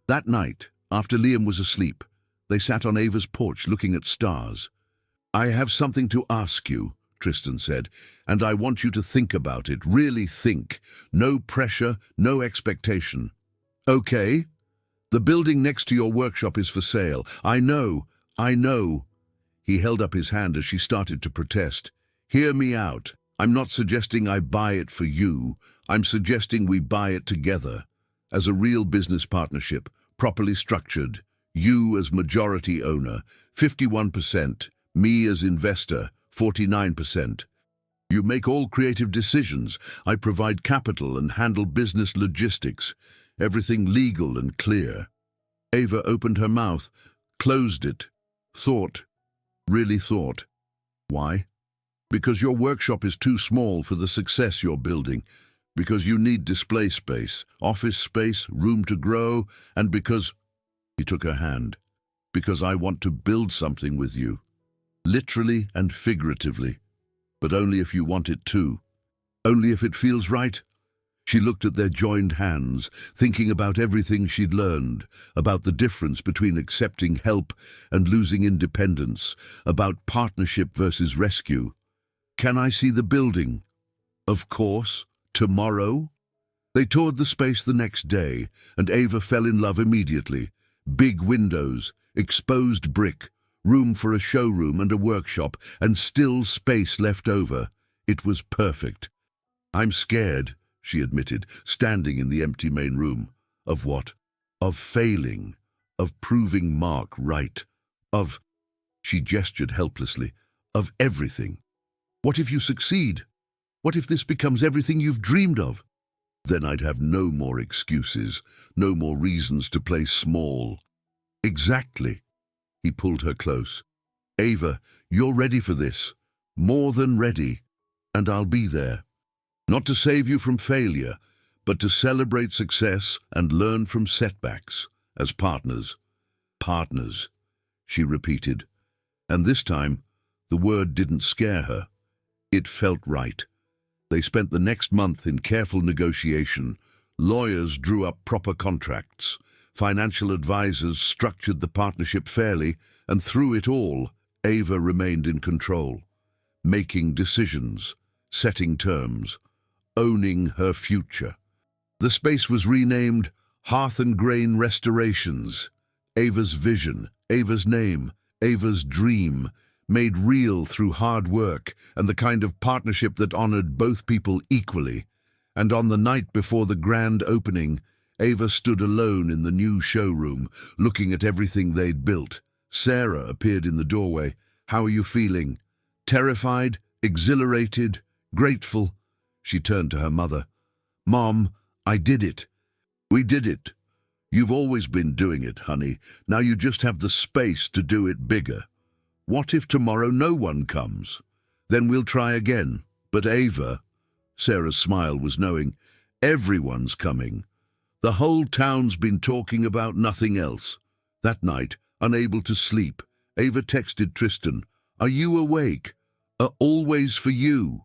A: That night, after Liam was asleep, they sat on Ava's porch looking at stars. "I have something to ask you," Tristan said, "and I want you to think about it, really think. No pressure, no expectation." "Okay? The building next to your workshop is for sale. I know. He held up his hand as she started to protest. "Hear me out. I'm not suggesting I buy it for you. I'm suggesting we buy it together. As a real business partnership, properly structured. You as majority owner, 51%. Me as investor, 49%. You make all creative decisions. I provide capital and handle business logistics. Everything legal and clear." Ava opened her mouth, closed it, really thought. "Why?" "Because your workshop is too small for the success you're building. Because you need display space, office space, room to grow, and because—" He took her hand. "Because I want to build something with you. Literally and figuratively. But only if you want it too. Only if it feels right." She looked at their joined hands, thinking about everything she'd learned, about the difference between accepting help and losing independence, about partnership versus rescue. "Can I see the building?" "Of course. Tomorrow?" They toured the space the next day, and Ava fell in love immediately. Big windows, exposed brick, room for a showroom and a workshop, and still space left over. It was perfect. "I'm scared," she admitted, standing in the empty main room. "Of what?" "Of failing. Of proving Mark right. Of—" She gestured helplessly. "Of everything. What if you succeed? What if this becomes everything you've dreamed of?" "Then I'd have no more excuses, no more reasons to play small." "Exactly." He pulled her close. "Ava, you're ready for this. More than ready. And I'll be there. Not to save you from failure, but to celebrate success and learn from setbacks, as partners." "Partners," she repeated. And this time, the word didn't scare her. It felt right. They spent the next month in careful negotiation. Lawyers drew up proper contracts. Financial advisors structured the partnership fairly, and through it all, Ava remained in control, making decisions, setting terms, owning her future. The space was renamed Hearth and Grain Restorations. Ava's vision, Ava's name, Ava's dream, made real through hard work and the kind of partnership that honored both people equally. And on the night before the grand opening, Ava stood alone in the new showroom, looking at everything they'd built. Sarah appeared in the doorway. "How are you feeling?" "Terrified, exhilarated, grateful." She turned to her mother. "Mom, I did it. We did it. You've always been doing it, honey. Now you just have the space to do it bigger. What if tomorrow no one comes? Then we'll try again. But Ava," Sarah's smile was knowing, "everyone's coming. The whole town's been talking about nothing else." That night, unable to sleep, Ava texted Tristan, "Are you awake? Always for you.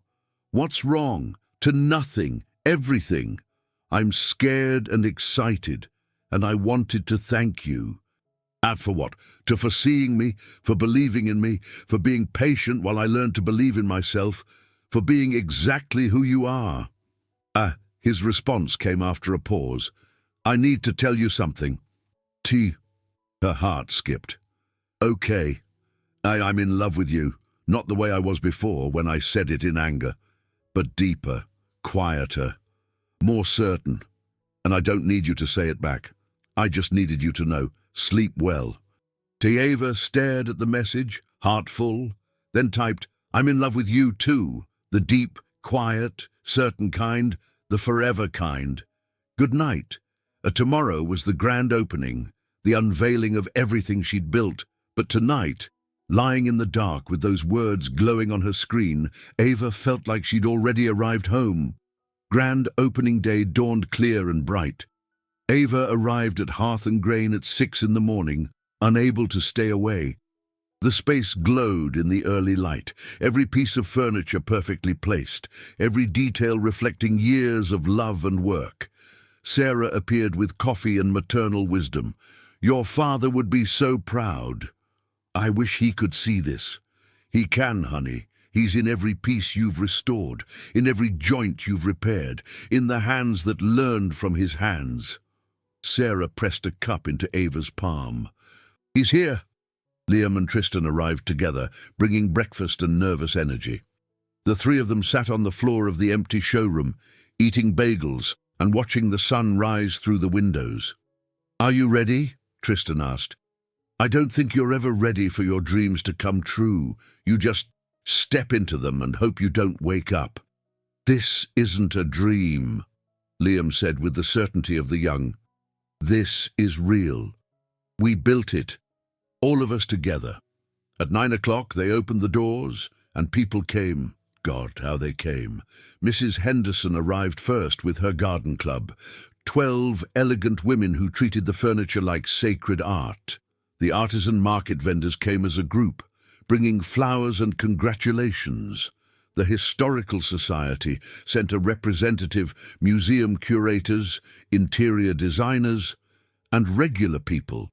A: What's wrong? To nothing, everything. I'm scared and excited, and I wanted to thank you. For what? For foreseeing me, for believing in me, for being patient while I learned to believe in myself, for being exactly who you are. His response came after a pause. I need to tell you something. Her heart skipped. Okay. I'm in love with you. Not the way I was before when I said it in anger, but deeper, quieter, more certain. And I don't need you to say it back. I just needed you to know. Sleep well. Ava stared at the message, heart full, then typed, I'm in love with you too. The deep, quiet, certain kind, the forever kind. Good night. Tomorrow was the grand opening, the unveiling of everything she'd built. But tonight, lying in the dark with those words glowing on her screen, Ava felt like she'd already arrived home. Grand opening day dawned clear and bright. Ava arrived at Hearth and Grain at 6 in the morning, unable to stay away. The space glowed in the early light, every piece of furniture perfectly placed, every detail reflecting years of love and work. Sarah appeared with coffee and maternal wisdom. Your father would be so proud. I wish he could see this. He can, honey. He's in every piece you've restored, in every joint you've repaired, in the hands that learned from his hands. Sarah pressed a cup into Ava's palm. He's here. Liam and Tristan arrived together, bringing breakfast and nervous energy. The three of them sat on the floor of the empty showroom, eating bagels and watching the sun rise through the windows. Are you ready? Tristan asked. I don't think you're ever ready for your dreams to come true. You just step into them and hope you don't wake up. This isn't a dream, Liam said with the certainty of the young. This is real. We built it. All of us together. At 9 o'clock they opened the doors, and people came. God, how they came. Mrs. Henderson arrived first with her garden club. 12 elegant women who treated the furniture like sacred art. The artisan market vendors came as a group, bringing flowers and congratulations. The Historical Society sent a representative, museum curators, interior designers, and regular people.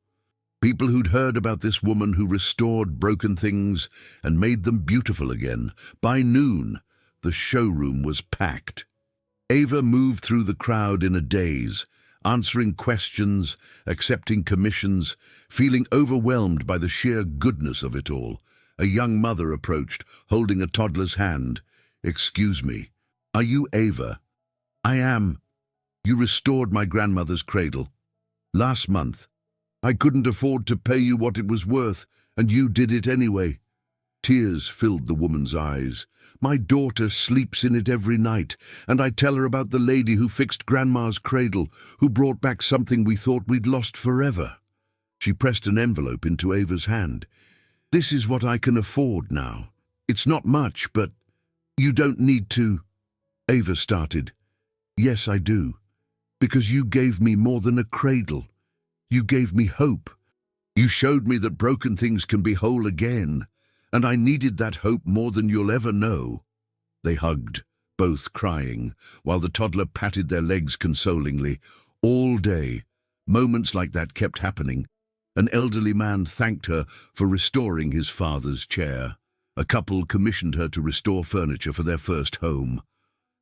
A: People who'd heard about this woman who restored broken things and made them beautiful again. By noon, the showroom was packed. Ava moved through the crowd in a daze, answering questions, accepting commissions, feeling overwhelmed by the sheer goodness of it all. A young mother approached, holding a toddler's hand. Excuse me, are you Ava? I am. You restored my grandmother's cradle. Last month. I couldn't afford to pay you what it was worth, and you did it anyway. Tears filled the woman's eyes. My daughter sleeps in it every night, and I tell her about the lady who fixed Grandma's cradle, who brought back something we thought we'd lost forever. She pressed an envelope into Ava's hand. This is what I can afford now. It's not much, but you don't need to. Ava started. Yes, I do. Because you gave me more than a cradle. You gave me hope. You showed me that broken things can be whole again, and I needed that hope more than you'll ever know. They hugged, both crying, while the toddler patted their legs consolingly. All day, moments like that kept happening. An elderly man thanked her for restoring his father's chair. A couple commissioned her to restore furniture for their first home.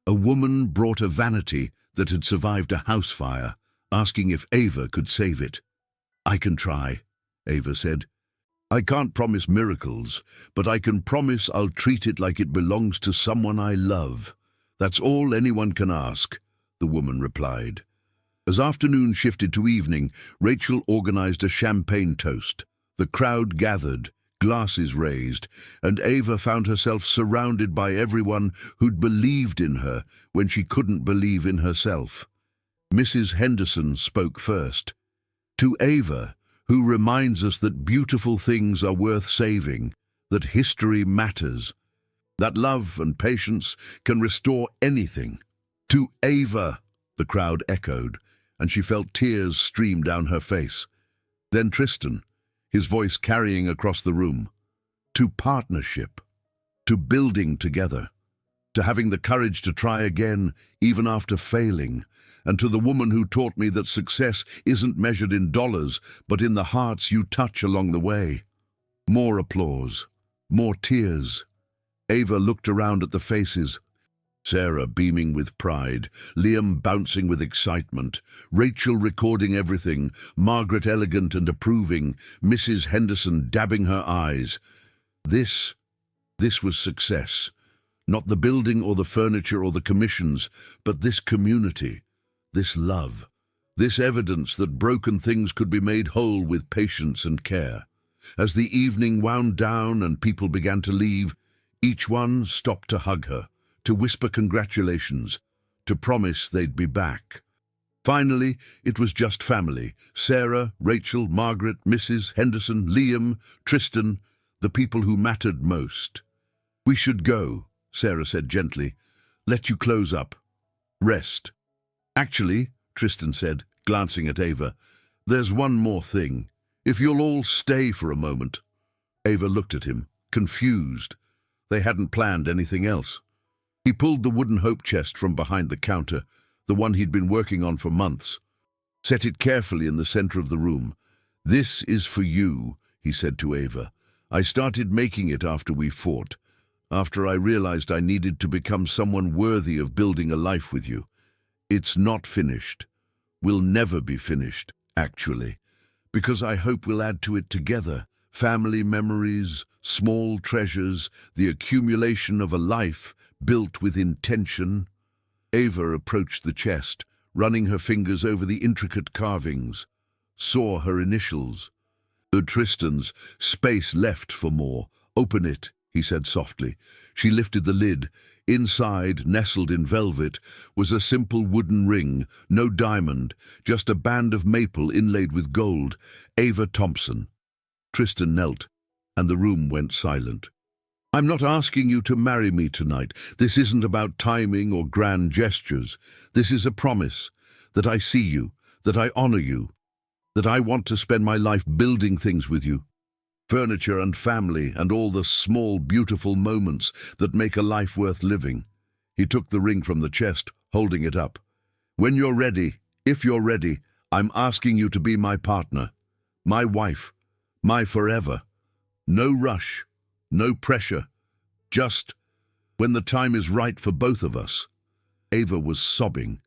A: A woman brought a vanity that had survived a house fire, asking if Ava could save it. I can try, Ava said. I can't promise miracles, but I can promise I'll treat it like it belongs to someone I love. That's all anyone can ask, the woman replied. As afternoon shifted to evening, Rachel organized a champagne toast. The crowd gathered, glasses raised, and Ava found herself surrounded by everyone who'd believed in her when she couldn't believe in herself. Mrs. Henderson spoke first. To Ava, who reminds us that beautiful things are worth saving, that history matters, that love and patience can restore anything. To Ava, the crowd echoed, and she felt tears stream down her face. Then Tristan, his voice carrying across the room. To partnership, to building together, to having the courage to try again, even after failing, and to the woman who taught me that success isn't measured in dollars, but in the hearts you touch along the way. More applause, more tears. Ava looked around at the faces. Sarah beaming with pride, Liam bouncing with excitement, Rachel recording everything, Margaret elegant and approving, Mrs. Henderson dabbing her eyes. This was success. Not the building or the furniture or the commissions, but this community, this love, this evidence that broken things could be made whole with patience and care. As the evening wound down and people began to leave, each one stopped to hug her, to whisper congratulations, to promise they'd be back. Finally, it was just family. Sarah, Rachel, Margaret, Mrs. Henderson, Liam, Tristan, the people who mattered most. "We should go," Sarah said gently. "Let you close up. Rest." "Actually," Tristan said, glancing at Ava, "there's one more thing. If you'll all stay for a moment." Ava looked at him, confused. They hadn't planned anything else. He pulled the wooden hope chest from behind the counter, the one he'd been working on for months, set it carefully in the center of the room. "This is for you," he said to Ava. "I started making it after we fought, after I realized I needed to become someone worthy of building a life with you. It's not finished. Will never be finished, actually, because I hope we'll add to it together. Family memories, small treasures, the accumulation of a life built with intention." Ava approached the chest, running her fingers over the intricate carvings, saw her initials. Tristan's space left for more. "Open it," he said softly. She lifted the lid. Inside, nestled in velvet, was a simple wooden ring, no diamond, just a band of maple inlaid with gold. Ava Thompson. Tristan knelt, and the room went silent. "I'm not asking you to marry me tonight. This isn't about timing or grand gestures. This is a promise that I see you, that I honor you, that I want to spend my life building things with you. Furniture and family and all the small, beautiful moments that make a life worth living." He took the ring from the chest, holding it up. "When you're ready, if you're ready, I'm asking you to be my partner, my wife, my forever. No rush, no pressure, just when the time is right for both of us." Ava was sobbing.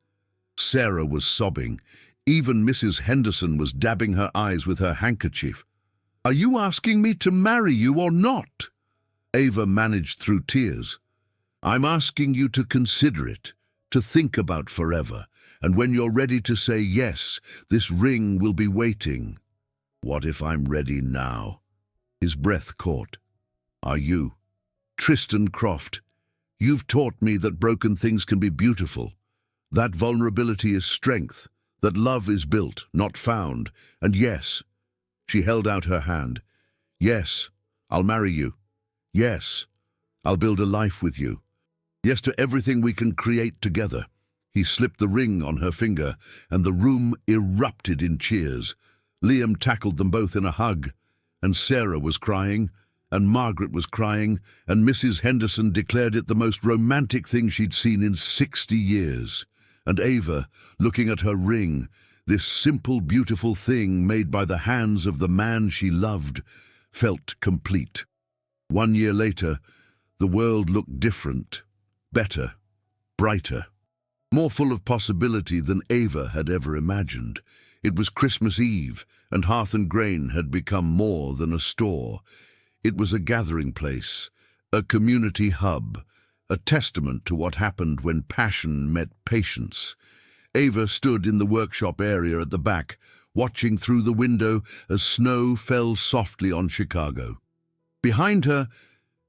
A: Sarah was sobbing. Even Mrs. Henderson was dabbing her eyes with her handkerchief. "Are you asking me to marry you or not?" Ava managed through tears. "I'm asking you to consider it, to think about forever, and when you're ready to say yes, this ring will be waiting." "What if I'm ready now?" His breath caught. "Are you?" "Tristan Croft, you've taught me that broken things can be beautiful, that vulnerability is strength, that love is built, not found, and yes," she held out her hand, "yes, I'll marry you. Yes, I'll build a life with you. Yes to everything we can create together." He slipped the ring on her finger, and the room erupted in cheers. Liam tackled them both in a hug, and Sarah was crying, and Margaret was crying, and Mrs. Henderson declared it the most romantic thing she'd seen in 60 years. And Ava, looking at her ring, this simple, beautiful thing made by the hands of the man she loved, felt complete. 1 year later, the world looked different, better, brighter, more full of possibility than Ava had ever imagined. It was Christmas Eve, and Hearth and Grain had become more than a store. It was a gathering place, a community hub, a testament to what happened when passion met patience. Ava stood in the workshop area at the back, watching through the window as snow fell softly on Chicago. Behind her,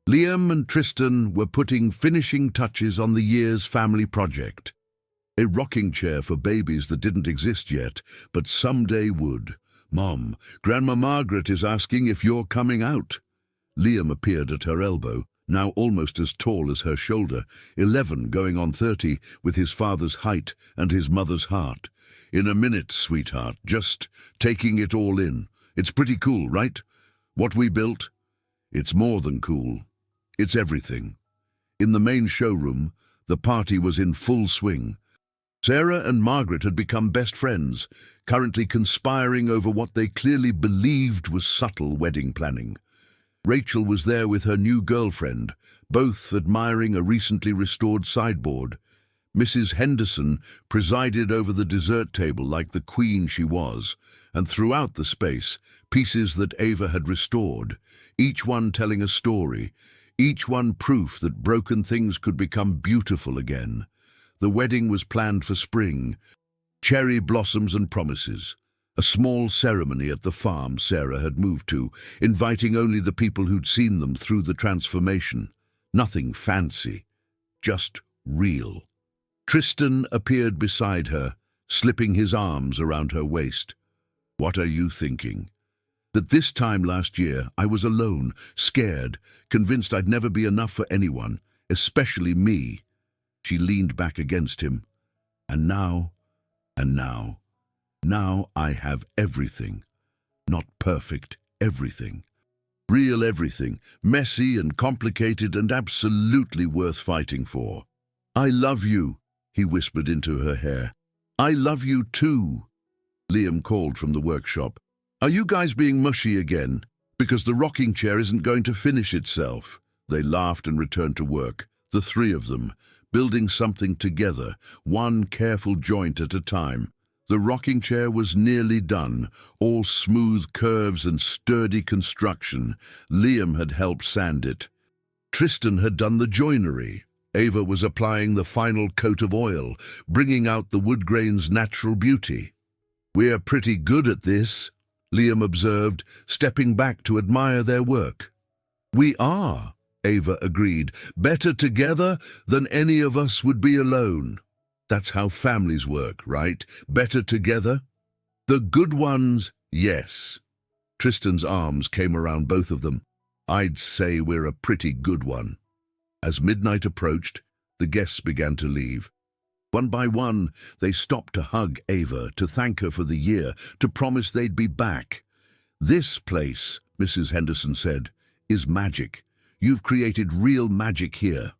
A: Liam and Tristan were putting finishing touches on the year's family project. A rocking chair for babies that didn't exist yet, but someday would. "Mom, Grandma Margaret is asking if you're coming out." Liam appeared at her elbow, now almost as tall as her shoulder, 11 going on 30, with his father's height and his mother's heart. "In a minute, sweetheart, just taking it all in. It's pretty cool, right? What we built? It's more than cool. It's everything. In the main showroom, the party was in full swing. Sarah and Margaret had become best friends, currently conspiring over what they clearly believed was subtle wedding planning. Rachel was there with her new girlfriend, both admiring a recently restored sideboard. Mrs. Henderson presided over the dessert table like the queen she was, and throughout the space, pieces that Ava had restored, each one telling a story, each one proof that broken things could become beautiful again. The wedding was planned for spring, cherry blossoms and promises. A small ceremony at the farm Sarah had moved to, inviting only the people who'd seen them through the transformation. Nothing fancy, just real. Tristan appeared beside her, slipping his arms around her waist. "What are you thinking?" "That this time last year I was alone, scared, convinced I'd never be enough for anyone, especially me." She leaned back against him. And now I have everything. Not perfect everything. Real everything, messy and complicated and absolutely worth fighting for. "I love you," he whispered into her hair. "I love you too." Liam called from the workshop. "Are you guys being mushy again? Because the rocking chair isn't going to finish itself." They laughed and returned to work, the three of them, building something together, one careful joint at a time. The rocking chair was nearly done, all smooth curves and sturdy construction. Liam had helped sand it. Tristan had done the joinery. Ava was applying the final coat of oil, bringing out the wood grain's natural beauty. "We're pretty good at this," Liam observed, stepping back to admire their work. "We are," Ava agreed. "Better together than any of us would be alone." That's how families work, right? Better together? "The good ones, yes." Tristan's arms came around both of them. "I'd say we're a pretty good one." As midnight approached, the guests began to leave. One by one, they stopped to hug Ava, to thank her for the year, to promise they'd be back. "This place," Mrs. Henderson said, "is magic. You've created real magic here."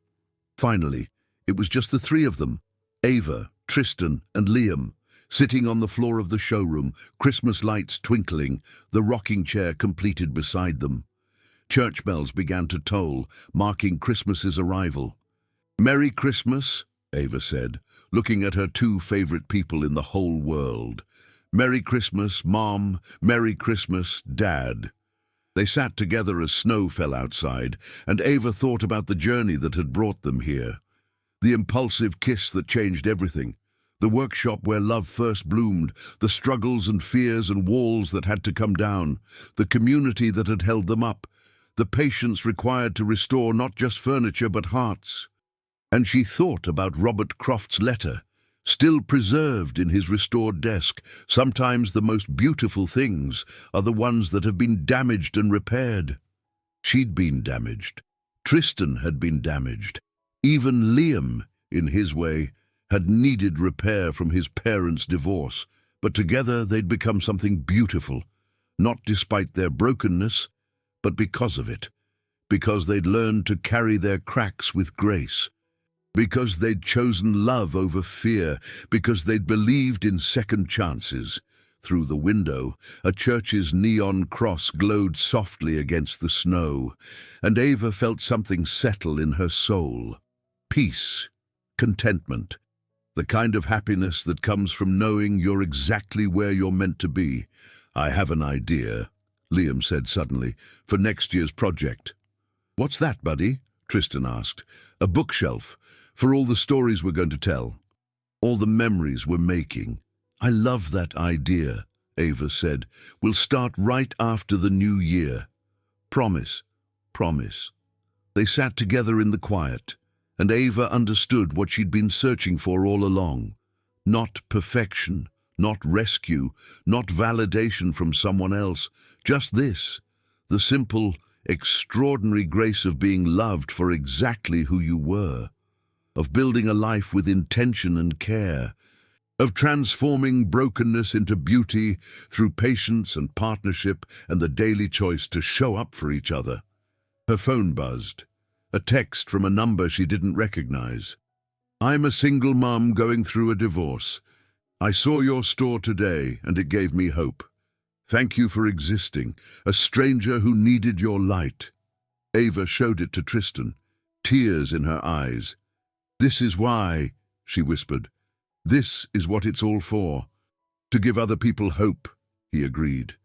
A: Finally, it was just the three of them, Ava, Tristan, and Liam, sitting on the floor of the showroom, Christmas lights twinkling, the rocking chair completed beside them. Church bells began to toll, marking Christmas's arrival. "Merry Christmas," Ava said, looking at her two favorite people in the whole world. "Merry Christmas, Mom. Merry Christmas, Dad." They sat together as snow fell outside, and Ava thought about the journey that had brought them here. The impulsive kiss that changed everything, the workshop where love first bloomed, the struggles and fears and walls that had to come down, the community that had held them up, the patience required to restore not just furniture but hearts. And she thought about Robert Croft's letter, still preserved in his restored desk. Sometimes the most beautiful things are the ones that have been damaged and repaired. She'd been damaged. Tristan had been damaged. Even Liam, in his way, had needed repair from his parents' divorce, but together they'd become something beautiful, not despite their brokenness, but because of it, because they'd learned to carry their cracks with grace, because they'd chosen love over fear, because they'd believed in second chances. Through the window, a church's neon cross glowed softly against the snow, and Ava felt something settle in her soul. Peace, contentment, the kind of happiness that comes from knowing you're exactly where you're meant to be. "I have an idea," Liam said suddenly, "for next year's project." "What's that, buddy?" Tristan asked. "A bookshelf, for all the stories we're going to tell, all the memories we're making." "I love that idea," Ava said. "We'll start right after the new year." "Promise, promise." They sat together in the quiet, and Ava understood what she'd been searching for all along. Not perfection, not rescue, not validation from someone else, just this, the simple, extraordinary grace of being loved for exactly who you were, of building a life with intention and care, of transforming brokenness into beauty through patience and partnership and the daily choice to show up for each other. Her phone buzzed. A text from a number she didn't recognize. "I'm a single mom going through a divorce. I saw your store today and it gave me hope. Thank you for existing, a stranger who needed your light." Ava showed it to Tristan, tears in her eyes. "This is why," she whispered. "This is what it's all for. To give other people hope," he agreed.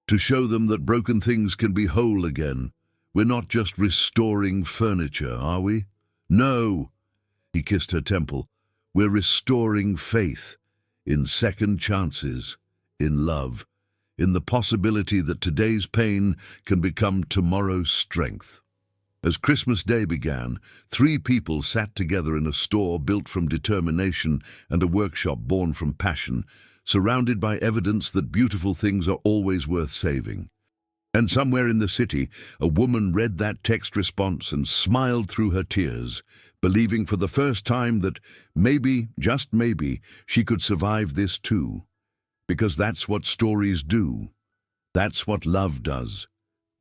A: "To show them that broken things can be whole again. We're not just restoring furniture, are we?" "No," he kissed her temple. "We're restoring faith, in second chances, in love, in the possibility that today's pain can become tomorrow's strength." As Christmas Day began, 3 people sat together in a store built from determination and a workshop born from passion, surrounded by evidence that beautiful things are always worth saving. And somewhere in the city, a woman read that text response and smiled through her tears, believing for the first time that maybe, just maybe, she could survive this too. Because that's what stories do. That's what love does.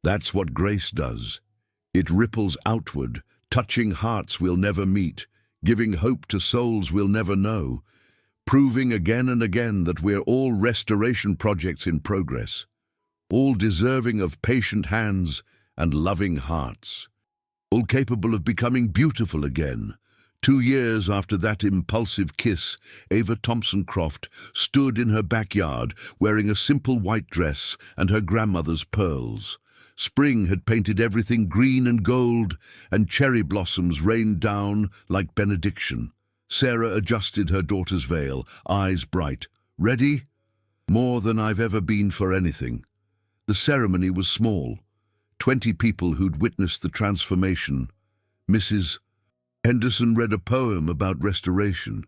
A: That's what grace does. It ripples outward, touching hearts we'll never meet, giving hope to souls we'll never know, proving again and again that we're all restoration projects in progress, all deserving of patient hands and loving hearts, all capable of becoming beautiful again. 2 years after that impulsive kiss, Ava Thompson Croft stood in her backyard wearing a simple white dress and her grandmother's pearls. Spring had painted everything green and gold, and cherry blossoms rained down like benediction. Sarah adjusted her daughter's veil, eyes bright. "Ready?" "More than I've ever been for anything." The ceremony was small. 20 people who'd witnessed the transformation. Mrs. Henderson read a poem about restoration.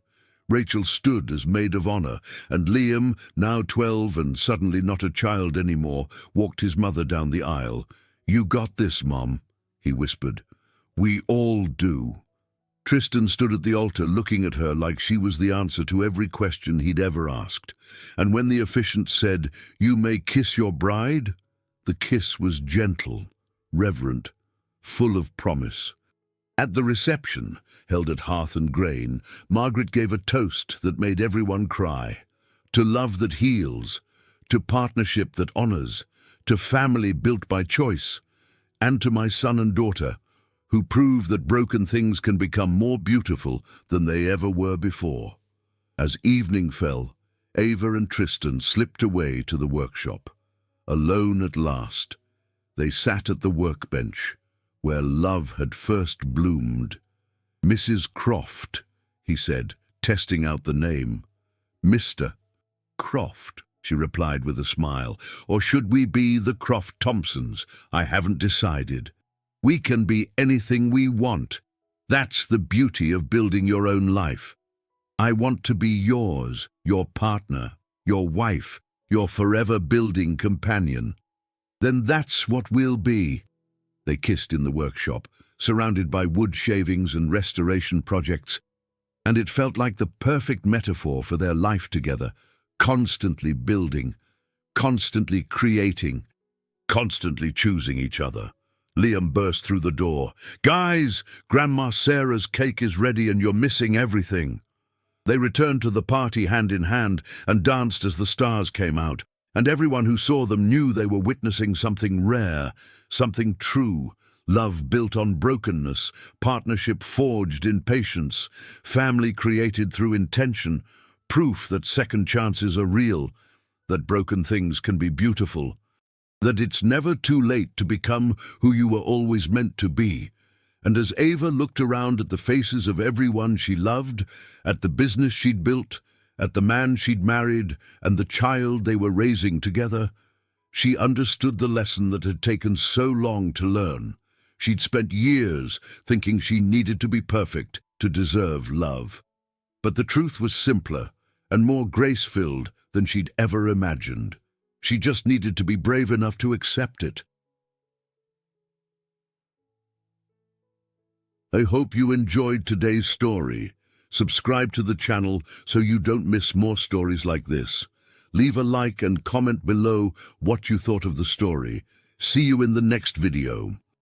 A: Rachel stood as maid of honor, and Liam, now 12 and suddenly not a child anymore, walked his mother down the aisle. "You got this, Mom," he whispered. "We all do." Tristan stood at the altar looking at her like she was the answer to every question he'd ever asked. And when the officiant said, "You may kiss your bride," the kiss was gentle, reverent, full of promise. At the reception, held at Hearth and Grain, Margaret gave a toast that made everyone cry. To love that heals, to partnership that honors, to family built by choice, and to my son and daughter, who prove that broken things can become more beautiful than they ever were before. As evening fell, Ava and Tristan slipped away to the workshop. Alone at last, they sat at the workbench, where love had first bloomed. "Mrs. Croft," he said, testing out the name. "Mr. Croft," she replied with a smile. "Or should we be the Croft Thompsons? I haven't decided. We can be anything we want. That's the beauty of building your own life. I want to be yours, your partner, your wife, your forever building companion. Then that's what we'll be." They kissed in the workshop, surrounded by wood shavings and restoration projects, and it felt like the perfect metaphor for their life together, constantly building, constantly creating, constantly choosing each other. Liam burst through the door. "Guys, Grandma Sarah's cake is ready and you're missing everything." They returned to the party hand in hand and danced as the stars came out, and everyone who saw them knew they were witnessing something rare, something true, love built on brokenness, partnership forged in patience, family created through intention, proof that second chances are real, that broken things can be beautiful, that it's never too late to become who you were always meant to be. And as Ava looked around at the faces of everyone she loved, at the business she'd built, at the man she'd married, and the child they were raising together, she understood the lesson that had taken so long to learn. She'd spent years thinking she needed to be perfect to deserve love. But the truth was simpler and more grace-filled than she'd ever imagined. She just needed to be brave enough to accept it. I hope you enjoyed today's story. Subscribe to the channel so you don't miss more stories like this. Leave a like and comment below what you thought of the story. See you in the next video.